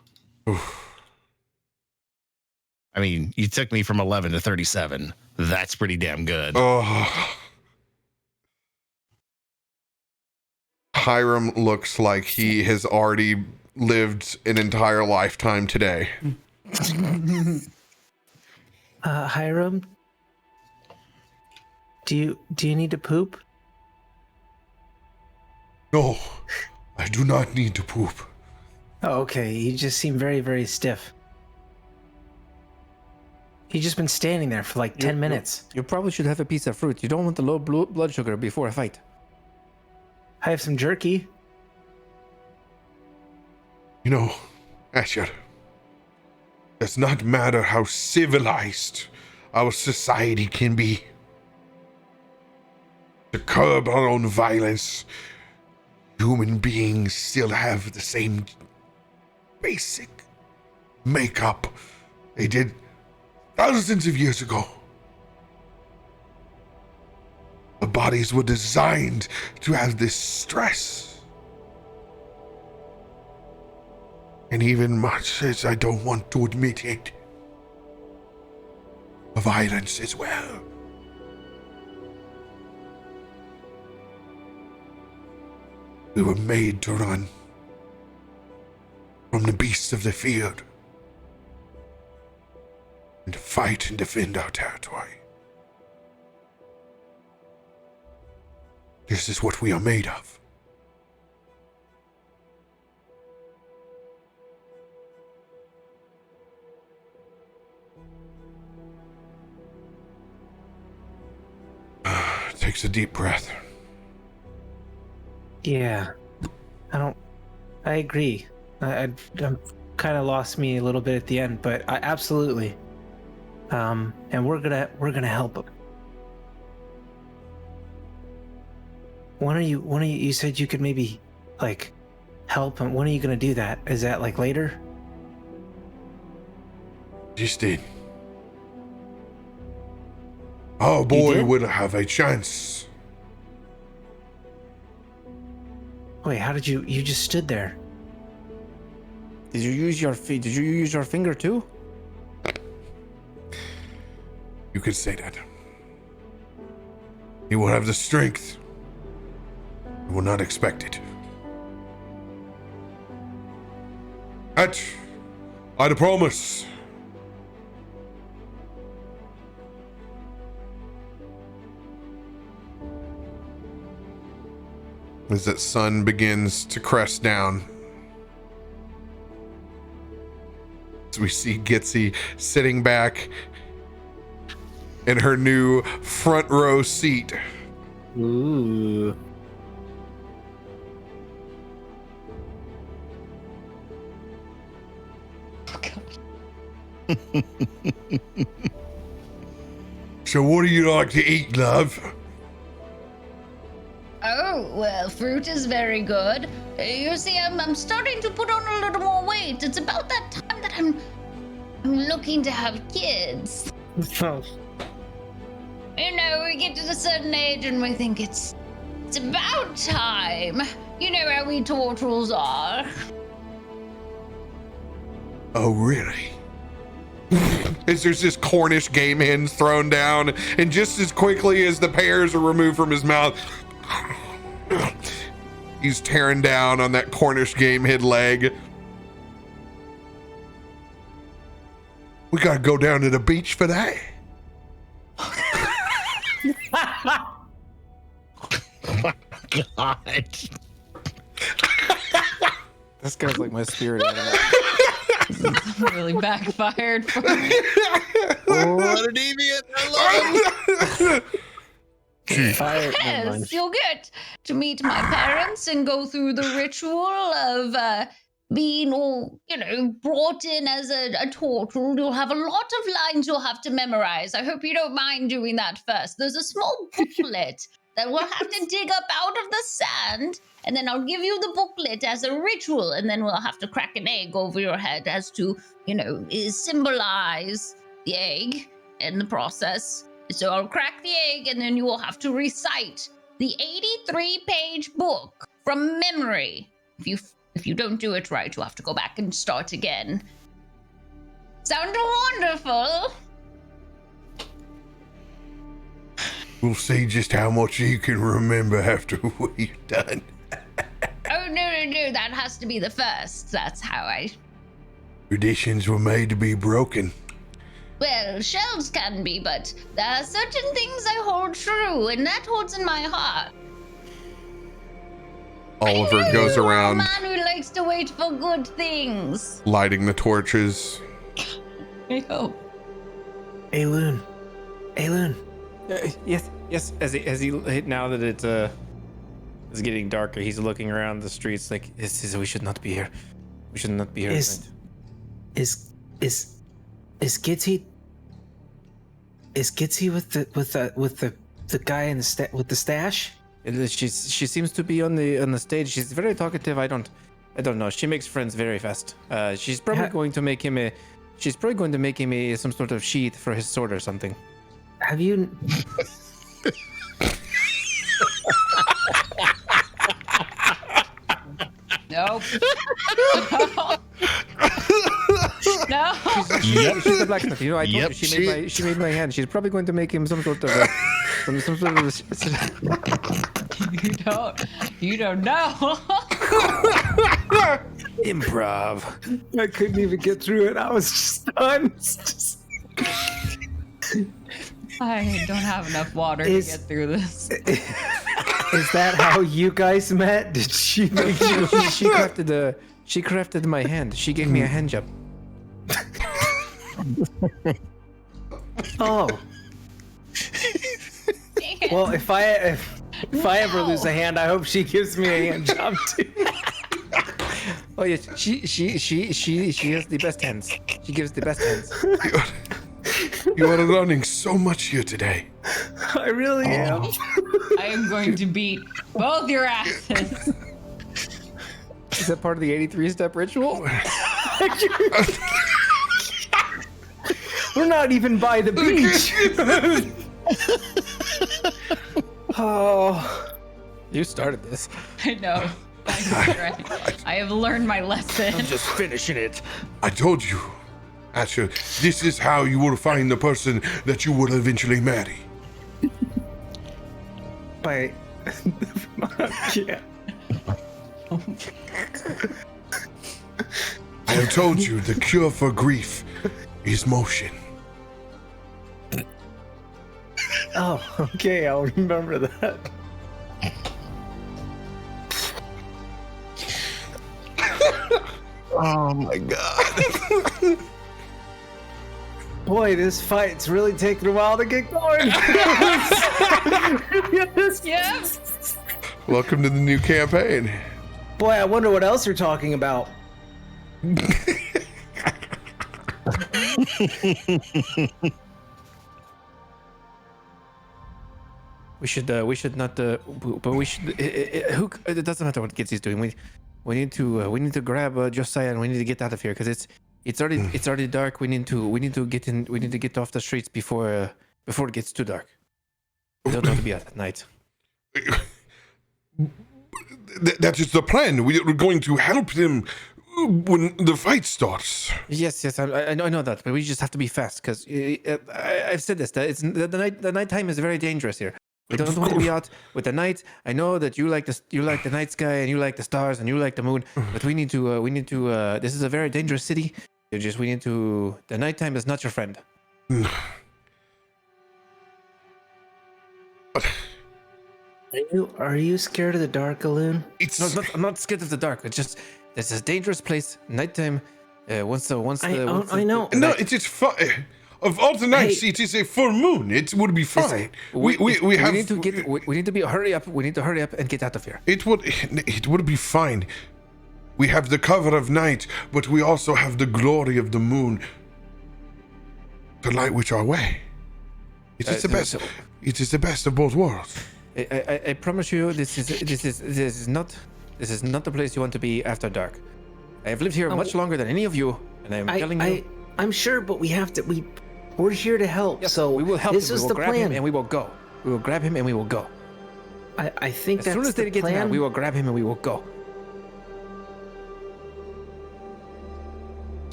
I mean, you took me from 11 to 37. That's pretty damn good. Oh. Hiram looks like he has already lived an entire lifetime today. Hiram, do you need to poop? No, I do not need to poop. Oh, okay. You just seem very, very stiff. He's just been standing there for like 10 minutes. You probably should have a piece of fruit. You don't want the low blood sugar before a fight. I have some jerky. You know, Asher, does not matter how civilized our society can be. To curb our own violence, human beings still have the same basic makeup they did thousands of years ago. Our bodies were designed to have this stress. And even much as I don't want to admit it, of violence as well. We were made to run from the beasts of the field and to fight and defend our territory. This is what we are made of. Takes a deep breath. Yeah, I agree. I'm kind of lost me a little bit at the end, but I absolutely. And we're gonna help him. When are you said you could maybe like help him. When are you gonna do that? Is that like later? Just did. Our boy will have a chance. Wait, how did you just stood there? Did you use your feet? Did you use your finger too? You could say that. He will have the strength. You will not expect it. That I promise. As that sun begins to crest down, as we see Gitzi sitting back in her new front row seat. Ooh. So what do you like to eat, love? Oh, well, fruit is very good. You see, I'm starting to put on a little more weight. It's about that time that I'm looking to have kids. You know, we get to a certain age and we think it's about time. You know how we turtles are. Oh, really? As there's just Cornish game hens thrown down, and just as quickly as the pears are removed from his mouth, he's tearing down on that Cornish game hen leg. We gotta go down to the beach for that. God. This guy's like my spirit animal. Really backfired for me. What a deviant! I love him. Yes, you'll get to meet my parents and go through the ritual of being all, brought in as a turtle. You'll have a lot of lines you'll have to memorize. I hope you don't mind doing that first. There's a small booklet that we'll have to dig up out of the sand, and then I'll give you the booklet as a ritual, and then we'll have to crack an egg over your head as to, symbolize the egg in the process. So I'll crack the egg, and then you will have to recite the 83-page book from memory. If you don't do it right, you'll have to go back and start again. Sound wonderful? We'll see just how much you can remember after we're done. Oh, no, that has to be the first. That's how I... Traditions were made to be broken. Well, shells can be, but there are certain things I hold true, and that holds in my heart. Oliver goes around, A man who likes to wait for good things. lighting the torches. I hope. Aelune. Yes. As he now that it's getting darker, he's looking around the streets like, we should not be here. We should not be here. Is Gitzi with the guy in with the stash? She seems to be on the stage. She's very talkative. I don't know. She makes friends very fast. She's probably going to make him some sort of sheath for his sword or something. Have you? Nope. No, No. She's the blacksmith. You know, I told Yep, you she made my hand. She's probably going to make him some sort of some sort of. You don't know. Improv. I couldn't even get through it. I was just done. I don't have enough water to get through this. Is that how you guys met? Did she make you? She crafted my hand. She gave me a hand job. Oh. Well, if I ever lose a hand, I hope she gives me a hand job too. Oh yes, she has the best hands. She gives the best hands. You are learning so much here today. I really am. I am going to beat both your asses. Is that part of the 83-step ritual? We're not even by the beach. Oh. You started this. I know. I have learned my lesson. I'm just finishing it. I told you, Asher, this is how you will find the person that you will eventually marry. By yeah. I have told you the cure for grief is motion. Oh, okay, I'll remember that. Oh my god. Boy, this fight's really taking a while to get going. Yeah. Welcome to the new campaign. Boy, I wonder what else you're talking about. We should not. But we should. It doesn't matter what Gitzi's doing. We need to grab Josiah and we need to get out of here because it's already dark. We need to get in. We need to get off the streets before it gets too dark. We don't want to be out at night. That is the plan. We are going to help them when the fight starts. Yes, I know that, but we just have to be fast because I've said this. That it's the nighttime is very dangerous here. We don't want to be out with the night. I know that you like the night sky and you like the stars and you like the moon, but we need to. This is a very dangerous city. We need to. The nighttime is not your friend. Are you scared of the dark, Aelune? No, I'm not scared of the dark. It's just this is a dangerous place. Nighttime. I know. No, it is fine. Of all the nights, it is a full moon. It would be fine. We need to hurry up. We need to hurry up and get out of here. It would be fine. We have the cover of night, but we also have the glory of the moon to light which our way. It is the best. It is the best of both worlds. I promise you, this is not the place you want to be after dark. I have lived here much longer than any of you, and I'm telling you. I'm sure, but we're here to help. Yes, so we will help this him. is We will the grab plan. him and we will go. We will grab him and we will go. I think As that's soon as the they get plan. out, we will grab him and we will go.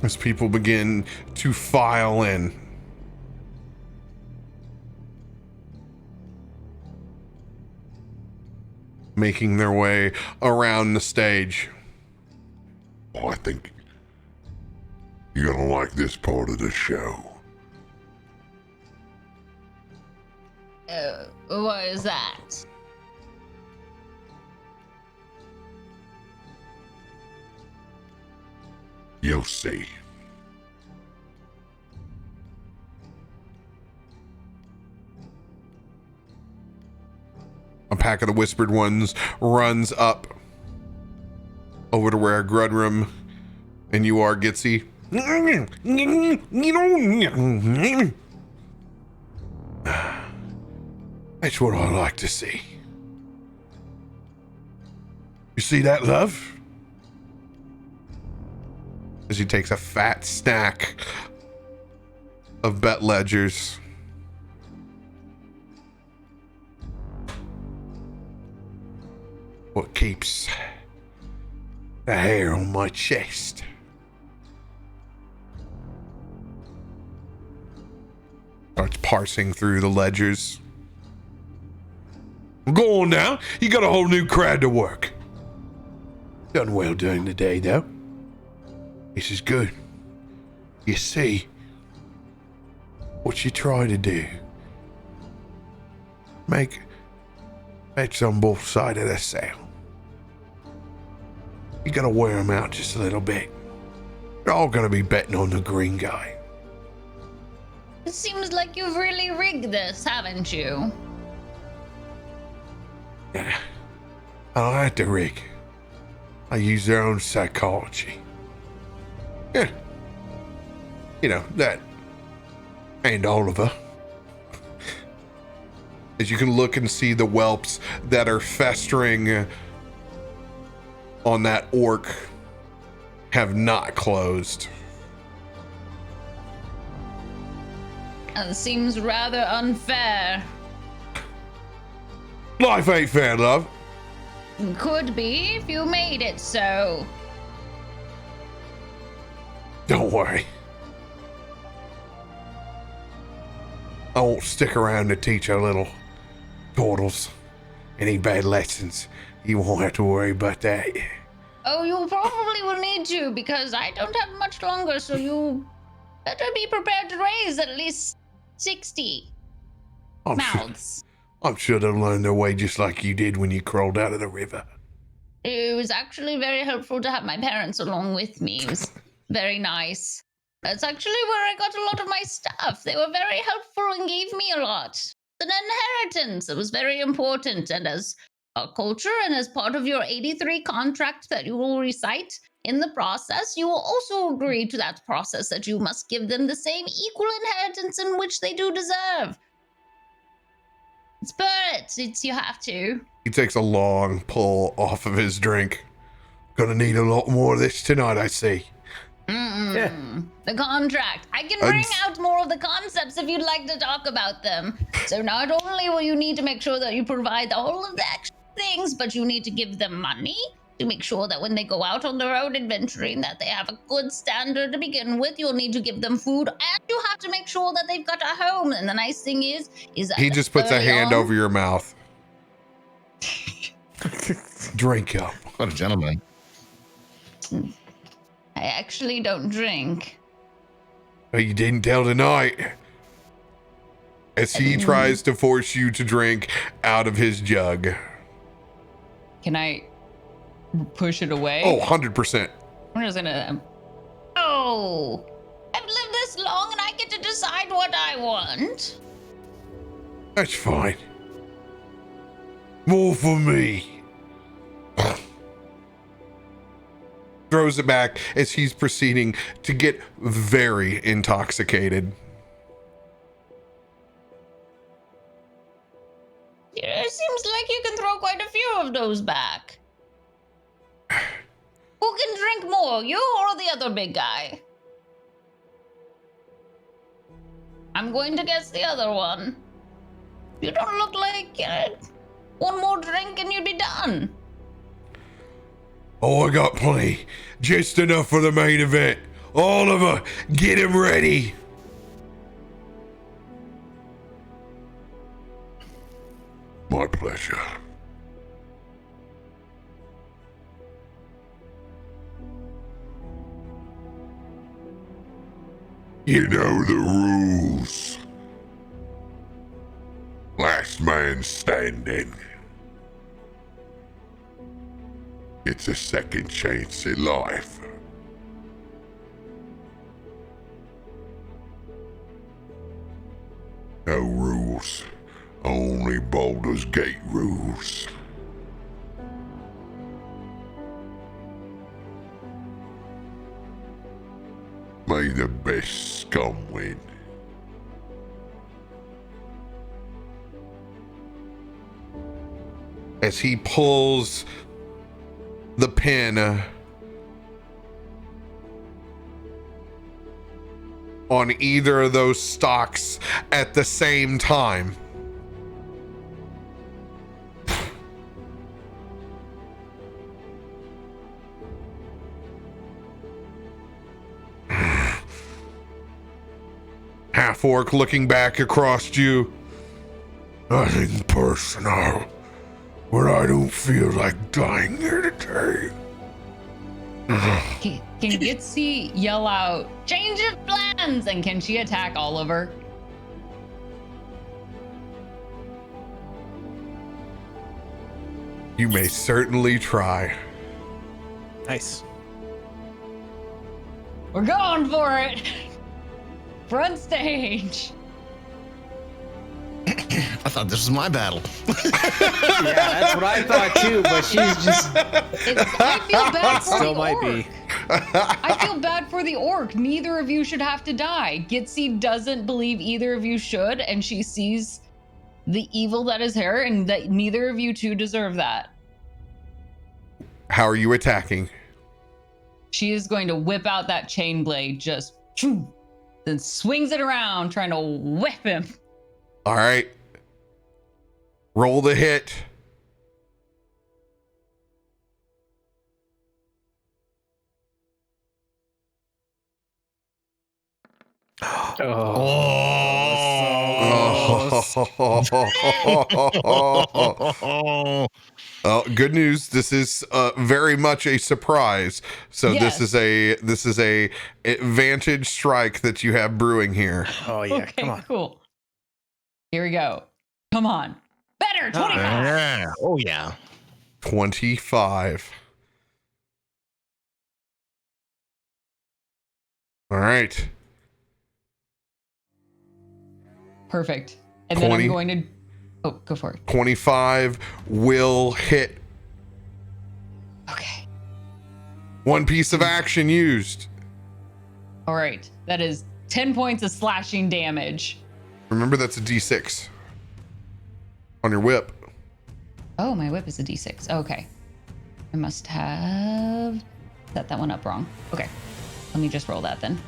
As people begin to file in. Making their way around the stage. Oh, I think you're gonna like this part of the show. What is that? You'll see. A pack of the Whispered Ones runs up over to where Grudrum and you are, Gitzi. That's what I like to see. You see that, love? As he takes a fat stack of bet ledgers. What keeps the hair on my chest. parsing through the ledgers. Go on now. You got a whole new crowd to work. Done well during the day, though. This is good. You see, what you try to do, make bets on both sides of the sail. You gotta wear them out just a little bit. They're all gonna be betting on the green guy. It seems like you've really rigged this, haven't you? Yeah, I don't have to rig. I use their own psychology. Yeah. You know, that and Oliver. As you can look and see the whelps that are festering on that orc have not closed. That seems rather unfair. Life ain't fair, love. Could be if you made it so. Don't worry. I won't stick around to teach our little turtles any bad lessons. You won't have to worry about that. Oh, you probably will need to, because I don't have much longer, so you better be prepared to raise at least 60 mouths. I'm sure they'll learn their way just like you did when you crawled out of the river. It was actually very helpful to have my parents along with me. It was very nice. That's actually where I got a lot of my stuff. They were very helpful and gave me a lot. An inheritance. It was very important. And as a culture and as part of your 83 contract that you will recite in the process, you will also agree to that process that you must give them the same equal inheritance in which they do deserve. It's you have to. He takes a long pull off of his drink. Gonna need a lot more of this tonight, I see. The contract. I can bring out more of the concepts if you'd like to talk about them. So not only will you need to make sure that you provide all of the extra things, but you need to give them money to make sure that when they go out on their own adventuring that they have a good standard to begin with. You'll need to give them food, and you have to make sure that they've got a home. And the nice thing is that He just puts a hand over your mouth. Drink up. What a gentleman. I actually don't drink. Oh, you didn't tell tonight. As he tries to force you to drink out of his jug. Can I push it away? Oh, 100%. I'm just gonna. Oh, I've lived this long and I get to decide what I want. That's fine. More for me. Throws it back as he's proceeding to get very intoxicated. It seems like you can throw quite a few of those back. Who can drink more, you or the other big guy? I'm going to guess the other one. You don't look like one more drink and you'd be done. Oh, I got plenty. Just enough for the main event. Oliver, get him ready. My pleasure. You know the rules. Last man standing. It's a second chance at life. No rules. Only Baldur's Gate rules. May the best scum win. As he pulls the pin on either of those stocks at the same time. half orc looking back across you. Nothing personal, but I don't feel like dying here today. Can Gitzi yell out, change of plans? And can she attack Oliver? You may certainly try. Nice. We're going for it. Front stage. I thought this was my battle. Yeah, that's what I thought too, but she's just. I feel bad for Still the might orc. be. I feel bad for the orc. Neither of you should have to die. Gitzi doesn't believe either of you should, and she sees the evil that is her, and that neither of you two deserve that. How are you attacking? She is going to whip out that chain blade, just then swings it around, trying to whip him. All right. Roll the hit. Oh. Oh, good news. This is very much a surprise. So Yes. this is a advantage strike that you have brewing here. Oh yeah, Okay, come on. cool. Here we go. Come on. Better, 25. Yeah. Oh yeah. 25. All right. Perfect. And then 20. I'm going to... Oh, go for it. 25 will hit. Okay. One piece of action used. All right. That is 10 points of slashing damage. Remember, that's a d6 on your whip. Oh, my whip is a d6. Okay. I must have set that one up wrong. Okay. Let me just roll that then.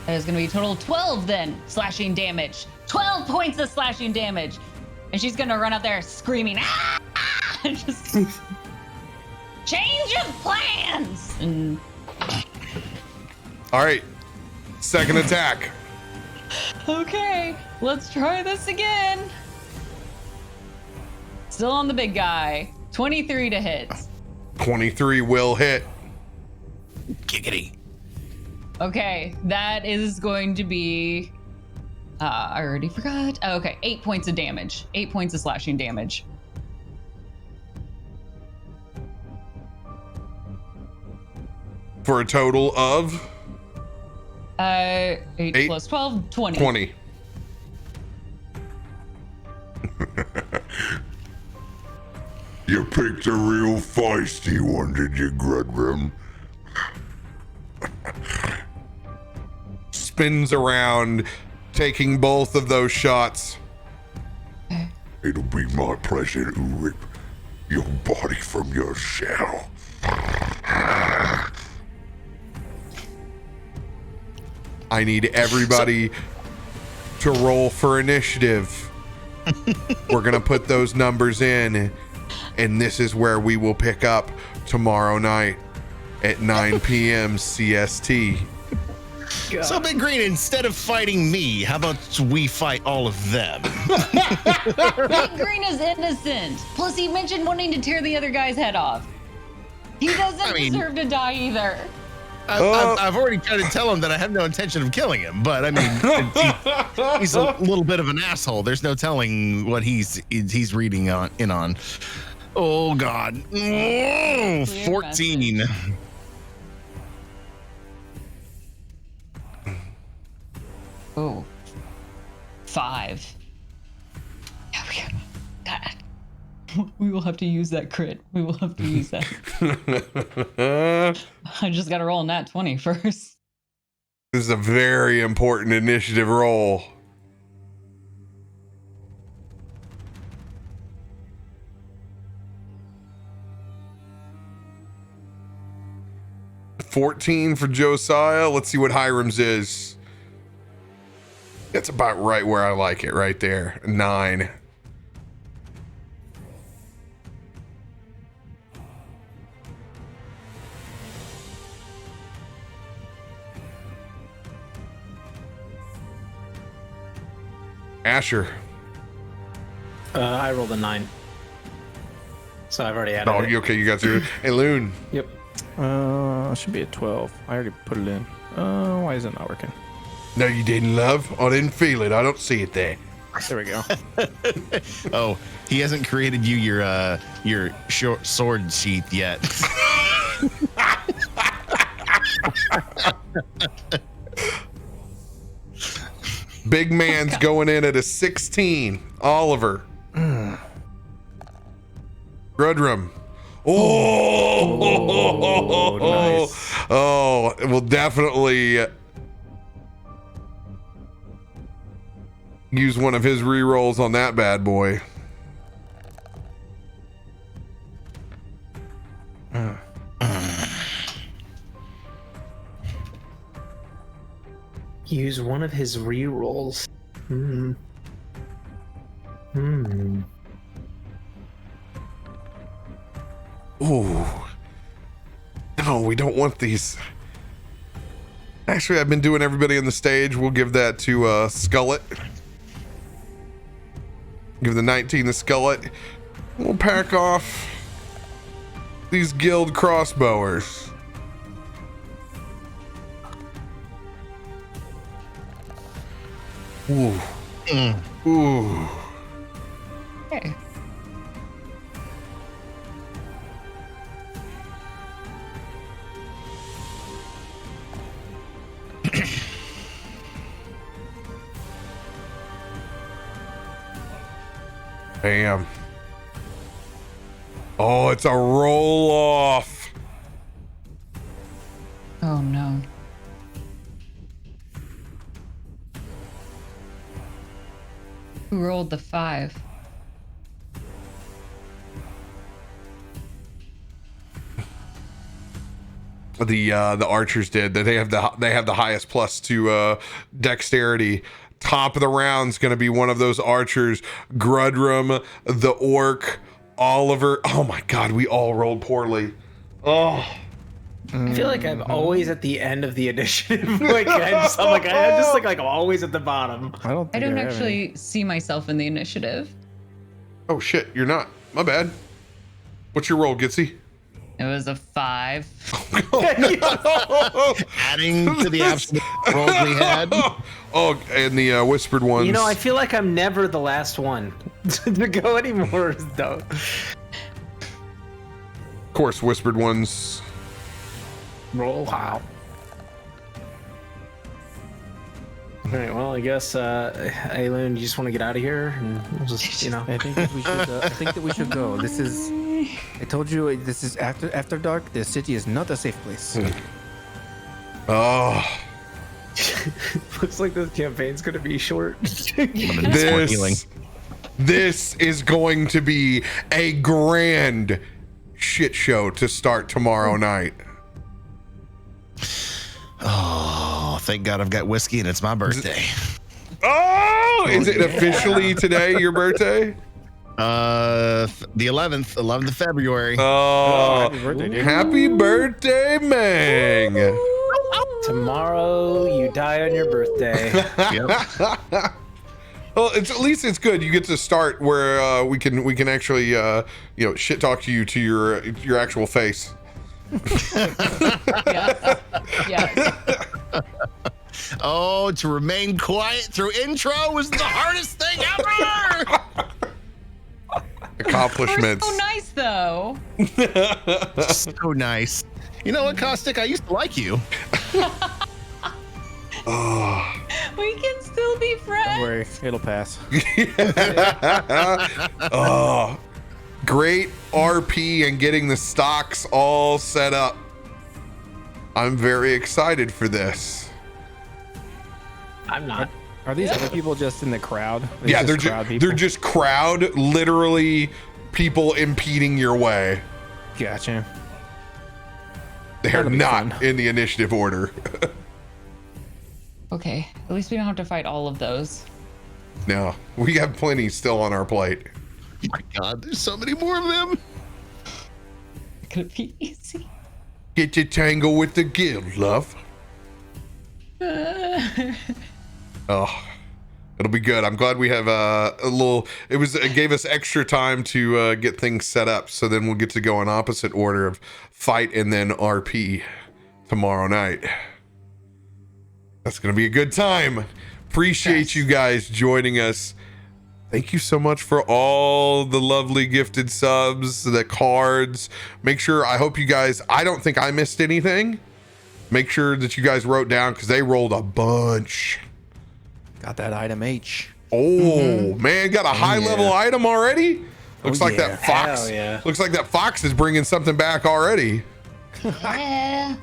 That is going to be a total of 12 then, slashing damage. 12 points of slashing damage. And she's going to run out there screaming, ah! And just change of plans. And All right. Second attack. okay, let's try this again. Still on the big guy. 23 to hit. 23 will hit. Giggity. Okay, that is going to be... I already forgot. Oh, okay, 8 points of damage. 8 points of slashing damage. For a total of 8 Eight. plus 12, 20. 20. You picked a real feisty one, did you, Grudrum? Spins around, taking both of those shots. It'll be my pleasure to rip your body from your shell. I need everybody to roll for initiative. We're going to put those numbers in, and this is where we will pick up tomorrow night at 9 p.m. CST. So Big Green, instead of fighting me, how about we fight all of them? Big Green is innocent. Plus, he mentioned wanting to tear the other guy's head off. He doesn't deserve to die either. I've already tried to tell him that I have no intention of killing him, but I mean, he's a little bit of an asshole. There's no telling what he's reading on. Oh God, 14. Oh, 5. Yeah, God. We will have to use that crit. We will have to use that. I just got to roll a nat 20 first. This is a very important initiative roll. $14 for Josiah. Let's see what Hiram's is. That's about right where I like it, right there. 9. Asher. I rolled a 9. So I've already added Oh, it. okay, you got your Aelune. Yep. Should be a 12. I already put it in. Why is it not working? No, you didn't, love. I didn't feel it. I don't see it there. There we go. Oh, he hasn't created you your short sword sheath yet. Big man's going in at a 16. Oliver. Grudrum. Oh, nice. Oh, it will definitely use one of his rerolls on that bad boy. Use one of his rerolls. Ooh. No, we don't want these. Actually, I've been doing everybody on the stage. We'll give that to Skullet. Give the 19 to Skullet. We'll pack off these guild crossbowers. Ooh. Ooh. Okay. Bam. Oh, it's a roll off. Oh no. Who rolled the 5? The archers did. They have the highest plus to dexterity. Top of the round's going to be one of those archers. Grudrum, the orc, Oliver. Oh my God, we all rolled poorly. Oh. I feel like I'm always at the end of the initiative. I'm just like I'm always at the bottom. I don't I don't have actually see myself in the initiative. Oh shit, you're not. My bad. What's your roll, Gitzi? It was a 5. Adding to the absolute rolls we had. Oh, and the whispered ones. You know, I feel like I'm never the last one to go anymore, though. Of course, whispered ones. Roll. Wow. All right. Well, I guess, Aelune, you just want to get out of here, and we'll just, I think that we should. I think that we should go. This is. I told you this is after dark. The city is not a safe place. Oh, Looks like this campaign's gonna be short. this is going to be a grand shit show to start tomorrow night. Oh, thank God I've got whiskey and it's my birthday. Oh, is it officially today your birthday? The 11th of February. Oh, happy birthday, dude. Happy birthday, Mang. Tomorrow, you die on your birthday. Yep. Well, at least it's good. You get to start where we can actually shit talk to you to your actual face. Yeah. Oh, to remain quiet through intro was the hardest thing ever. Accomplishments. We're so nice, though. So nice. You know what, Caustic? I used to like you. Oh. We can still be friends. Don't worry, it'll pass. Oh, great RP and getting the stocks all set up. I'm very excited for this. I'm not. Are these other people just in the crowd? Yeah, they're crowd just crowd, literally people impeding your way. Gotcha. They're That'll be not fun. in the initiative order. Okay, at least we don't have to fight all of those. No, we have plenty still on our plate. Oh my God, there's so many more of them. Could it be easy? Get to tangle with the guild, love. Oh, It'll be good. I'm glad we have a little. It gave us extra time to get things set up. So then we'll get to go in opposite order of fight and then RP tomorrow night. That's gonna be a good time. Appreciate you guys joining us. Thank you so much for all the lovely gifted subs, the cards. I hope you guys. I don't think I missed anything. Make sure that you guys wrote down because they rolled a bunch. Got that item H. Oh man, got a high level item already. Looks like that fox. Hell yeah. Looks like that fox is bringing something back already. Yeah.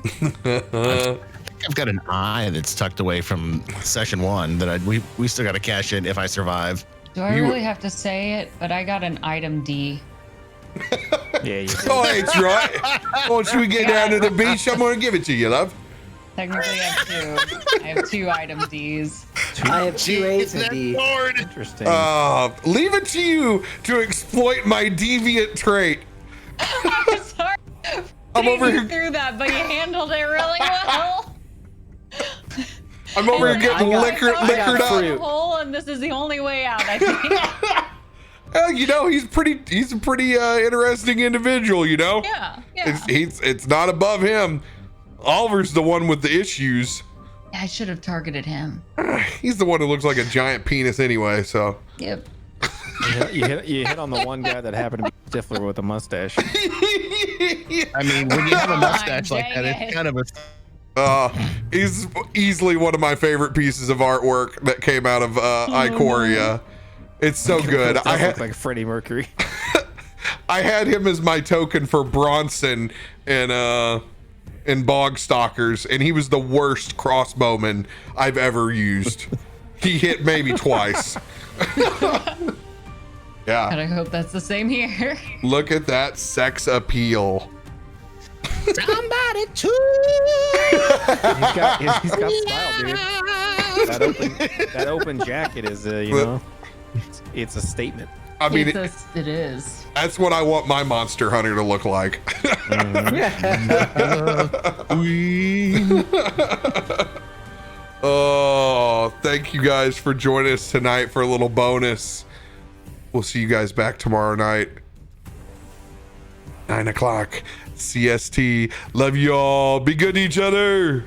I've got an eye that's tucked away from session 1 that we still got to cash in if I survive. Do I really have to say it? But I got an item D. Yeah, you Oh, that's right. Once we get down to the beach, I'm gonna give it to you, love. Technically, I have two. I have 2 item Ds. I have 2 A's and D. Interesting. Leave it to you to exploit my deviant trait. I'm sorry. I'm over Thinking here. through that, but you handled it really well. I'm over here getting liquored Fruit. up. Hole, and this is the only way out, I think. Well, you know, he's a pretty interesting individual, you know? Yeah. It's not above him. Oliver's the one with the issues. I should have targeted him. He's the one who looks like a giant penis anyway, so. Yep. You hit on the one guy that happened to be Stifler with a mustache. I mean, when you have a mustache like that, it's kind of a. He's easily one of my favorite pieces of artwork that came out of Ikoria. It's so good. I look like Freddie Mercury. I had him as my token for Bronson in Bogstalkers, and he was the worst crossbowman I've ever used. He hit maybe twice. Yeah. And I hope that's the same here. Look at that sex appeal. Somebody too. He's got style, dude. That open jacket is, it's a statement. I mean, it is. that's what I want my monster hunter to look like. Oh, thank you guys for joining us tonight for a little bonus. We'll see you guys back tomorrow night. 9 o'clock CST. Love you all. Be good to each other.